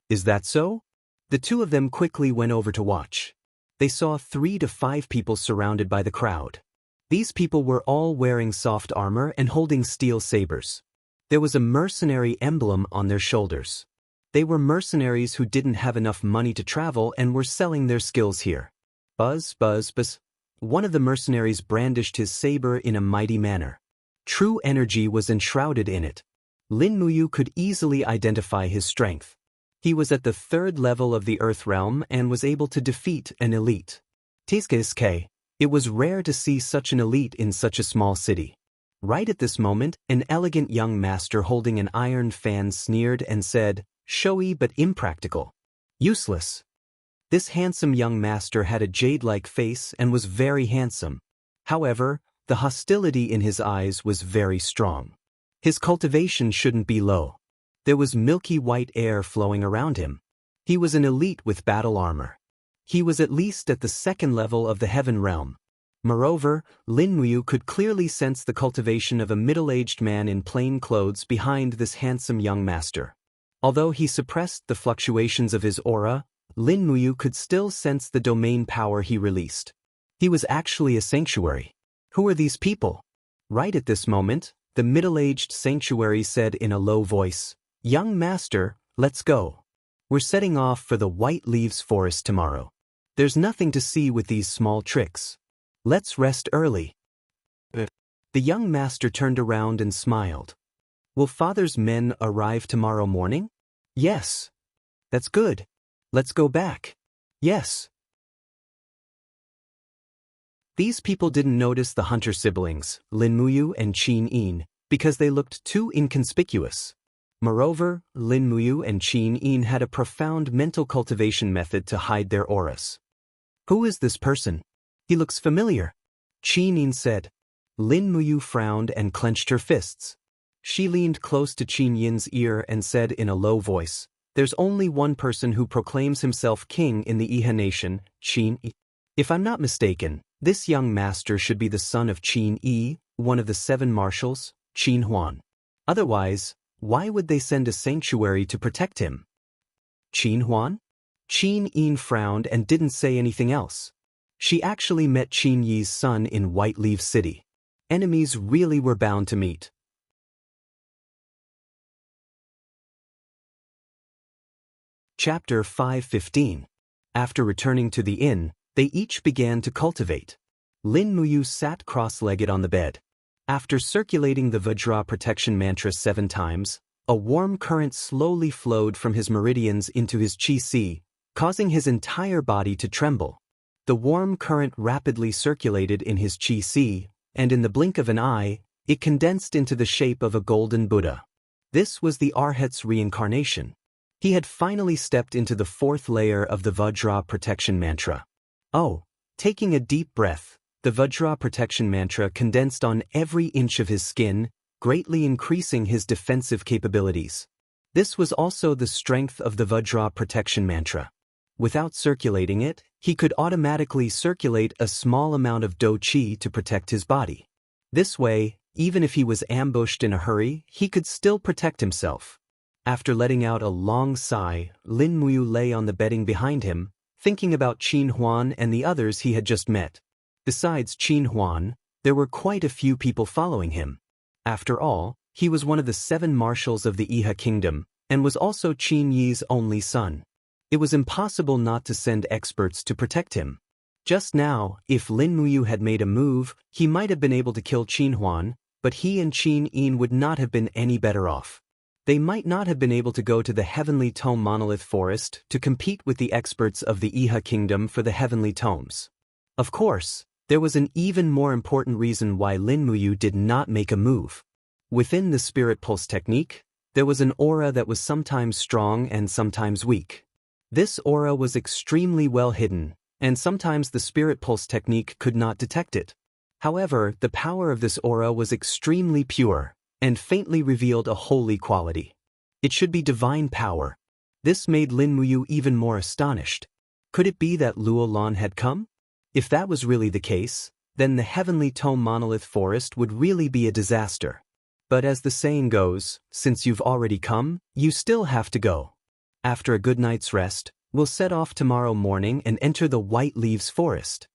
"Is that so?" The two of them quickly went over to watch. They saw 3 to 5 people surrounded by the crowd. These people were all wearing soft armor and holding steel sabers. There was a mercenary emblem on their shoulders. They were mercenaries who didn't have enough money to travel and were selling their skills here. Buzz, buzz, buzz. One of the mercenaries brandished his saber in a mighty manner. True energy was enshrouded in it. Lin Muyu could easily identify his strength. He was at the 3rd level of the Earth Realm and was able to defeat an elite. Tsk. It was rare to see such an elite in such a small city. Right at this moment, an elegant young master holding an iron fan sneered and said, "Showy but impractical. Useless." This handsome young master had a jade-like face and was very handsome. However, the hostility in his eyes was very strong. His cultivation shouldn't be low. There was milky white air flowing around him. He was an elite with battle armor. He was at least at the 2nd level of the Heaven Realm. Moreover, Lin Muyu could clearly sense the cultivation of a middle-aged man in plain clothes behind this handsome young master. Although he suppressed the fluctuations of his aura, Lin Muyu could still sense the domain power he released. He was actually a sanctuary. Who are these people? Right at this moment, the middle-aged sanctuary said in a low voice, "Young master, let's go. We're setting off for the White Leaves Forest tomorrow. There's nothing to see with these small tricks. Let's rest early." The young master turned around and smiled. "Will father's men arrive tomorrow morning?" "Yes." "That's good. Let's go back." "Yes." These people didn't notice the hunter siblings, Lin Muyu and Qin Yin, because they looked too inconspicuous. Moreover, Lin Muyu and Qin Yin had a profound mental cultivation method to hide their auras. "Who is this person? He looks familiar," Qin Yin said. Lin Muyu frowned and clenched her fists. She leaned close to Qin Yin's ear and said in a low voice, "There's only one person who proclaims himself king in the Iha nation, Qin Yi. If I'm not mistaken, this young master should be the son of Qin Yi, one of the 7 marshals, Qin Huan. Otherwise, why would they send a sanctuary to protect him?" "Qin Huan?" Qin Yin frowned and didn't say anything else. She actually met Qin Yi's son in White Leaf City. Enemies really were bound to meet. Chapter 5:15. After returning to the inn, they each began to cultivate. Lin Muyu sat cross-legged on the bed. After circulating the Vajra protection mantra 7 times, a warm current slowly flowed from his meridians into his qi, causing his entire body to tremble. The warm current rapidly circulated in his qi, and in the blink of an eye, it condensed into the shape of a golden Buddha. This was the Arhat's reincarnation. He had finally stepped into the 4th layer of the Vajra protection mantra. Oh, taking a deep breath, the Vajra protection mantra condensed on every inch of his skin, greatly increasing his defensive capabilities. This was also the strength of the Vajra protection mantra. Without circulating it, he could automatically circulate a small amount of Do Qi to protect his body. This way, even if he was ambushed in a hurry, he could still protect himself. After letting out a long sigh, Lin Muyu lay on the bedding behind him, thinking about Qin Huan and the others he had just met. Besides Qin Huan, there were quite a few people following him. After all, he was one of the 7 marshals of the Iha kingdom, and was also Qin Yi's only son. It was impossible not to send experts to protect him. Just now, if Lin Muyu had made a move, he might have been able to kill Qin Huan, but he and Qin Yin would not have been any better off. They might not have been able to go to the Heavenly Tome Monolith Forest to compete with the experts of the Iha Kingdom for the Heavenly Tomes. Of course, there was an even more important reason why Lin Muyu did not make a move. Within the Spirit Pulse technique, there was an aura that was sometimes strong and sometimes weak. This aura was extremely well hidden, and sometimes the Spirit Pulse technique could not detect it. However, the power of this aura was extremely pure, and faintly revealed a holy quality. It should be divine power. This made Lin Muyu even more astonished. Could it be that Luo Lan had come? If that was really the case, then the Heavenly Tome Monolith Forest would really be a disaster. But as the saying goes, since you've already come, you still have to go. After a good night's rest, we'll set off tomorrow morning and enter the White Leaves Forest.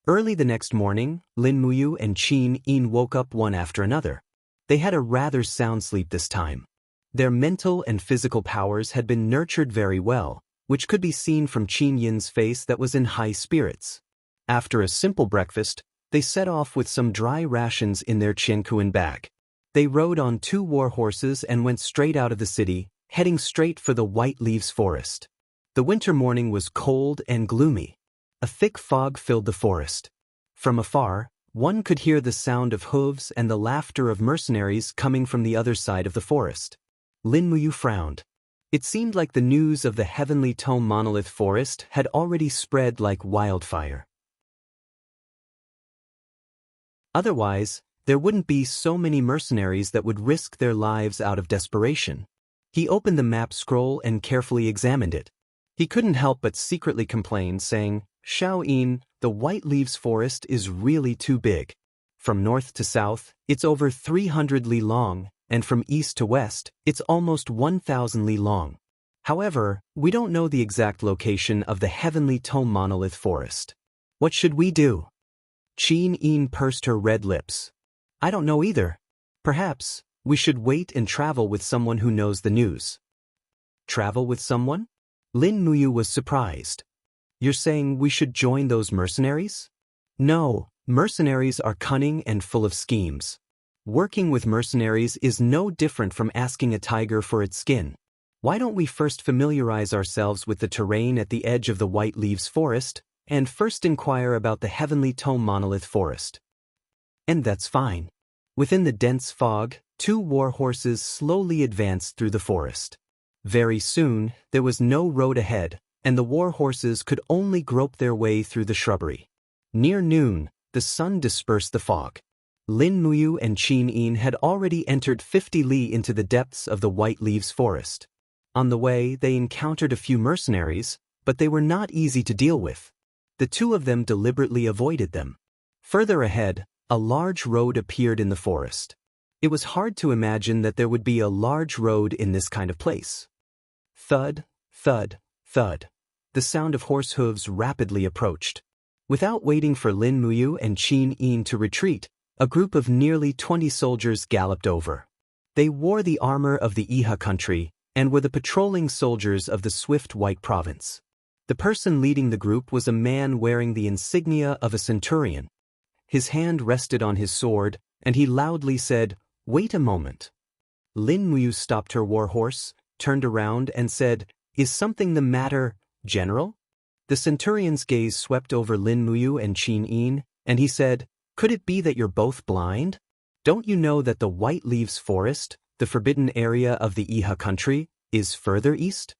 Early the next morning, Lin Muyu and Qin Yin woke up one after another. They had a rather sound sleep this time. Their mental and physical powers had been nurtured very well, which could be seen from Qin Yin's face that was in high spirits. After a simple breakfast, they set off with some dry rations in their Jianghu bag. They rode on 2 war horses and went straight out of the city, heading straight for the White Leaves Forest. The winter morning was cold and gloomy. A thick fog filled the forest. From afar, one could hear the sound of hooves and the laughter of mercenaries coming from the other side of the forest. Lin Muyu frowned. It seemed like the news of the Heavenly Tome Monolith Forest had already spread like wildfire. Otherwise, there wouldn't be so many mercenaries that would risk their lives out of desperation. He opened the map scroll and carefully examined it. He couldn't help but secretly complain, saying, Shaoyin, the White Leaves Forest is really too big. From north to south, it's over 300 li long, and from east to west, it's almost 1,000 li long. However, we don't know the exact location of the Heavenly Tome Monolith Forest. What should we do? Qin pursed her red lips. I don't know either. Perhaps we should wait and travel with someone who knows the news. Travel with someone? Lin Muyu was surprised. You're saying we should join those mercenaries? No, mercenaries are cunning and full of schemes. Working with mercenaries is no different from asking a tiger for its skin. Why don't we first familiarize ourselves with the terrain at the edge of the White Leaves Forest, and first inquire about the Heavenly Tome Monolith Forest? And that's fine. Within the dense fog, 2 war horses slowly advanced through the forest. Very soon, there was no road ahead, and the war horses could only grope their way through the shrubbery. Near noon, the sun dispersed the fog. Lin Muyu and Qin had already entered 50 li into the depths of the White Leaves Forest. On the way, they encountered a few mercenaries, but they were not easy to deal with. The 2 of them deliberately avoided them. Further ahead, a large road appeared in the forest. It was hard to imagine that there would be a large road in this kind of place. Thud, thud, thud. The sound of horse hooves rapidly approached. Without waiting for Lin Muyu and Qin to retreat, a group of nearly 20 soldiers galloped over. They wore the armor of the Iha country and were the patrolling soldiers of the Swift White Province. The person leading the group was a man wearing the insignia of a centurion. His hand rested on his sword, and he loudly said, "Wait a moment." Lin Muyu stopped her war horse, turned around and said, "Is something the matter, General?" The centurion's gaze swept over Lin Muyu and Qin, and he said, "Could it be that you're both blind? Don't you know that the White Leaves Forest, the forbidden area of the Iha country, is further east?"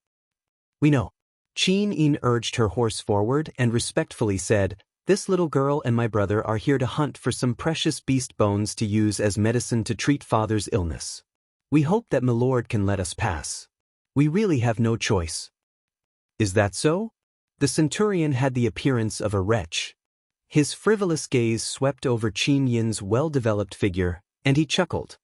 "We know." Qin urged her horse forward and respectfully said, "This little girl and my brother are here to hunt for some precious beast bones to use as medicine to treat father's illness. We hope that Milord can let us pass. We really have no choice." "Is that so?" The centurion had the appearance of a wretch. His frivolous gaze swept over Qin's well-developed figure, and he chuckled.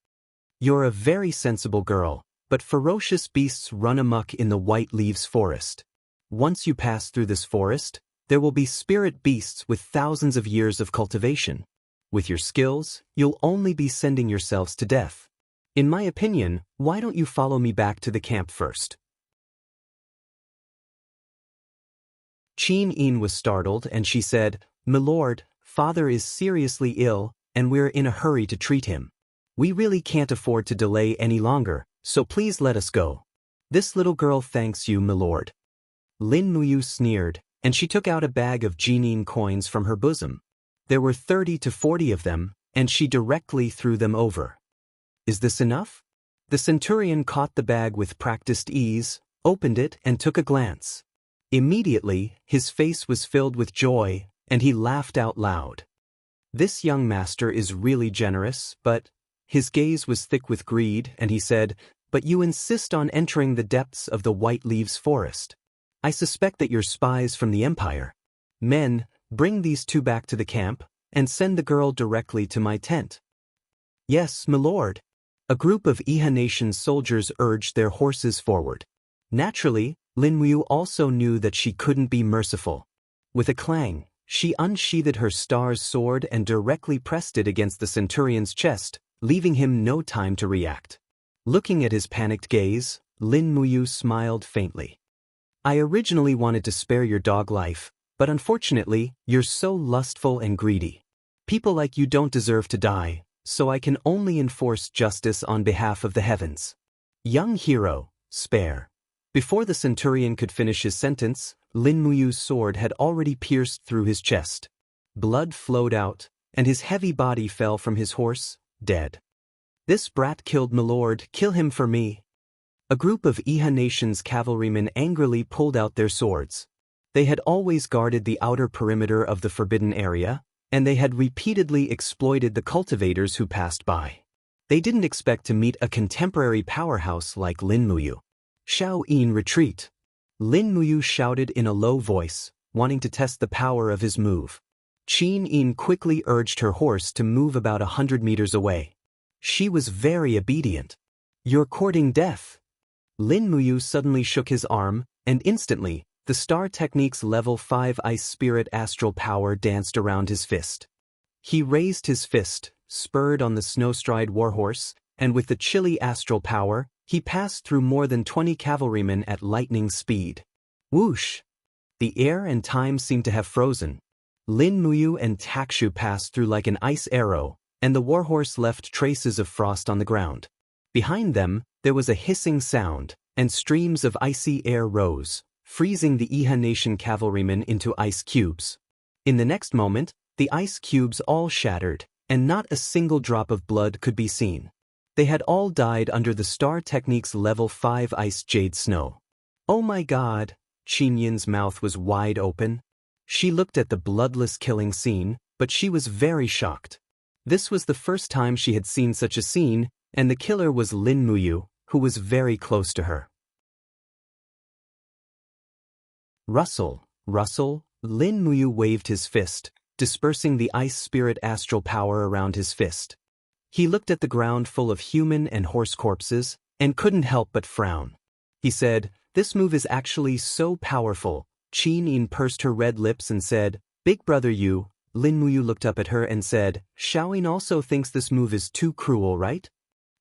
"You're a very sensible girl, but ferocious beasts run amok in the White Leaves Forest. Once you pass through this forest, there will be spirit beasts with thousands of years of cultivation. With your skills, you'll only be sending yourselves to death. In my opinion, why don't you follow me back to the camp first?" Qin was startled and she said, "Milord, father is seriously ill, and we're in a hurry to treat him. We really can't afford to delay any longer, so please let us go." "This little girl thanks you, Milord." Lin Muyu sneered, and she took out a bag of Jianghu coins from her bosom. There were 30 to 40 of them, and she directly threw them over. "Is this enough?" The centurion caught the bag with practiced ease, opened it, and took a glance. Immediately, his face was filled with joy, and he laughed out loud. "This young master is really generous, but—" His gaze was thick with greed, and he said, "But you insist on entering the depths of the White Leaves Forest. I suspect that you're spies from the Empire. Men, bring these 2 back to the camp, and send the girl directly to my tent." "Yes, milord." A group of Iha Nation soldiers urged their horses forward. Naturally, Lin Muyu also knew that she couldn't be merciful. With a clang, she unsheathed her star's sword and directly pressed it against the centurion's chest, leaving him no time to react. Looking at his panicked gaze, Lin Muyu smiled faintly. "I originally wanted to spare your dog life, but unfortunately, you're so lustful and greedy. People like you don't deserve to die, so I can only enforce justice on behalf of the heavens. Young hero, spare." Before the centurion could finish his sentence, Lin Muyu's sword had already pierced through his chest. Blood flowed out, and his heavy body fell from his horse, dead. "This brat killed Milord, kill him for me." A group of Iha Nation's cavalrymen angrily pulled out their swords. They had always guarded the outer perimeter of the forbidden area, and they had repeatedly exploited the cultivators who passed by. They didn't expect to meet a contemporary powerhouse like Lin Muyu. "Shaoyin, retreat!" Lin Muyu shouted in a low voice, wanting to test the power of his move. Qin Yin quickly urged her horse to move about 100 meters away. She was very obedient. "You're courting death." Lin Muyu suddenly shook his arm, and instantly, the Star Technique's level 5 Ice Spirit astral power danced around his fist. He raised his fist, spurred on the Snowstride warhorse, and with the chilly astral power, he passed through more than 20 cavalrymen at lightning speed. Whoosh! The air and time seemed to have frozen. Lin Muyu and Takshu passed through like an ice arrow, and the warhorse left traces of frost on the ground. Behind them, there was a hissing sound, and streams of icy air rose, freezing the Iha Nation cavalrymen into ice cubes. In the next moment, the ice cubes all shattered, and not a single drop of blood could be seen. They had all died under the Star Technique's level 5 ice jade snow. "Oh my God!" Qin Yin's mouth was wide open. She looked at the bloodless killing scene, but she was very shocked. This was the first time she had seen such a scene, and the killer was Lin Muyu, who was very close to her. "Rustle, Rustle!" Lin Muyu waved his fist, dispersing the ice spirit astral power around his fist. He looked at the ground full of human and horse corpses, and couldn't help but frown. He said, "This move is actually so powerful." Qin Yin pursed her red lips and said, "Big brother you." Lin Muyu looked up at her and said, "Xiaoyin also thinks this move is too cruel, right?"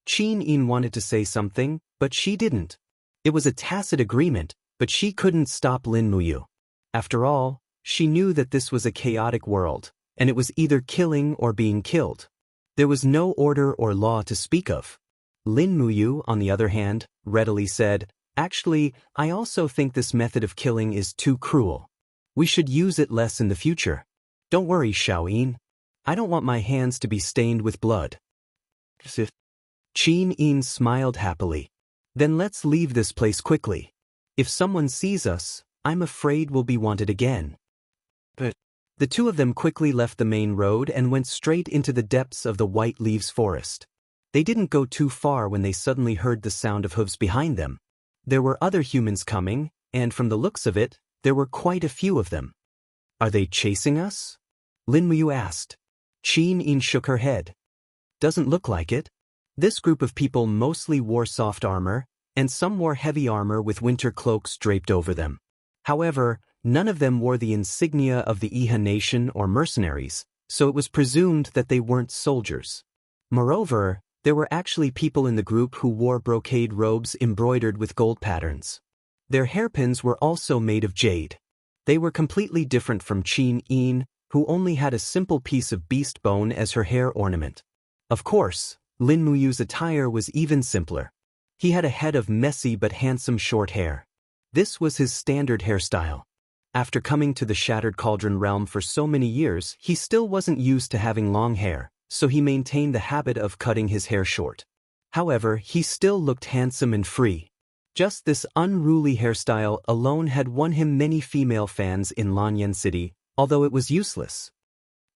Qin Yin wanted to say something, but she didn't. It was a tacit agreement, but she couldn't stop Lin Muyu. After all, she knew that this was a chaotic world, and it was either killing or being killed. There was no order or law to speak of. Lin Muyu, on the other hand, readily said, "Actually, I also think this method of killing is too cruel. We should use it less in the future. Don't worry, Xiaoyin. I don't want my hands to be stained with blood." Qin Yin smiled happily. "Then let's leave this place quickly. If someone sees us, I'm afraid we'll be wanted again." But the two of them quickly left the main road and went straight into the depths of the White Leaves forest. They didn't go too far when they suddenly heard the sound of hooves behind them. There were other humans coming, and from the looks of it, there were quite a few of them. "Are they chasing us?" Lin Muyu asked. Qin Yin shook her head. "Doesn't look like it." This group of people mostly wore soft armor, and some wore heavy armor with winter cloaks draped over them. However, none of them wore the insignia of the Iha Nation or mercenaries, so it was presumed that they weren't soldiers. Moreover, there were actually people in the group who wore brocade robes embroidered with gold patterns. Their hairpins were also made of jade. They were completely different from Qin Yin, who only had a simple piece of beast bone as her hair ornament. Of course, Lin Muyu's attire was even simpler. He had a head of messy but handsome short hair. This was his standard hairstyle. After coming to the Shattered Cauldron realm for so many years, he still wasn't used to having long hair, so he maintained the habit of cutting his hair short. However, he still looked handsome and free. Just this unruly hairstyle alone had won him many female fans in Lanyan City, although it was useless.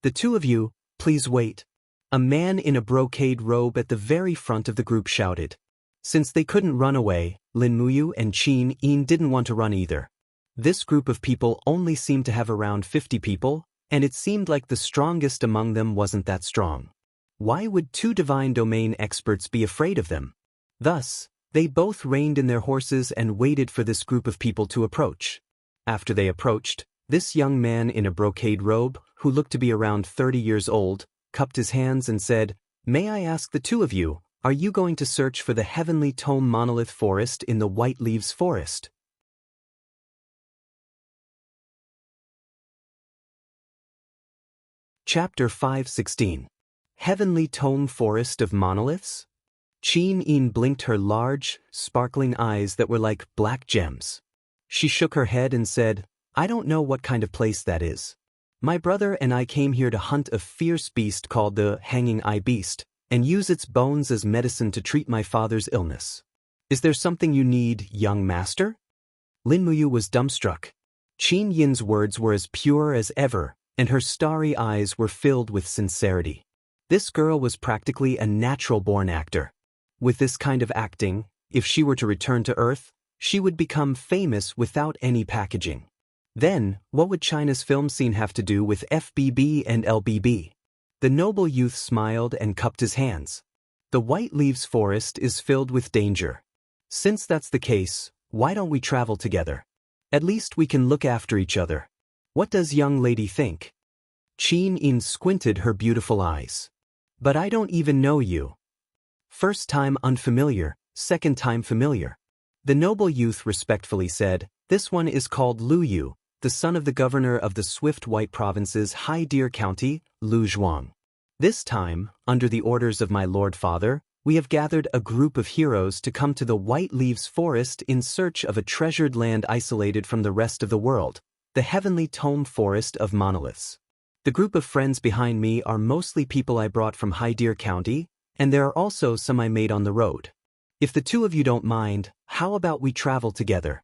"The two of you, please wait." A man in a brocade robe at the very front of the group shouted. Since they couldn't run away, Lin Muyu and Qin Yin didn't want to run either. This group of people only seemed to have around 50 people, and it seemed like the strongest among them wasn't that strong. Why would two divine domain experts be afraid of them? Thus, they both reined in their horses and waited for this group of people to approach. After they approached, this young man in a brocade robe, who looked to be around 30 years old, cupped his hands and said, "May I ask the two of you, are you going to search for the Heavenly Tome Monolith Forest in the White Leaves Forest?" Chapter 5:16. Heavenly Tome Forest of Monoliths? Qin Yin blinked her large, sparkling eyes that were like black gems. She shook her head and said, "I don't know what kind of place that is. My brother and I came here to hunt a fierce beast called the Hanging Eye Beast, and use its bones as medicine to treat my father's illness. Is there something you need, young master?" Lin Muyu was dumbstruck. Qin Yin's words were as pure as ever, and her starry eyes were filled with sincerity. This girl was practically a natural-born actor. With this kind of acting, if she were to return to Earth, she would become famous without any packaging. Then, what would China's film scene have to do with FBB and LBB? The noble youth smiled and cupped his hands. The White Leaves Forest is filled with danger. Since that's the case, why don't we travel together? At least we can look after each other. What does young lady think? Qin Yin squinted her beautiful eyes. But I don't even know you. First time unfamiliar, second time familiar. The noble youth respectfully said, this one is called Lu Yu, the son of the governor of the Swift White Province's Hai Deer County, Lu Zhuang. This time, under the orders of my Lord Father, we have gathered a group of heroes to come to the White Leaves Forest in search of a treasured land isolated from the rest of the world, the heavenly tome forest of monoliths. The group of friends behind me are mostly people I brought from Hai Deer County, and there are also some I made on the road. If the two of you don't mind, how about we travel together?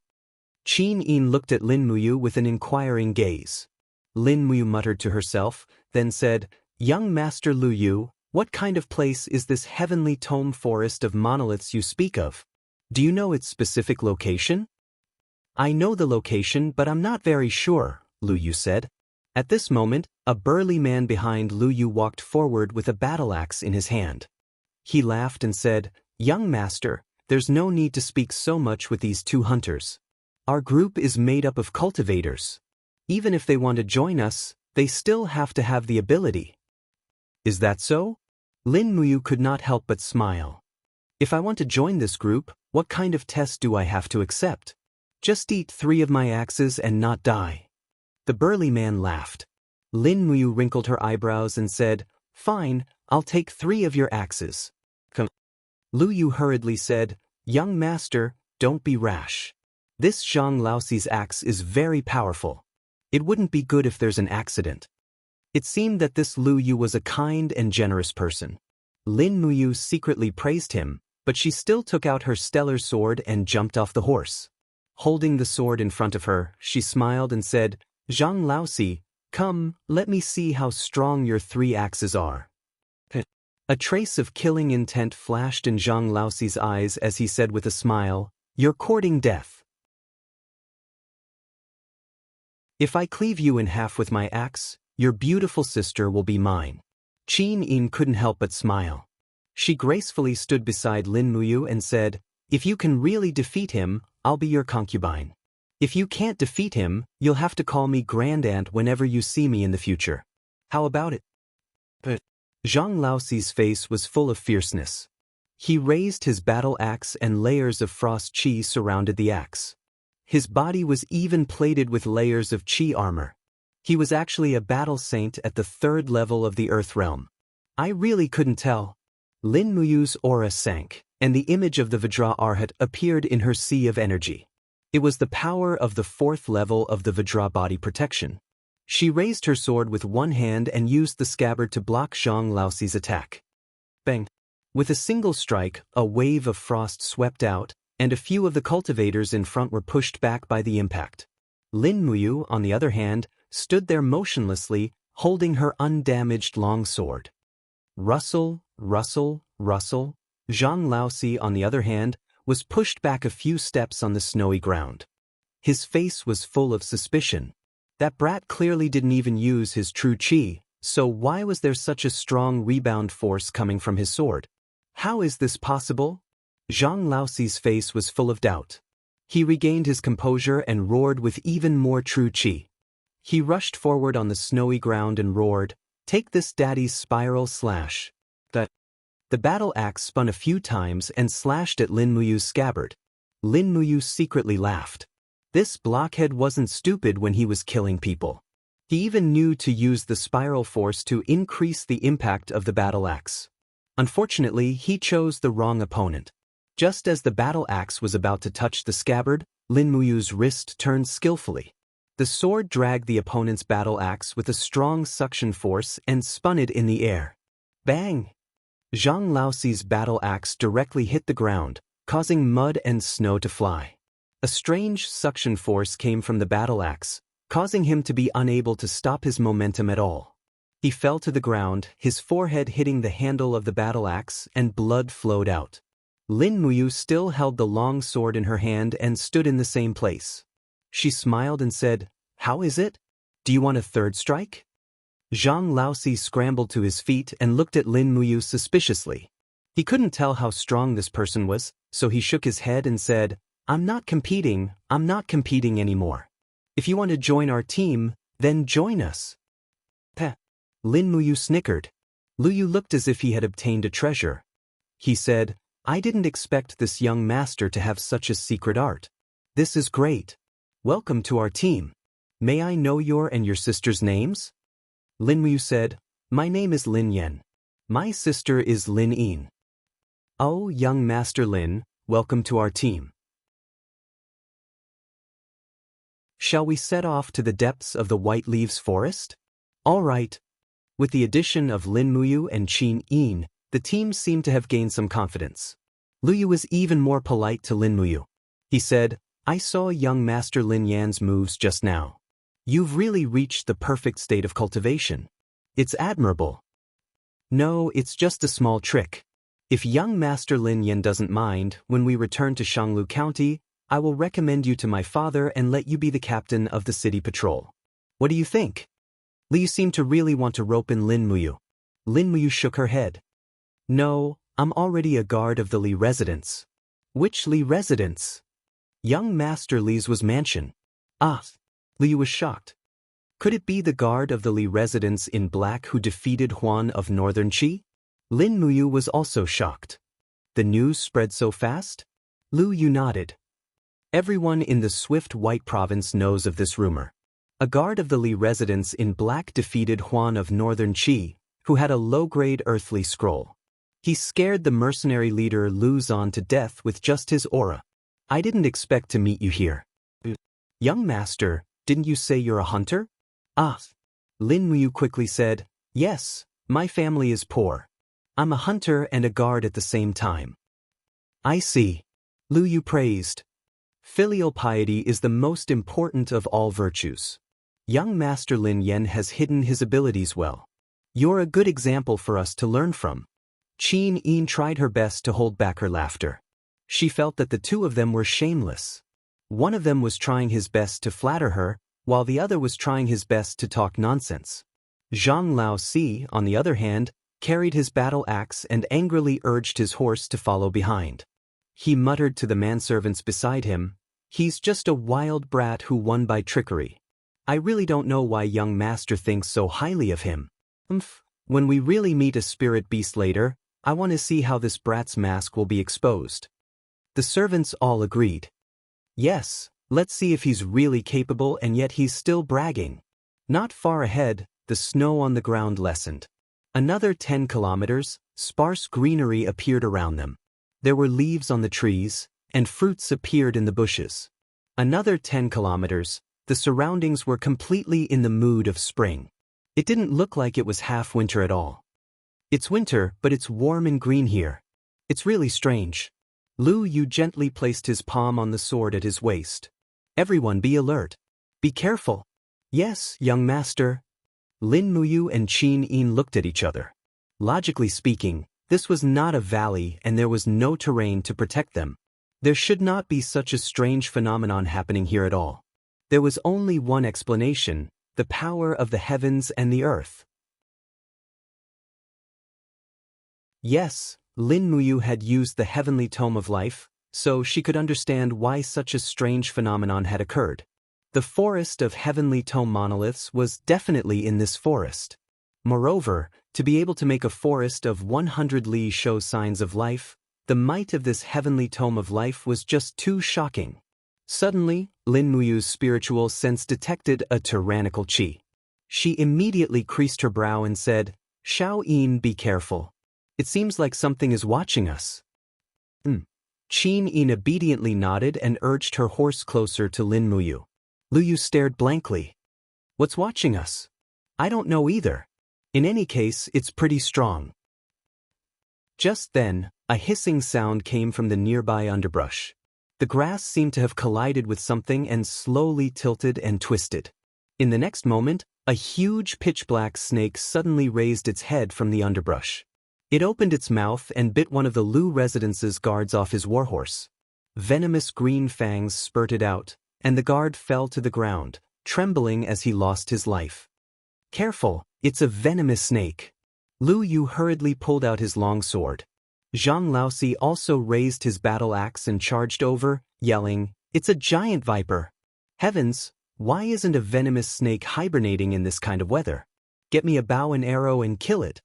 Qin Yin looked at Lin Muyu with an inquiring gaze. Lin Muyu muttered to herself, then said, Young Master Lu Yu, what kind of place is this heavenly tome forest of monoliths you speak of? Do you know its specific location? I know the location, but I'm not very sure, Lu Yu said. At this moment, a burly man behind Lu Yu walked forward with a battle axe in his hand. He laughed and said, Young Master, there's no need to speak so much with these two hunters. Our group is made up of cultivators. Even if they want to join us, they still have to have the ability. Is that so? Lin Muyu could not help but smile. If I want to join this group, what kind of test do I have to accept? Just eat 3 of my axes and not die. The burly man laughed. Lin Muyu wrinkled her eyebrows and said, Fine, I'll take 3 of your axes. Come. Lu Yu hurriedly said, Young Master, don't be rash. This Zhang Laoxi's axe is very powerful. It wouldn't be good if there's an accident. It seemed that this Lu Yu was a kind and generous person. Lin Muyu secretly praised him, but she still took out her stellar sword and jumped off the horse. Holding the sword in front of her, she smiled and said, Zhang Laoxi, come, let me see how strong your 3 axes are. A trace of killing intent flashed in Zhang Laoxi's eyes as he said with a smile, You're courting death. If I cleave you in half with my axe, your beautiful sister will be mine. Qin Yin couldn't help but smile. She gracefully stood beside Lin Muyu and said, If you can really defeat him, I'll be your concubine. If you can't defeat him, you'll have to call me Grandaunt whenever you see me in the future. How about it? But Zhang Laoxi's face was full of fierceness. He raised his battle axe and layers of frost chi surrounded the axe. His body was even plated with layers of chi armor. He was actually a battle saint at the 3rd level of the Earth realm. I really couldn't tell. Lin Muyu's aura sank, and the image of the Vajra Arhat appeared in her sea of energy. It was the power of the 4th level of the Vajra body protection. She raised her sword with one hand and used the scabbard to block Zhang Laoxi's attack. Bang! With a single strike, a wave of frost swept out, and a few of the cultivators in front were pushed back by the impact. Lin Muyu, on the other hand, stood there motionlessly, holding her undamaged long sword. Rustle, rustle, rustle. Zhang Laoxi, on the other hand, was pushed back a few steps on the snowy ground. His face was full of suspicion. That brat clearly didn't even use his true chi, so why was there such a strong rebound force coming from his sword? How is this possible? Zhang Laoxi's face was full of doubt. He regained his composure and roared with even more true chi. He rushed forward on the snowy ground and roared, Take this daddy's spiral slash. The battle axe spun a few times and slashed at Lin Muyu's scabbard. Lin Muyu secretly laughed. This blockhead wasn't stupid when he was killing people. He even knew to use the spiral force to increase the impact of the battle axe. Unfortunately, he chose the wrong opponent. Just as the battle axe was about to touch the scabbard, Lin Muyu's wrist turned skillfully. The sword dragged the opponent's battle axe with a strong suction force and spun it in the air. Bang! Zhang Laoxi's battle axe directly hit the ground, causing mud and snow to fly. A strange suction force came from the battle axe, causing him to be unable to stop his momentum at all. He fell to the ground, his forehead hitting the handle of the battle axe, and blood flowed out. Lin Muyu still held the long sword in her hand and stood in the same place. She smiled and said, How is it? Do you want a third strike? Zhang Laosi scrambled to his feet and looked at Lin Muyu suspiciously. He couldn't tell how strong this person was, so he shook his head and said, I'm not competing anymore. If you want to join our team, then join us. Peh. Lin Muyu snickered. Luyu looked as if he had obtained a treasure. He said, I didn't expect this young master to have such a secret art. This is great. Welcome to our team. May I know your and your sister's names? Lin Muyu said, My name is Lin Yan. My sister is Lin Yin. Oh, young Master Lin, welcome to our team. Shall we set off to the depths of the White Leaves Forest? All right. With the addition of Lin Muyu and Qin Yin, the team seemed to have gained some confidence. Luyu was even more polite to Lin Muyu. He said, I saw young Master Lin Yan's moves just now. You've really reached the perfect state of cultivation. It's admirable. No, it's just a small trick. If young Master Lin Yan doesn't mind, when we return to Xianglu County, I will recommend you to my father and let you be the captain of the city patrol. What do you think? Liu seemed to really want to rope in Lin Muyu. Lin Muyu shook her head. No, I'm already a guard of the Li residence. Which Li residence? Young Master Li's was mansion. Ah. Liu was shocked. Could it be the guard of the Li residence in black who defeated Huan of Northern Qi? Lin Muyu was also shocked. The news spread so fast? Lu Yu nodded. Everyone in the Swift White Province knows of this rumor. A guard of the Li residence in black defeated Huan of Northern Qi, who had a low-grade earthly scroll. He scared the mercenary leader Lu Zan to death with just his aura. I didn't expect to meet you here. Young master, didn't you say you're a hunter? Ah. Lin Muyu quickly said, Yes, my family is poor. I'm a hunter and a guard at the same time. I see. Lu Yu praised. Filial piety is the most important of all virtues. Young Master Lin Yan has hidden his abilities well. You're a good example for us to learn from. Qin Yin tried her best to hold back her laughter. She felt that the two of them were shameless. One of them was trying his best to flatter her, while the other was trying his best to talk nonsense. Zhang Laosi, on the other hand, carried his battle axe and angrily urged his horse to follow behind. He muttered to the manservants beside him, He's just a wild brat who won by trickery. I really don't know why young master thinks so highly of him. When we really meet a spirit beast later, I want to see how this brat's mask will be exposed. The servants all agreed. Yes, let's see if he's really capable and yet he's still bragging. Not far ahead, the snow on the ground lessened. Another 10 kilometers, sparse greenery appeared around them. There were leaves on the trees, and fruits appeared in the bushes. Another 10 kilometers, the surroundings were completely in the mood of spring. It didn't look like it was half winter at all. It's winter, but it's warm and green here. It's really strange. Lu Yu gently placed his palm on the sword at his waist. Everyone be alert. Be careful. Yes, young master. Lin Muyu and Qin Yin looked at each other. Logically speaking, this was not a valley and there was no terrain to protect them. There should not be such a strange phenomenon happening here at all. There was only one explanation, the power of the heavens and the earth. Yes, Lin Muyu had used the heavenly tome of life, so she could understand why such a strange phenomenon had occurred. The forest of heavenly tome monoliths was definitely in this forest. Moreover, to be able to make a forest of 100 li show signs of life, the might of this heavenly tome of life was just too shocking. Suddenly, Lin Muyu's spiritual sense detected a tyrannical qi. She immediately creased her brow and said, Xiao Yin, be careful. It seems like something is watching us. Qin Yin obediently nodded and urged her horse closer to Lin Muyu. Lu Yu stared blankly. What's watching us? I don't know either. In any case, it's pretty strong. Just then, a hissing sound came from the nearby underbrush. The grass seemed to have collided with something and slowly tilted and twisted. In the next moment, a huge pitch-black snake suddenly raised its head from the underbrush. It opened its mouth and bit one of the Lu residence's guards off his warhorse. Venomous green fangs spurted out, and the guard fell to the ground, trembling as he lost his life. Careful, it's a venomous snake. Lu Yu hurriedly pulled out his long sword. Zhang Laozi also raised his battle axe and charged over, yelling, "It's a giant viper! Heavens, why isn't a venomous snake hibernating in this kind of weather? Get me a bow and arrow and kill it."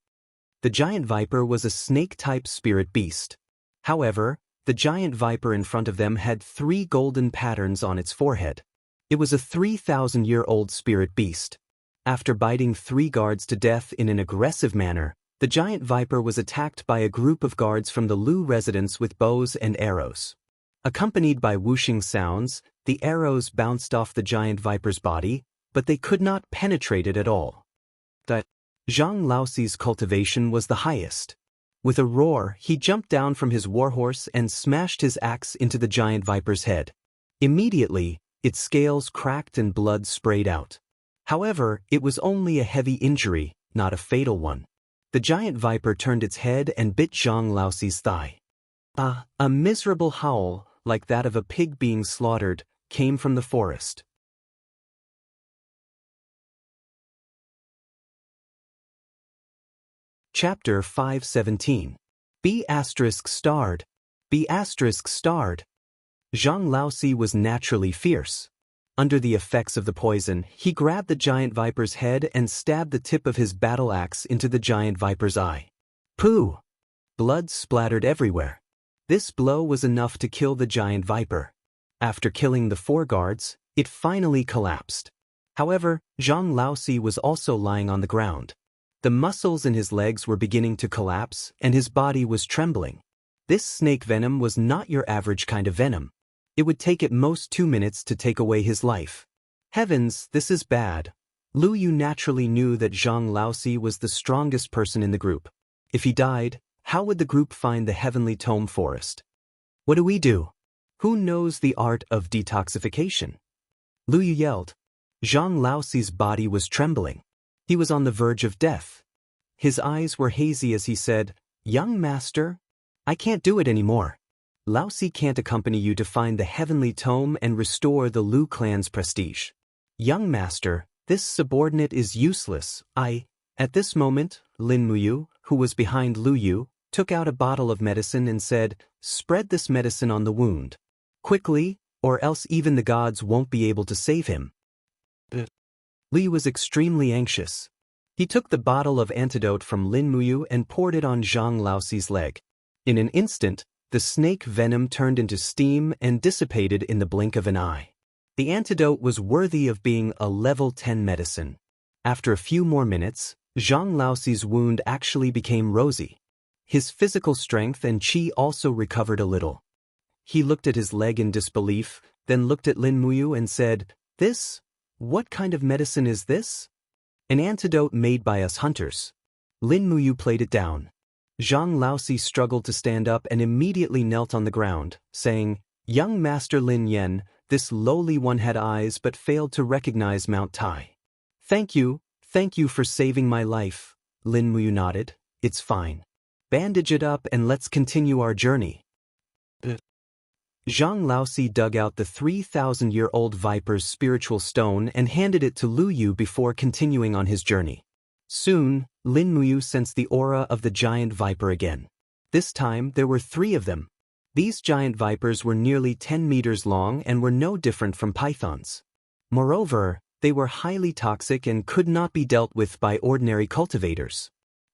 The giant viper was a snake-type spirit beast. However, the giant viper in front of them had 3 golden patterns on its forehead. It was a 3,000-year-old spirit beast. After biting 3 guards to death in an aggressive manner, the giant viper was attacked by a group of guards from the Lu residence with bows and arrows. Accompanied by whooshing sounds, the arrows bounced off the giant viper's body, but they could not penetrate it at all. Zhang Laozi's cultivation was the highest. With a roar, he jumped down from his warhorse and smashed his axe into the giant viper's head. Immediately, its scales cracked and blood sprayed out. However, it was only a heavy injury, not a fatal one. The giant viper turned its head and bit Zhang Laozi's thigh. A miserable howl, like that of a pig being slaughtered, came from the forest. Chapter 517. B*****. Zhang Laozi was naturally fierce. Under the effects of the poison, he grabbed the giant viper's head and stabbed the tip of his battle axe into the giant viper's eye. Pooh! Blood splattered everywhere. This blow was enough to kill the giant viper. After killing the 4 guards, it finally collapsed. However, Zhang Laozi was also lying on the ground. The muscles in his legs were beginning to collapse, and his body was trembling. This snake venom was not your average kind of venom. It would take at most 2 minutes to take away his life. Heavens, this is bad. Lu Yu naturally knew that Zhang Laozi was the strongest person in the group. If he died, how would the group find the heavenly tome forest? What do we do? Who knows the art of detoxification? Lu Yu yelled. Zhang Laozi's body was trembling. He was on the verge of death. His eyes were hazy as he said, "Young master, I can't do it anymore. Laozi can't accompany you to find the heavenly tome and restore the Lu clan's prestige. Young master, this subordinate is useless. At this moment, Lin Muyu, who was behind Lu Yu, took out a bottle of medicine and said, "Spread this medicine on the wound. Quickly, or else even the gods won't be able to save him." Li was extremely anxious. He took the bottle of antidote from Lin Muyu and poured it on Zhang Laozi's leg. In an instant, the snake venom turned into steam and dissipated in the blink of an eye. The antidote was worthy of being a level 10 medicine. After a few more minutes, Zhang Laozi's wound actually became rosy. His physical strength and qi also recovered a little. He looked at his leg in disbelief, then looked at Lin Muyu and said, What kind of medicine is this?" "An antidote made by us hunters." Lin Muyu played it down. Zhang Laozi struggled to stand up and immediately knelt on the ground, saying, "Young Master Lin Yen, this lowly one had eyes but failed to recognize Mount Tai." Thank you for saving my life," Lin Muyu nodded. "It's fine. Bandage it up and let's continue our journey." Zhang Laozi dug out the 3,000-year-old viper's spiritual stone and handed it to Lu Yu before continuing on his journey. Soon, Lin Muyu sensed the aura of the giant viper again. This time, there were 3 of them. These giant vipers were nearly 10 meters long and were no different from pythons. Moreover, they were highly toxic and could not be dealt with by ordinary cultivators.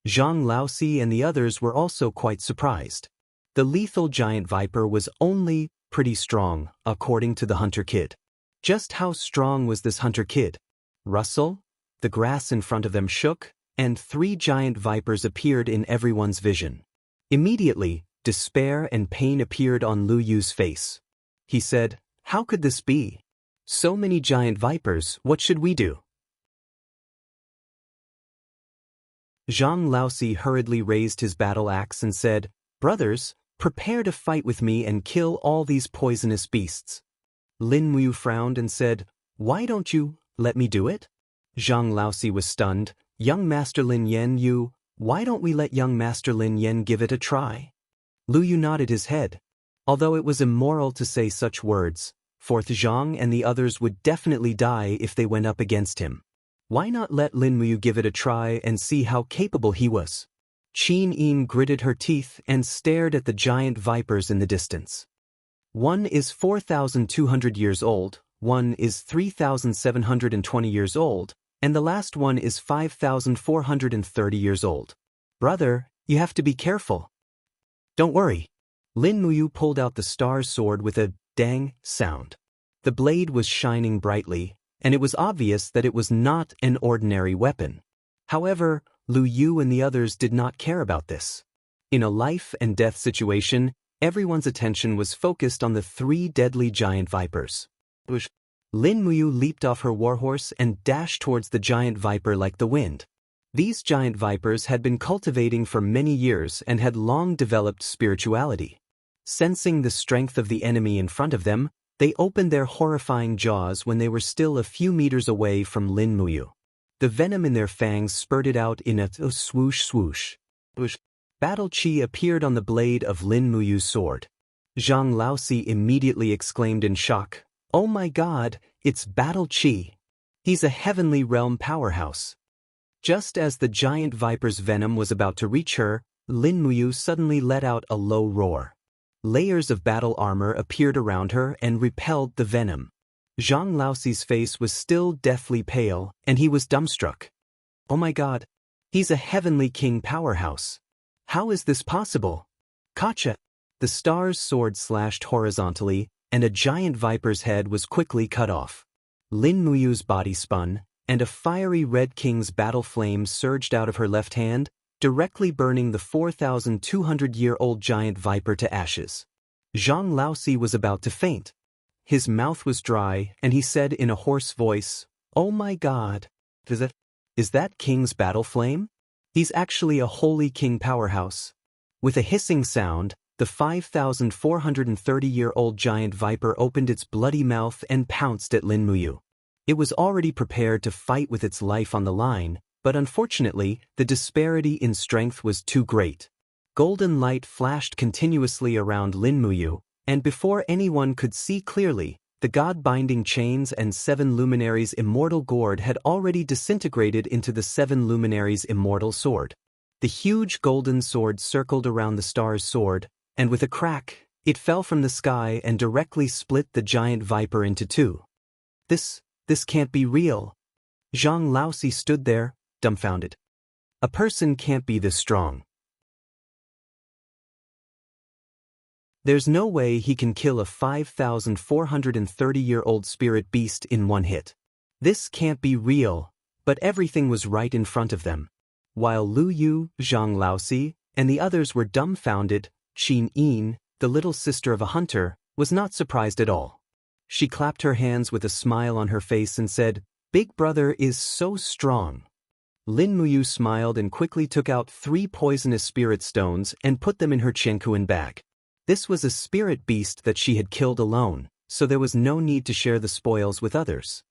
Zhang Laozi and the others were also quite surprised. The lethal giant viper was only pretty strong, according to the hunter kid. Just how strong was this hunter kid? Rustle? The grass in front of them shook, and 3 giant vipers appeared in everyone's vision. Immediately, despair and pain appeared on Lu Yu's face. He said, "How could this be? So many giant vipers, what should we do?" Zhang Laozi hurriedly raised his battle axe and said, "Brothers, prepare to fight with me and kill all these poisonous beasts." Lin Muyu frowned and said, "Why don't you let me do it?" Zhang Laozi was stunned. "Young Master Lin Yen, why don't we let young Master Lin Yen give it a try?" Lu Yu nodded his head. Although it was immoral to say such words, Fourth Zhang and the others would definitely die if they went up against him. Why not let Lin Muyu give it a try and see how capable he was? Qin Yin gritted her teeth and stared at the giant vipers in the distance. One is 4,200 years old, one is 3,720 years old, and the last one is 5,430 years old. Brother, you have to be careful. Don't worry. Lin Muyu pulled out the star's sword with a dang sound. The blade was shining brightly, and it was obvious that it was not an ordinary weapon. However, Lu Yu and the others did not care about this. In a life and death situation, everyone's attention was focused on the 3 deadly giant vipers. Lin Muyu leaped off her warhorse and dashed towards the giant viper like the wind. These giant vipers had been cultivating for many years and had long developed spirituality. Sensing the strength of the enemy in front of them, they opened their horrifying jaws when they were still a few meters away from Lin Muyu. The venom in their fangs spurted out in a swoosh swoosh. Battle chi appeared on the blade of Lin Muyu's sword. Zhang Laosi immediately exclaimed in shock, "Oh my god, it's battle chi. He's a heavenly realm powerhouse." Just as the giant viper's venom was about to reach her, Lin Muyu suddenly let out a low roar. Layers of battle armor appeared around her and repelled the venom. Zhang Laosi's face was still deathly pale, and he was dumbstruck. "Oh my god, he's a heavenly king powerhouse. How is this possible?" Kacha! The star's sword slashed horizontally, and a giant viper's head was quickly cut off. Lin Muyu's body spun, and a fiery red king's battle flame surged out of her left hand, directly burning the 4,200-year-old giant viper to ashes. Zhang Laosi was about to faint. His mouth was dry, and he said in a hoarse voice, "Oh my god, is that king's battle flame? He's actually a holy king powerhouse." With a hissing sound, the 5,430-year-old giant viper opened its bloody mouth and pounced at Lin Muyu. It was already prepared to fight with its life on the line, but unfortunately, the disparity in strength was too great. Golden light flashed continuously around Lin Muyu, and before anyone could see clearly, the god-binding chains and 7 luminaries' immortal gourd had already disintegrated into the 7 luminaries' immortal sword. The huge golden sword circled around the star's sword, and with a crack, it fell from the sky and directly split the giant viper into 2. This can't be real. Zhang Laosi stood there, dumbfounded. A person can't be this strong. There's no way he can kill a 5,430-year-old spirit beast in one hit. This can't be real, but everything was right in front of them. While Lu Yu, Zhang Laosi, and the others were dumbfounded, Qin Yin, the little sister of a hunter, was not surprised at all. She clapped her hands with a smile on her face and said, "Big brother is so strong." Lin Muyu smiled and quickly took out 3 poisonous spirit stones and put them in her Jianghu bag. This was a spirit beast that she had killed alone, so there was no need to share the spoils with others.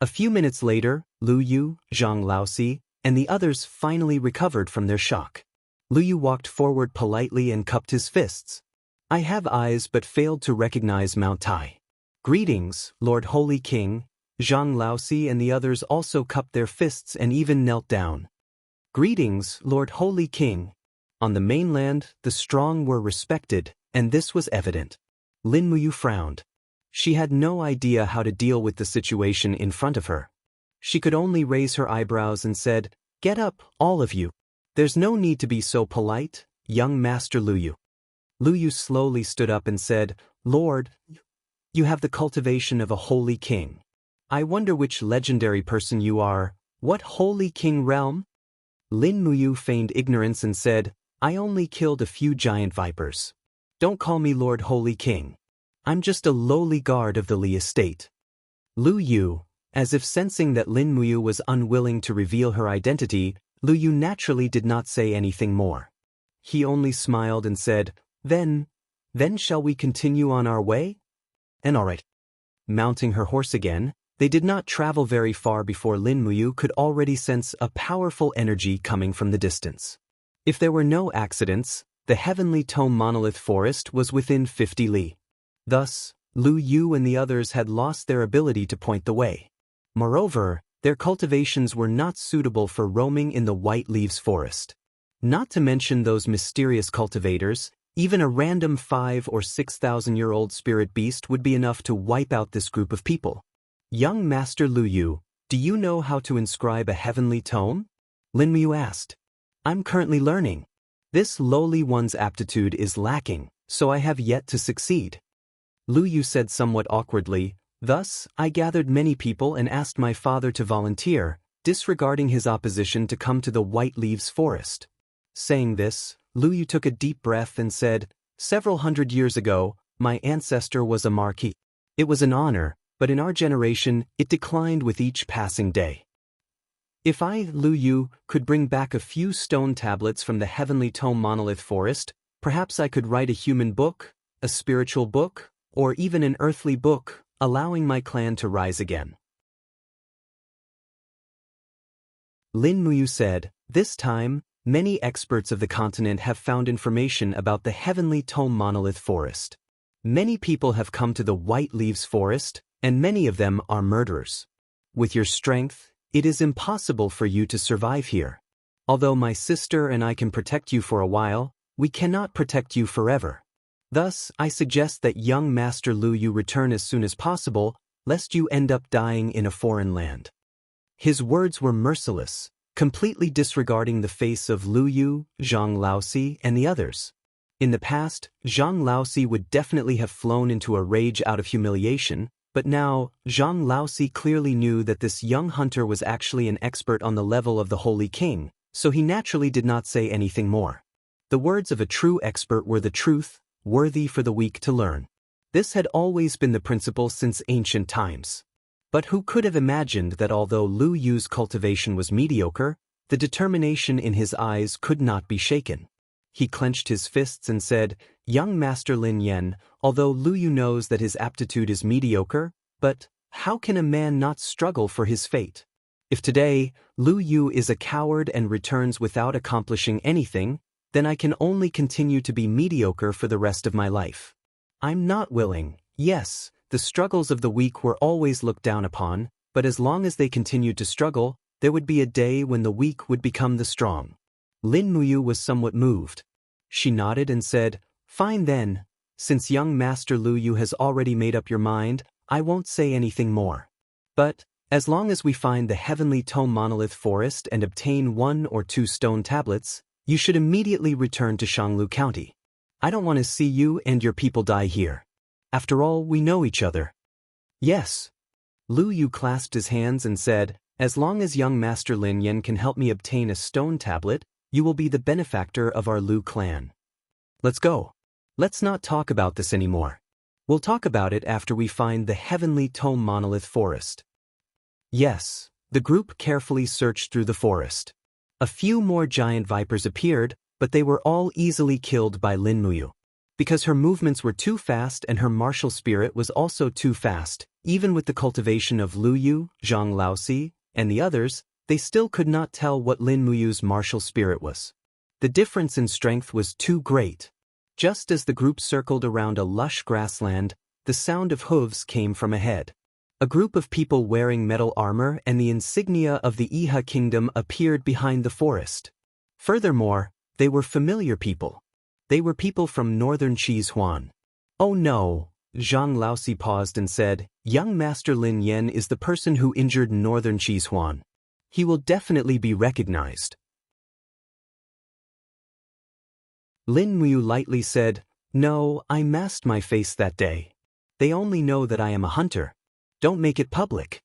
A few minutes later, Lu Yu, Zhang Laosi, and the others finally recovered from their shock. Lu Yu walked forward politely and cupped his fists. "I have eyes but failed to recognize Mount Tai." "Greetings, Lord Holy King." Zhang Laosi and the others also cupped their fists and even knelt down. "Greetings, Lord Holy King." On the mainland, the strong were respected, and this was evident. Lin Muyu frowned. She had no idea how to deal with the situation in front of her. She could only raise her eyebrows and said, "Get up, all of you. There's no need to be so polite, young Master Lu Yu." Lu Yu slowly stood up and said, "Lord, you have the cultivation of a holy king. I wonder which legendary person you are. What holy king realm?" Lin Muyu feigned ignorance and said, "I only killed a few giant vipers. Don't call me Lord Holy King. I'm just a lowly guard of the Li estate." Lu Yu, as if sensing that Lin Muyu was unwilling to reveal her identity, Lu Yu naturally did not say anything more. He only smiled and said, Then shall we continue on our way?" "And all right." Mounting her horse again, they did not travel very far before Lin Muyu could already sense a powerful energy coming from the distance. If there were no accidents, the heavenly tome monolith forest was within 50 li. Thus, Lu Yu and the others had lost their ability to point the way. Moreover, their cultivations were not suitable for roaming in the White Leaves forest. Not to mention those mysterious cultivators, even a random 5 or 6,000-year-old spirit beast would be enough to wipe out this group of people. Young Master Lu Yu, do you know how to inscribe a heavenly tome? Lin Yu asked. I'm currently learning. This lowly one's aptitude is lacking, so I have yet to succeed. Lu Yu said somewhat awkwardly, thus, I gathered many people and asked my father to volunteer, disregarding his opposition to come to the White Leaves forest. Saying this, Lu Yu took a deep breath and said, several hundred years ago, my ancestor was a marquis. It was an honor, but in our generation, it declined with each passing day. If I, Lu Yu, could bring back a few stone tablets from the Heavenly Tome Monolith Forest, perhaps I could write a human book, a spiritual book, or even an earthly book, allowing my clan to rise again. Lin Muyu said, this time, many experts of the continent have found information about the Heavenly Tome Monolith Forest. Many people have come to the White Leaves Forest, and many of them are murderers. With your strength, it is impossible for you to survive here. Although my sister and I can protect you for a while, we cannot protect you forever. Thus, I suggest that young Master Lu Yu return as soon as possible, lest you end up dying in a foreign land. His words were merciless, completely disregarding the face of Lu Yu, Zhang Laosi, and the others. In the past, Zhang Laosi would definitely have flown into a rage out of humiliation, but now, Zhang Laosi clearly knew that this young hunter was actually an expert on the level of the Holy King, so he naturally did not say anything more. The words of a true expert were the truth, worthy for the weak to learn. This had always been the principle since ancient times. But who could have imagined that although Lu Yu's cultivation was mediocre, the determination in his eyes could not be shaken. He clenched his fists and said, young Master Lin Yan, although Lu Yu knows that his aptitude is mediocre, but how can a man not struggle for his fate? If today, Lu Yu is a coward and returns without accomplishing anything, then I can only continue to be mediocre for the rest of my life. I'm not willing. Yes, the struggles of the weak were always looked down upon, but as long as they continued to struggle, there would be a day when the weak would become the strong. Lin Muyu was somewhat moved. She nodded and said, fine then, since young Master Lu Yu has already made up your mind, I won't say anything more. But, as long as we find the Heavenly Tome Monolith Forest and obtain 1 or 2 stone tablets, you should immediately return to Xianglu County. I don't want to see you and your people die here. After all, we know each other. Yes. Lu Yu clasped his hands and said, as long as young Master Lin Yan can help me obtain a stone tablet, you will be the benefactor of our Lu clan. Let's go. Let's not talk about this anymore. We'll talk about it after we find the Heavenly Tome Monolith Forest. Yes, the group carefully searched through the forest. A few more giant vipers appeared, but they were all easily killed by Lin Muyu. Because her movements were too fast and her martial spirit was also too fast, even with the cultivation of Lu Yu, Zhang Laosi, and the others, they still could not tell what Lin Muyu's martial spirit was. The difference in strength was too great. Just as the group circled around a lush grassland, the sound of hooves came from ahead. A group of people wearing metal armor and the insignia of the Iha kingdom appeared behind the forest. Furthermore, they were familiar people. They were people from northern Huan. Oh no, Zhang Laosi paused and said, young Master Lin Yan is the person who injured northern Huan. He will definitely be recognized. Lin Muyu lightly said, no, I masked my face that day. They only know that I am a hunter. Don't make it public.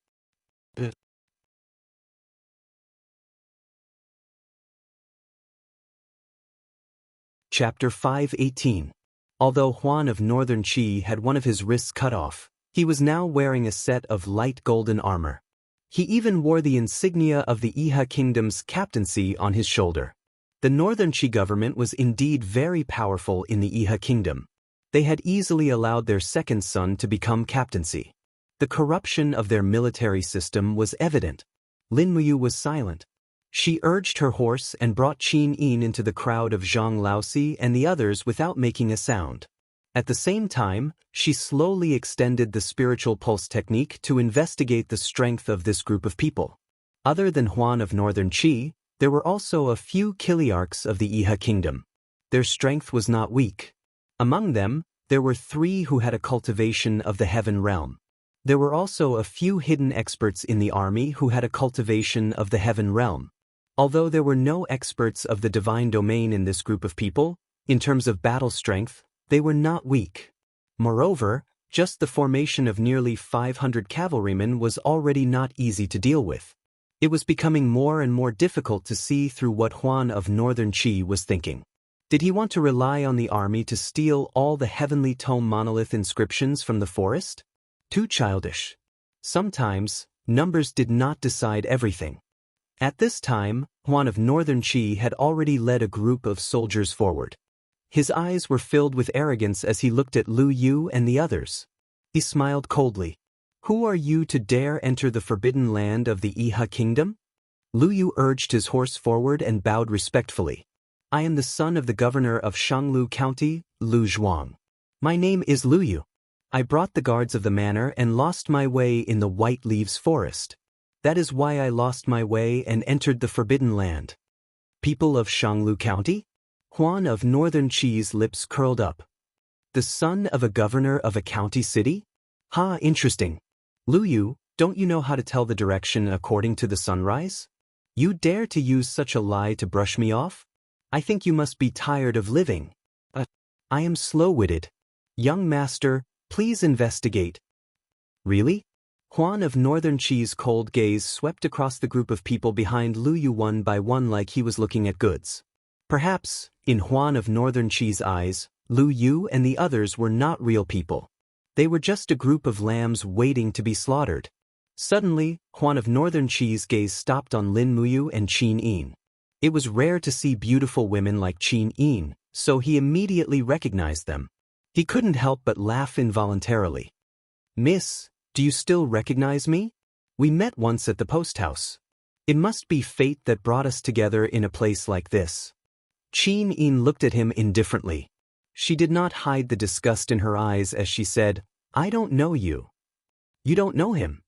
Chapter 518. Although Huan of Northern Qi had one of his wrists cut off, he was now wearing a set of light golden armor. He even wore the insignia of the Iha kingdom's captaincy on his shoulder. The Northern Qi government was indeed very powerful in the Iha kingdom. They had easily allowed their second son to become captaincy. The corruption of their military system was evident. Lin Muyu was silent. She urged her horse and brought Qin Yin into the crowd of Zhang Laosi and the others without making a sound. At the same time, she slowly extended the spiritual pulse technique to investigate the strength of this group of people. Other than Huan of Northern Qi, there were also a few Kiliarchs of the Iha kingdom. Their strength was not weak. Among them, there were 3 who had a cultivation of the heaven realm. There were also a few hidden experts in the army who had a cultivation of the heaven realm. Although there were no experts of the divine domain in this group of people, in terms of battle strength, they were not weak. Moreover, just the formation of nearly 500 cavalrymen was already not easy to deal with. It was becoming more and more difficult to see through what Huan of Northern Qi was thinking. Did he want to rely on the army to steal all the heavenly tome monolith inscriptions from the forest? Too childish. Sometimes, numbers did not decide everything. At this time, Huan of Northern Qi had already led a group of soldiers forward. His eyes were filled with arrogance as he looked at Lu Yu and the others. He smiled coldly. "Who are you to dare enter the forbidden land of the Iha kingdom?" Lu Yu urged his horse forward and bowed respectfully. "I am the son of the governor of Shanglu County, Lu Zhuang. My name is Lu Yu. I brought the guards of the manor and lost my way in the White Leaves Forest. That is why I lost my way and entered the forbidden land." "People of Shanglu County?" Huan of Northern Qi's lips curled up. "The son of a governor of a county city? Ha, interesting. Lu Yu, don't you know how to tell the direction according to the sunrise? You dare to use such a lie to brush me off? I think you must be tired of living." "I am slow-witted. Young master, please investigate." "Really?" Huan of Northern Qi's cold gaze swept across the group of people behind Lu Yu one by one like he was looking at goods. Perhaps, in Huan of Northern Qi's eyes, Lu Yu and the others were not real people. They were just a group of lambs waiting to be slaughtered. Suddenly, Huan of Northern Qi's gaze stopped on Lin Muyu and Qin Yin. It was rare to see beautiful women like Qin Yin, so he immediately recognized them. He couldn't help but laugh involuntarily. "Miss, do you still recognize me? We met once at the post house. It must be fate that brought us together in a place like this." Qin Yin looked at him indifferently. She did not hide the disgust in her eyes as she said, "I don't know you." "You don't know him?"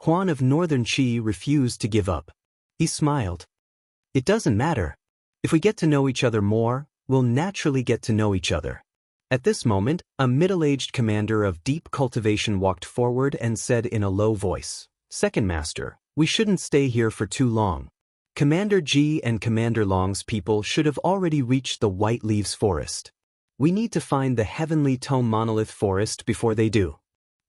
Huan of Northern Qi refused to give up. He smiled. "It doesn't matter. If we get to know each other more, we'll naturally get to know each other." At this moment, a middle-aged commander of deep cultivation walked forward and said in a low voice, "Second Master, we shouldn't stay here for too long. Commander Ji and Commander Long's people should have already reached the White Leaves Forest. We need to find the Heavenly Tome Monolith Forest before they do.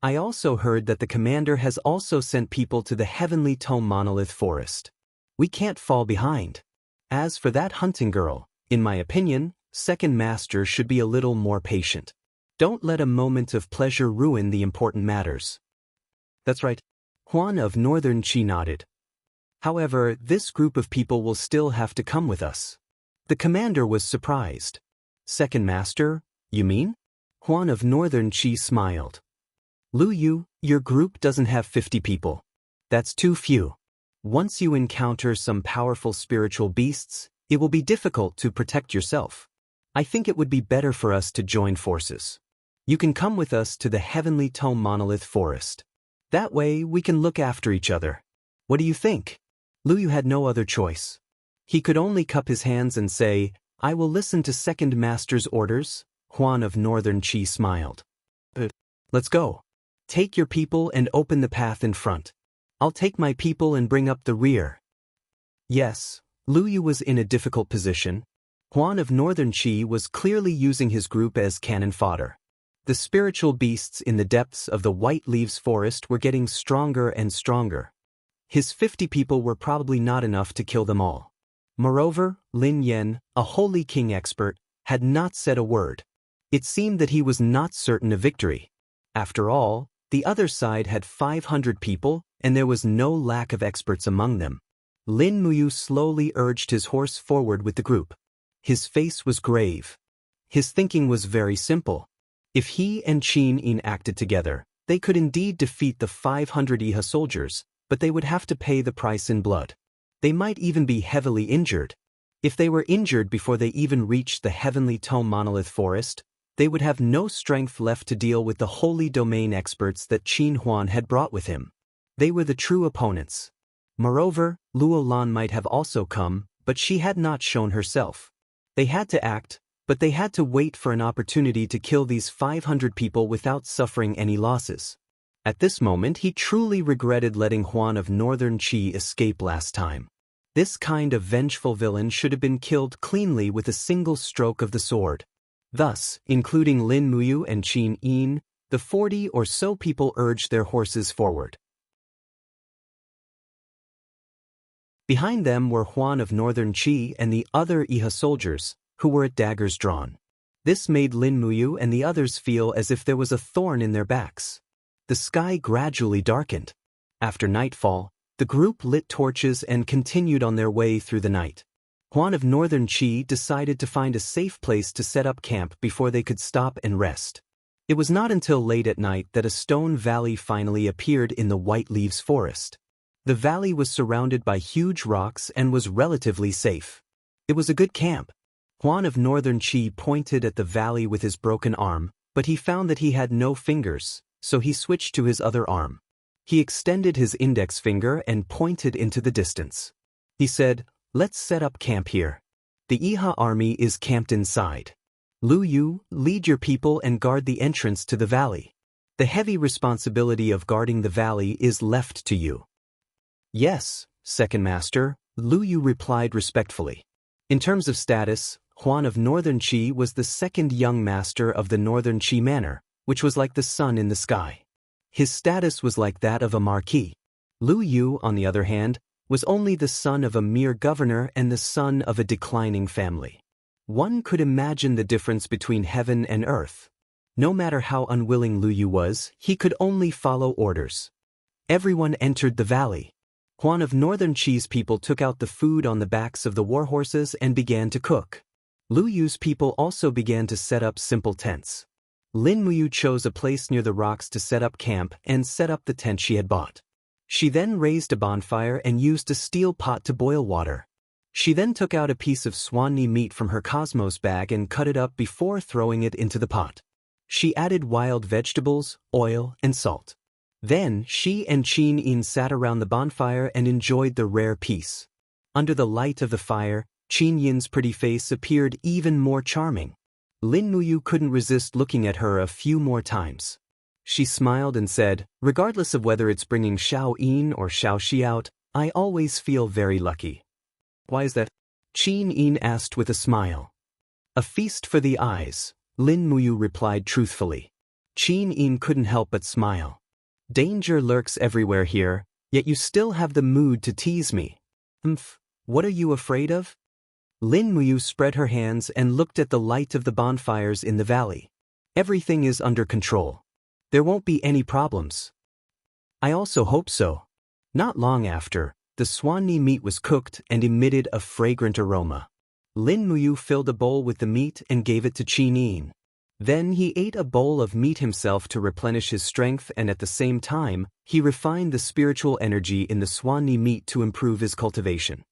I also heard that the commander has also sent people to the Heavenly Tome Monolith Forest. We can't fall behind. As for that hunting girl, in my opinion, Second Master should be a little more patient. Don't let a moment of pleasure ruin the important matters." "That's right." Huan of Northern Qi nodded. "However, this group of people will still have to come with us." The commander was surprised. "Second Master, you mean?" Huan of Northern Qi smiled. "Lu Yu, your group doesn't have 50 people. That's too few. Once you encounter some powerful spiritual beasts, it will be difficult to protect yourself. I think it would be better for us to join forces. You can come with us to the Heavenly Tome Monolith Forest. That way we can look after each other. What do you think?" Lu Yu had no other choice. He could only cup his hands and say, "I will listen to Second Master's orders." Huan of Northern Qi smiled. "Let's go. Take your people and open the path in front. I'll take my people and bring up the rear." Yes, Lu Yu was in a difficult position. Huan of Northern Qi was clearly using his group as cannon fodder. The spiritual beasts in the depths of the White Leaves Forest were getting stronger and stronger. His 50 people were probably not enough to kill them all. Moreover, Lin Yan, a holy king expert, had not said a word. It seemed that he was not certain of victory. After all, the other side had 500 people, and there was no lack of experts among them. Lin Muyu slowly urged his horse forward with the group. His face was grave. His thinking was very simple. If he and Qin Yin acted together, they could indeed defeat the 500 Iha soldiers, but they would have to pay the price in blood. They might even be heavily injured. If they were injured before they even reached the heavenly tome monolith forest, they would have no strength left to deal with the holy domain experts that Qin Huan had brought with him. They were the true opponents. Moreover, Luo Lan might have also come, but she had not shown herself. They had to act, but they had to wait for an opportunity to kill these 500 people without suffering any losses. At this moment he truly regretted letting Huan of Northern Qi escape last time. This kind of vengeful villain should have been killed cleanly with a single stroke of the sword. Thus, including Lin Muyu and Qin Yin, the 40 or so people urged their horses forward. Behind them were Huan of Northern Qi and the other Iha soldiers, who were at daggers drawn. This made Lin Muyu and the others feel as if there was a thorn in their backs. The sky gradually darkened. After nightfall, the group lit torches and continued on their way through the night. Huan of Northern Qi decided to find a safe place to set up camp before they could stop and rest. It was not until late at night that a stone valley finally appeared in the White Leaves forest. The valley was surrounded by huge rocks and was relatively safe. It was a good camp. Huan of Northern Qi pointed at the valley with his broken arm, but he found that he had no fingers, so he switched to his other arm. He extended his index finger and pointed into the distance. He said, "Let's set up camp here. The Iha army is camped inside. Lu Yu, lead your people and guard the entrance to the valley. The heavy responsibility of guarding the valley is left to you." "Yes, Second Master," Lu Yu replied respectfully. In terms of status, Huan of Northern Qi was the second young master of the Northern Qi Manor, which was like the sun in the sky. His status was like that of a marquis. Lu Yu, on the other hand, was only the son of a mere governor and the son of a declining family. One could imagine the difference between heaven and earth. No matter how unwilling Lu Yu was, he could only follow orders. Everyone entered the valley. Huan of Northern Qi's people took out the food on the backs of the warhorses and began to cook. Lu Yu's people also began to set up simple tents. Lin Muyu chose a place near the rocks to set up camp and set up the tent she had bought. She then raised a bonfire and used a steel pot to boil water. She then took out a piece of swanni meat from her cosmos bag and cut it up before throwing it into the pot. She added wild vegetables, oil, and salt. Then she and Qin Yin sat around the bonfire and enjoyed the rare piece. Under the light of the fire, Qin Yin's pretty face appeared even more charming. Lin Muyu couldn't resist looking at her a few more times. She smiled and said, "Regardless of whether it's bringing Xiao Yin or Xiao Shi out, I always feel very lucky." "Why is that?" Qin Yin asked with a smile. "A feast for the eyes," Lin Muyu replied truthfully. Qin Yin couldn't help but smile. "Danger lurks everywhere here, yet you still have the mood to tease me. What are you afraid of?" Lin Muyu spread her hands and looked at the light of the bonfires in the valley. "Everything is under control. There won't be any problems." "I also hope so." Not long after, the swanni meat was cooked and emitted a fragrant aroma. Lin Muyu filled a bowl with the meat and gave it to Qin Yin. Then he ate a bowl of meat himself to replenish his strength, and at the same time, he refined the spiritual energy in the swanni meat to improve his cultivation.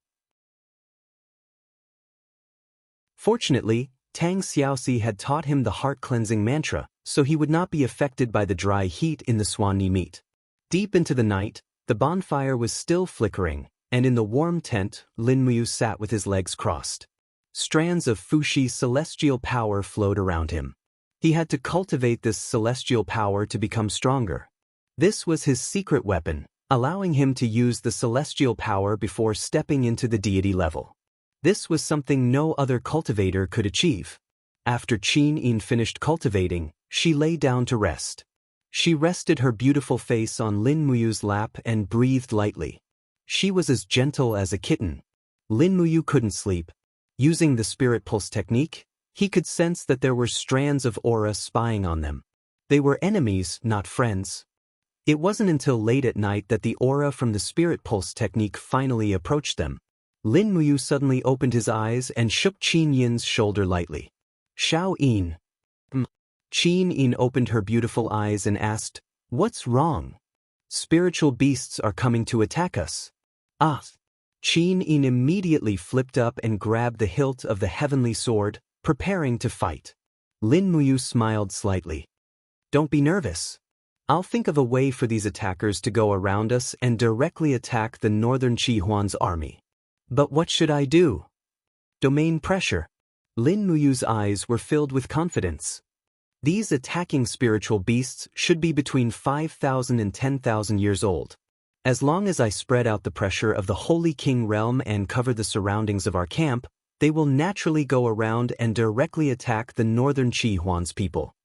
Fortunately, Tang Xiaoxi had taught him the heart-cleansing mantra, so he would not be affected by the dry heat in the swanni meat. Deep into the night, the bonfire was still flickering, and in the warm tent, Lin Muyu sat with his legs crossed. Strands of Fushi celestial power flowed around him. He had to cultivate this celestial power to become stronger. This was his secret weapon, allowing him to use the celestial power before stepping into the deity level. This was something no other cultivator could achieve. After Qin Yin finished cultivating, she lay down to rest. She rested her beautiful face on Lin Muyu's lap and breathed lightly. She was as gentle as a kitten. Lin Muyu couldn't sleep. Using the spirit pulse technique, he could sense that there were strands of aura spying on them. They were enemies, not friends. It wasn't until late at night that the aura from the spirit pulse technique finally approached them. Lin Muyu suddenly opened his eyes and shook Qin Yin's shoulder lightly. "Xiao Yin." Qin Yin opened her beautiful eyes and asked, "What's wrong?" "Spiritual beasts are coming to attack us." "Ah." Qin Yin immediately flipped up and grabbed the hilt of the heavenly sword, preparing to fight. Lin Muyu smiled slightly. Don't be nervous. I'll think of a way for these attackers to go around us and directly attack the northern Qi Huan's army. But what should I do? Domain pressure. Lin Muyu's eyes were filled with confidence. These attacking spiritual beasts should be between 5,000 and 10,000 years old. As long as I spread out the pressure of the Holy King realm and cover the surroundings of our camp, they will naturally go around and directly attack the northern Qi Huan's people.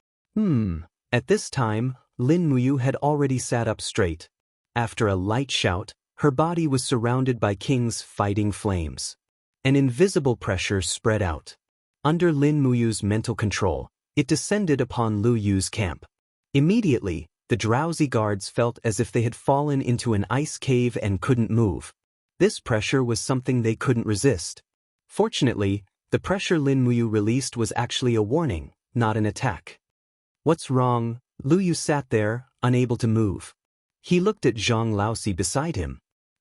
At this time, Lin Muyu had already sat up straight. After a light shout, her body was surrounded by King's fighting flames. An invisible pressure spread out. Under Lin Muyu's mental control, it descended upon Lu Yu's camp. Immediately, the drowsy guards felt as if they had fallen into an ice cave and couldn't move. This pressure was something they couldn't resist. Fortunately, the pressure Lin Muyu released was actually a warning, not an attack. What's wrong? Lu Yu sat there, unable to move. He looked at Zhang Laosi beside him.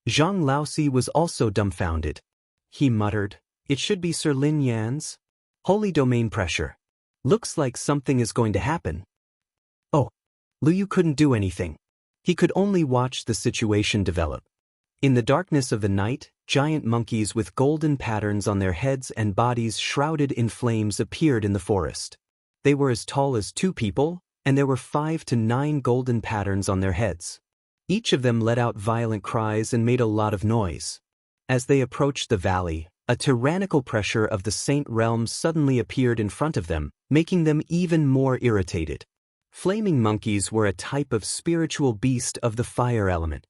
Zhang Laosi was also dumbfounded. He muttered, "It should be Sir Lin Yan's holy domain pressure. Looks like something is going to happen." Oh. Lu Yu couldn't do anything. He could only watch the situation develop. In the darkness of the night, giant monkeys with golden patterns on their heads and bodies shrouded in flames appeared in the forest. They were as tall as 2 people, and there were 5 to 9 golden patterns on their heads. Each of them let out violent cries and made a lot of noise. As they approached the valley, a tyrannical pressure of the Saint Realm suddenly appeared in front of them, making them even more irritated. Flaming monkeys were a type of spiritual beast of the fire element.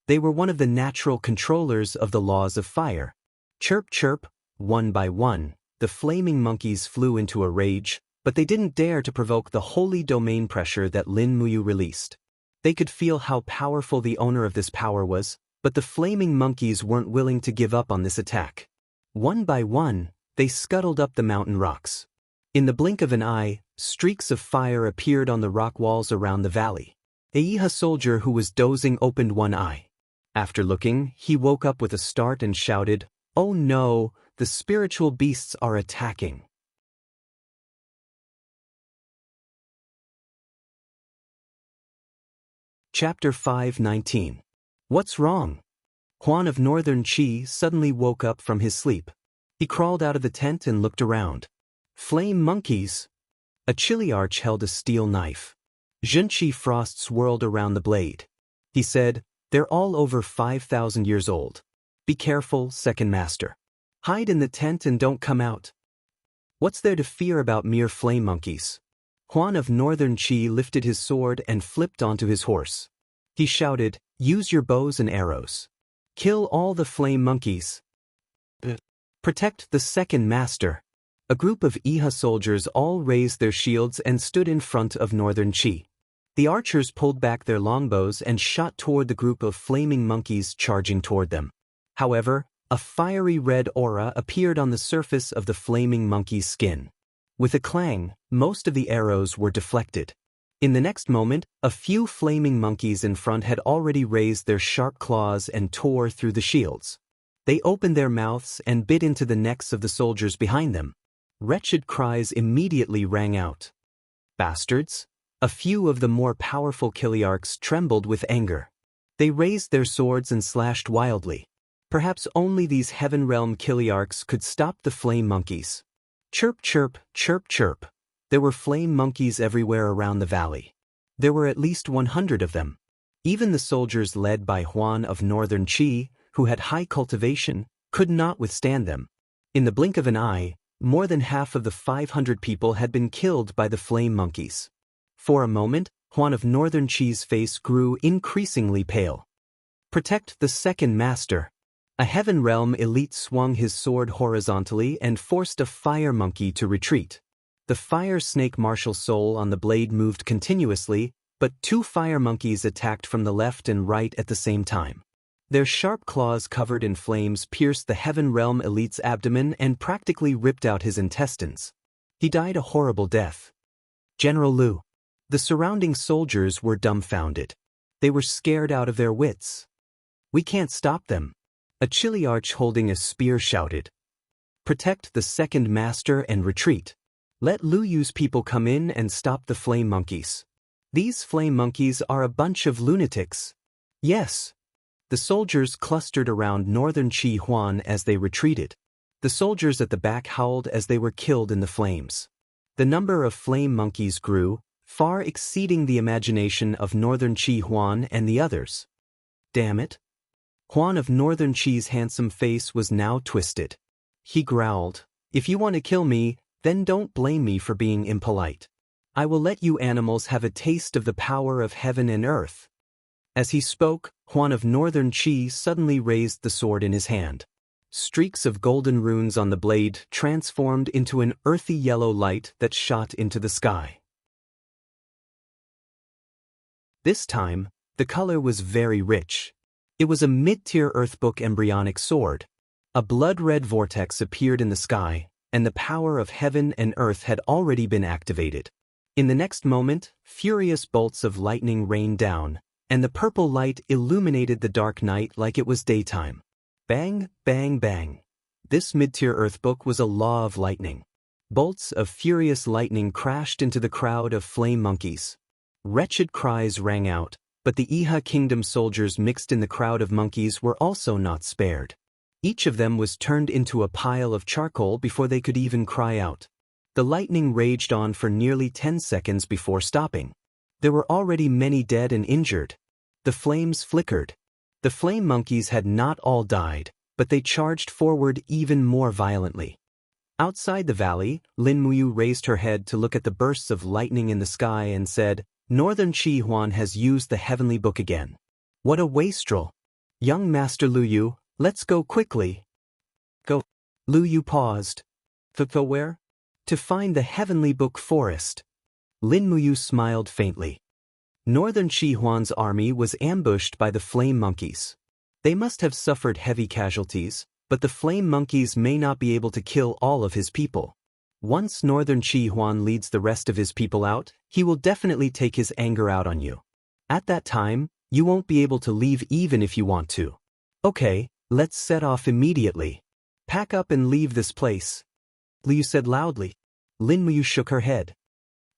They were one of the natural controllers of the laws of fire. Chirp chirp, one by one, the flaming monkeys flew into a rage, but they didn't dare to provoke the holy domain pressure that Lin Muyu released. They could feel how powerful the owner of this power was, but the flaming monkeys weren't willing to give up on this attack. One by one, they scuttled up the mountain rocks. In the blink of an eye, streaks of fire appeared on the rock walls around the valley. A Yiha soldier who was dozing opened one eye. After looking, he woke up with a start and shouted, "Oh no, the spiritual beasts are attacking." Chapter 5:19. What's wrong? Huan of Northern Qi suddenly woke up from his sleep. He crawled out of the tent and looked around. Flame monkeys! A chiliarch held a steel knife. Zhenqi frost swirled around the blade. He said, "They're all over 5,000 years old. Be careful, second master. Hide in the tent and don't come out." What's there to fear about mere flame monkeys? Huan of Northern Qi lifted his sword and flipped onto his horse. He shouted, "Use your bows and arrows. Kill all the flame monkeys. Protect the second master." A group of Yiha soldiers all raised their shields and stood in front of Northern Qi. The archers pulled back their longbows and shot toward the group of flaming monkeys charging toward them. However, a fiery red aura appeared on the surface of the flaming monkey's skin. With a clang, most of the arrows were deflected. In the next moment, a few flaming monkeys in front had already raised their sharp claws and tore through the shields. They opened their mouths and bit into the necks of the soldiers behind them. Wretched cries immediately rang out. Bastards! A few of the more powerful chiliarchs trembled with anger. They raised their swords and slashed wildly. Perhaps only these heaven realm chiliarchs could stop the flame monkeys. Chirp chirp, chirp chirp. There were flame monkeys everywhere around the valley. There were at least 100 of them. Even the soldiers led by Huan of Northern Qi, who had high cultivation, could not withstand them. In the blink of an eye, more than half of the 500 people had been killed by the flame monkeys. For a moment, Huan of Northern Qi's face grew increasingly pale. Protect the second master. A heaven realm elite swung his sword horizontally and forced a fire monkey to retreat. The fire snake martial soul on the blade moved continuously, but 2 fire monkeys attacked from the left and right at the same time. Their sharp claws covered in flames pierced the Heaven Realm elite's abdomen and practically ripped out his intestines. He died a horrible death. General Lu. The surrounding soldiers were dumbfounded. They were scared out of their wits. We can't stop them. A Chiliarch holding a spear shouted. Protect the second master and retreat. Let Lu Yu's people come in and stop the flame monkeys. These flame monkeys are a bunch of lunatics. Yes. The soldiers clustered around northern Qi Huan as they retreated. The soldiers at the back howled as they were killed in the flames. The number of flame monkeys grew, far exceeding the imagination of northern Qi Huan and the others. Damn it. Huan of northern Qi's handsome face was now twisted. He growled, if you want to kill me, then don't blame me for being impolite. I will let you animals have a taste of the power of heaven and earth. As he spoke, Huan of northern Qi suddenly raised the sword in his hand. Streaks of golden runes on the blade transformed into an earthy yellow light that shot into the sky. This time, the color was very rich. It was a mid-tier Earthbook embryonic sword. A blood-red vortex appeared in the sky, and the power of heaven and earth had already been activated. In the next moment, furious bolts of lightning rained down, and the purple light illuminated the dark night like it was daytime. Bang, bang, bang. This mid-tier Earthbook was a law of lightning. Bolts of furious lightning crashed into the crowd of flame monkeys. Wretched cries rang out, but the Iha Kingdom soldiers mixed in the crowd of monkeys were also not spared. Each of them was turned into a pile of charcoal before they could even cry out. The lightning raged on for nearly 10 seconds before stopping. There were already many dead and injured. The flames flickered. The flame monkeys had not all died, but they charged forward even more violently. Outside the valley, Lin Muyu raised her head to look at the bursts of lightning in the sky and said, Northern Qi Huan has used the heavenly book again. What a wastrel! Young Master Lu Yu, let's go quickly. Go. Lu Yu paused. Go where? To find the heavenly book forest. Lin Muyu smiled faintly. Northern Qi Huan's army was ambushed by the flame monkeys. They must have suffered heavy casualties, but the flame monkeys may not be able to kill all of his people. Once Northern Qi Huan leads the rest of his people out, he will definitely take his anger out on you. At that time, you won't be able to leave even if you want to. Okay, let's set off immediately. Pack up and leave this place. Liu said loudly. Lin Muyu shook her head.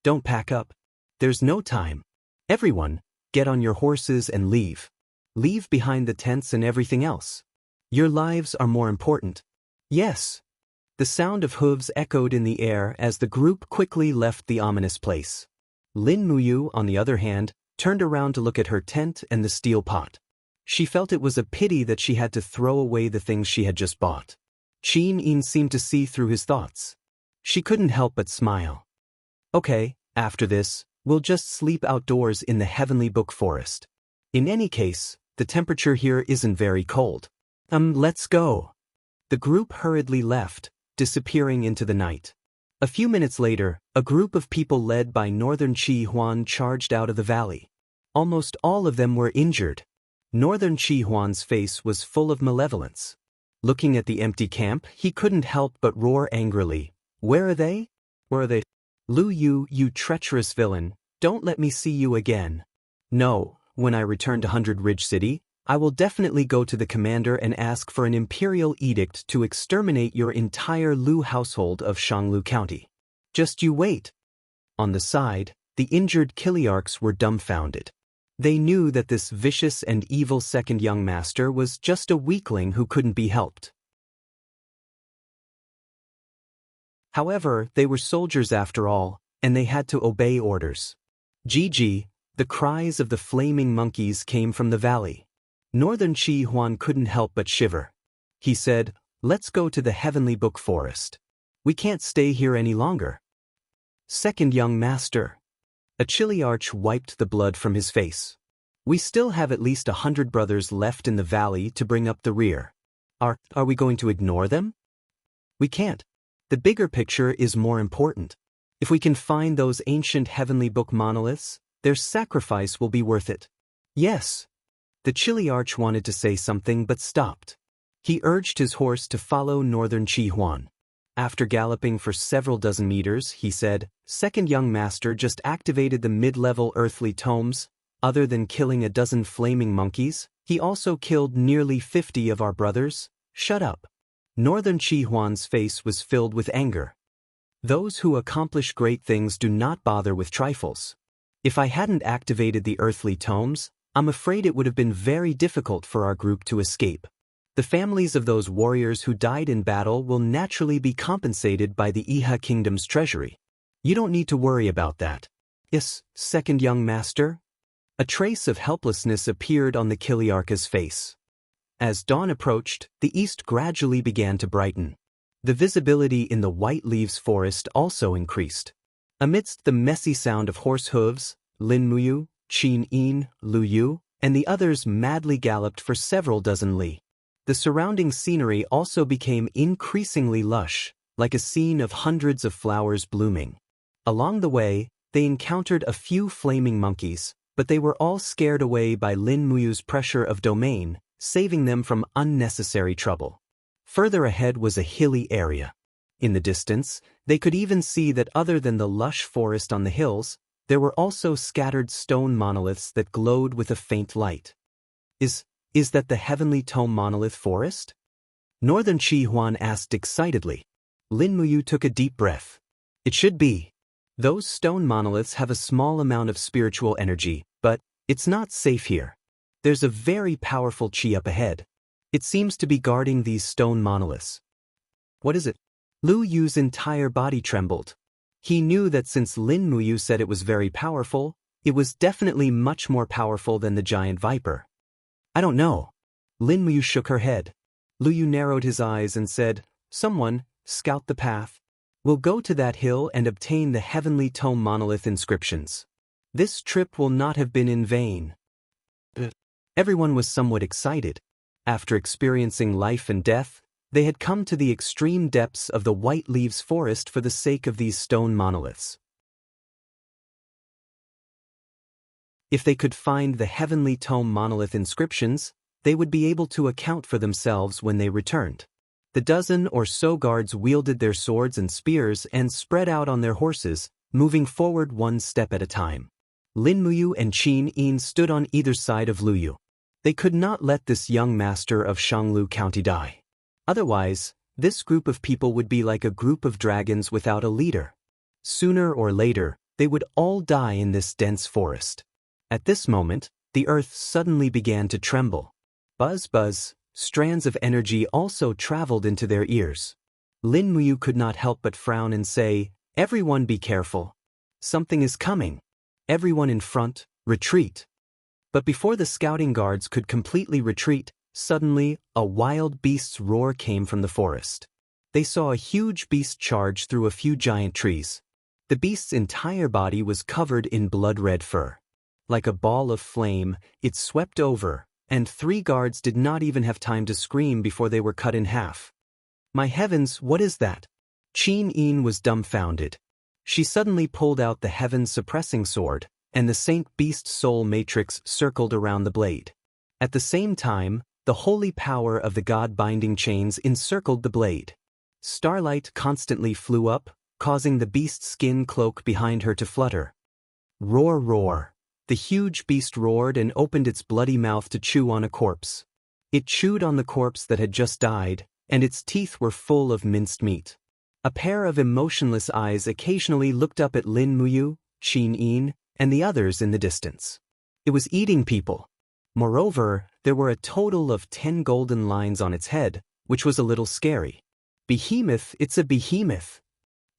Don't pack up. There's no time. Everyone, get on your horses and leave. Leave behind the tents and everything else. Your lives are more important. Yes. The sound of hooves echoed in the air as the group quickly left the ominous place. Lin Muyu, on the other hand, turned around to look at her tent and the steel pot. She felt it was a pity that she had to throw away the things she had just bought. Qin Yin seemed to see through his thoughts. She couldn't help but smile. Okay, after this, we'll just sleep outdoors in the heavenly book forest. In any case, the temperature here isn't very cold. Let's go. The group hurriedly left, disappearing into the night. A few minutes later, a group of people led by Northern Qi Huan charged out of the valley. Almost all of them were injured. Northern Qi Huan's face was full of malevolence. Looking at the empty camp, he couldn't help but roar angrily. Where are they? Where are they? Lu Yu, you treacherous villain, don't let me see you again. No, when I return to 100 Ridge City, I will definitely go to the commander and ask for an imperial edict to exterminate your entire Lu household of Shanglu County. Just you wait. On the side, the injured Chiliarchs were dumbfounded. They knew that this vicious and evil second young master was just a weakling who couldn't be helped. However, they were soldiers after all, and they had to obey orders. Gigi, the cries of the flaming monkeys came from the valley. Northern Qi Huan couldn't help but shiver. He said, let's go to the heavenly book forest. We can't stay here any longer. Second young master. A Chiliarch wiped the blood from his face. We still have at least 100 brothers left in the valley to bring up the rear. Are we going to ignore them? We can't. The bigger picture is more important. If we can find those ancient heavenly book monoliths, their sacrifice will be worth it. Yes. The Chiliarch wanted to say something but stopped. He urged his horse to follow Northern Qi Huan. After galloping for several dozen meters, he said, Second young master just activated the mid-level earthly tomes. Other than killing a dozen flaming monkeys, He also killed nearly 50 of our brothers. Shut up. Northern Qi Huan's face was filled with anger. Those who accomplish great things do not bother with trifles. If I hadn't activated the earthly tomes, I'm afraid it would have been very difficult for our group to escape. The families of those warriors who died in battle will naturally be compensated by the Iha Kingdom's treasury. You don't need to worry about that. Yes, second young master? A trace of helplessness appeared on the Kiliarka's face. As dawn approached, the east gradually began to brighten. The visibility in the white leaves forest also increased. Amidst the messy sound of horse hooves, Lin Muyu, Qin Yin, Lu Yu, and the others madly galloped for several dozen li. The surrounding scenery also became increasingly lush, like a scene of hundreds of flowers blooming. Along the way, they encountered a few flaming monkeys, but they were all scared away by Lin Muyu's pressure of domain, saving them from unnecessary trouble. Further ahead was a hilly area. In the distance, they could even see that other than the lush forest on the hills, there were also scattered stone monoliths that glowed with a faint light. Is that the Heavenly Tome Monolith Forest? Northern Qi Huan asked excitedly. Lin Muyu took a deep breath. It should be. Those stone monoliths have a small amount of spiritual energy, but it's not safe here. There's a very powerful qi up ahead. It seems to be guarding these stone monoliths. What is it? Lu Yu's entire body trembled. He knew that since Lin Muyu said it was very powerful, it was definitely much more powerful than the giant viper. I don't know. Lin Muyu shook her head. Lu Yu narrowed his eyes and said, Someone, scout the path. We'll go to that hill and obtain the Heavenly Tome Monolith inscriptions. This trip will not have been in vain. Everyone was somewhat excited. After experiencing life and death, they had come to the extreme depths of the White Leaves Forest for the sake of these stone monoliths. If they could find the Heavenly Tome Monolith inscriptions, they would be able to account for themselves when they returned. The dozen or so guards wielded their swords and spears and spread out on their horses, moving forward one step at a time. Lin Muyu and Qin Yin stood on either side of Lu Yu. They could not let this young master of Xianglu County die. Otherwise, this group of people would be like a group of dragons without a leader. Sooner or later, they would all die in this dense forest. At this moment, the earth suddenly began to tremble. Buzz buzz, strands of energy also traveled into their ears. Lin Muyu could not help but frown and say, Everyone be careful. Something is coming. Everyone in front, retreat. But before the scouting guards could completely retreat, suddenly, a wild beast's roar came from the forest. They saw a huge beast charge through a few giant trees. The beast's entire body was covered in blood-red fur. Like a ball of flame, it swept over, and 3 guards did not even have time to scream before they were cut in half. My heavens, what is that? Qin Yin was dumbfounded. She suddenly pulled out the heaven-suppressing sword, and the Saint Beast Soul Matrix circled around the blade. At the same time, the holy power of the God-binding chains encircled the blade. Starlight constantly flew up, causing the beast's skin cloak behind her to flutter. Roar, roar. The huge beast roared and opened its bloody mouth to chew on a corpse. It chewed on the corpse that had just died, and its teeth were full of minced meat. A pair of emotionless eyes occasionally looked up at Lin Muyu, Qin Yin, and the others in the distance. It was eating people. Moreover, there were a total of 10 golden lines on its head, which was a little scary. Behemoth, it's a behemoth.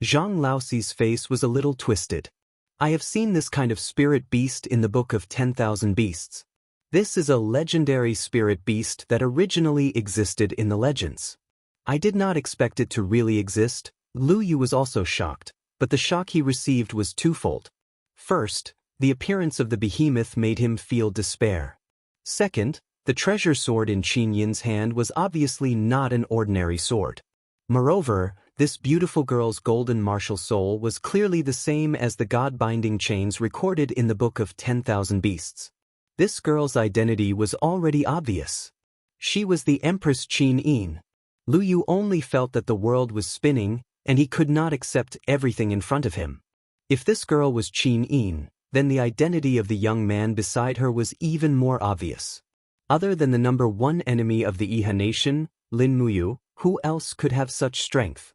Zhang Laoxi's face was a little twisted. I have seen this kind of spirit beast in the Book of 10,000 Beasts. This is a legendary spirit beast that originally existed in the legends. I did not expect it to really exist. Lu Yu was also shocked, but the shock he received was twofold. First, the appearance of the behemoth made him feel despair. Second, the treasure sword in Qin Yin's hand was obviously not an ordinary sword. Moreover, this beautiful girl's golden martial soul was clearly the same as the God-binding chains recorded in the Book of 10,000 Beasts. This girl's identity was already obvious. She was the Empress Qin Yin. Lu Yu only felt that the world was spinning, and he could not accept everything in front of him. If this girl was Qin Yin, then the identity of the young man beside her was even more obvious. Other than the number one enemy of the Iha nation, Lin Muyu, who else could have such strength?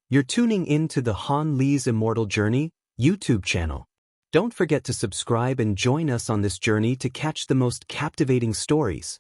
You're tuning in to the Han Li's Immortal Journey YouTube channel. Don't forget to subscribe and join us on this journey to catch the most captivating stories.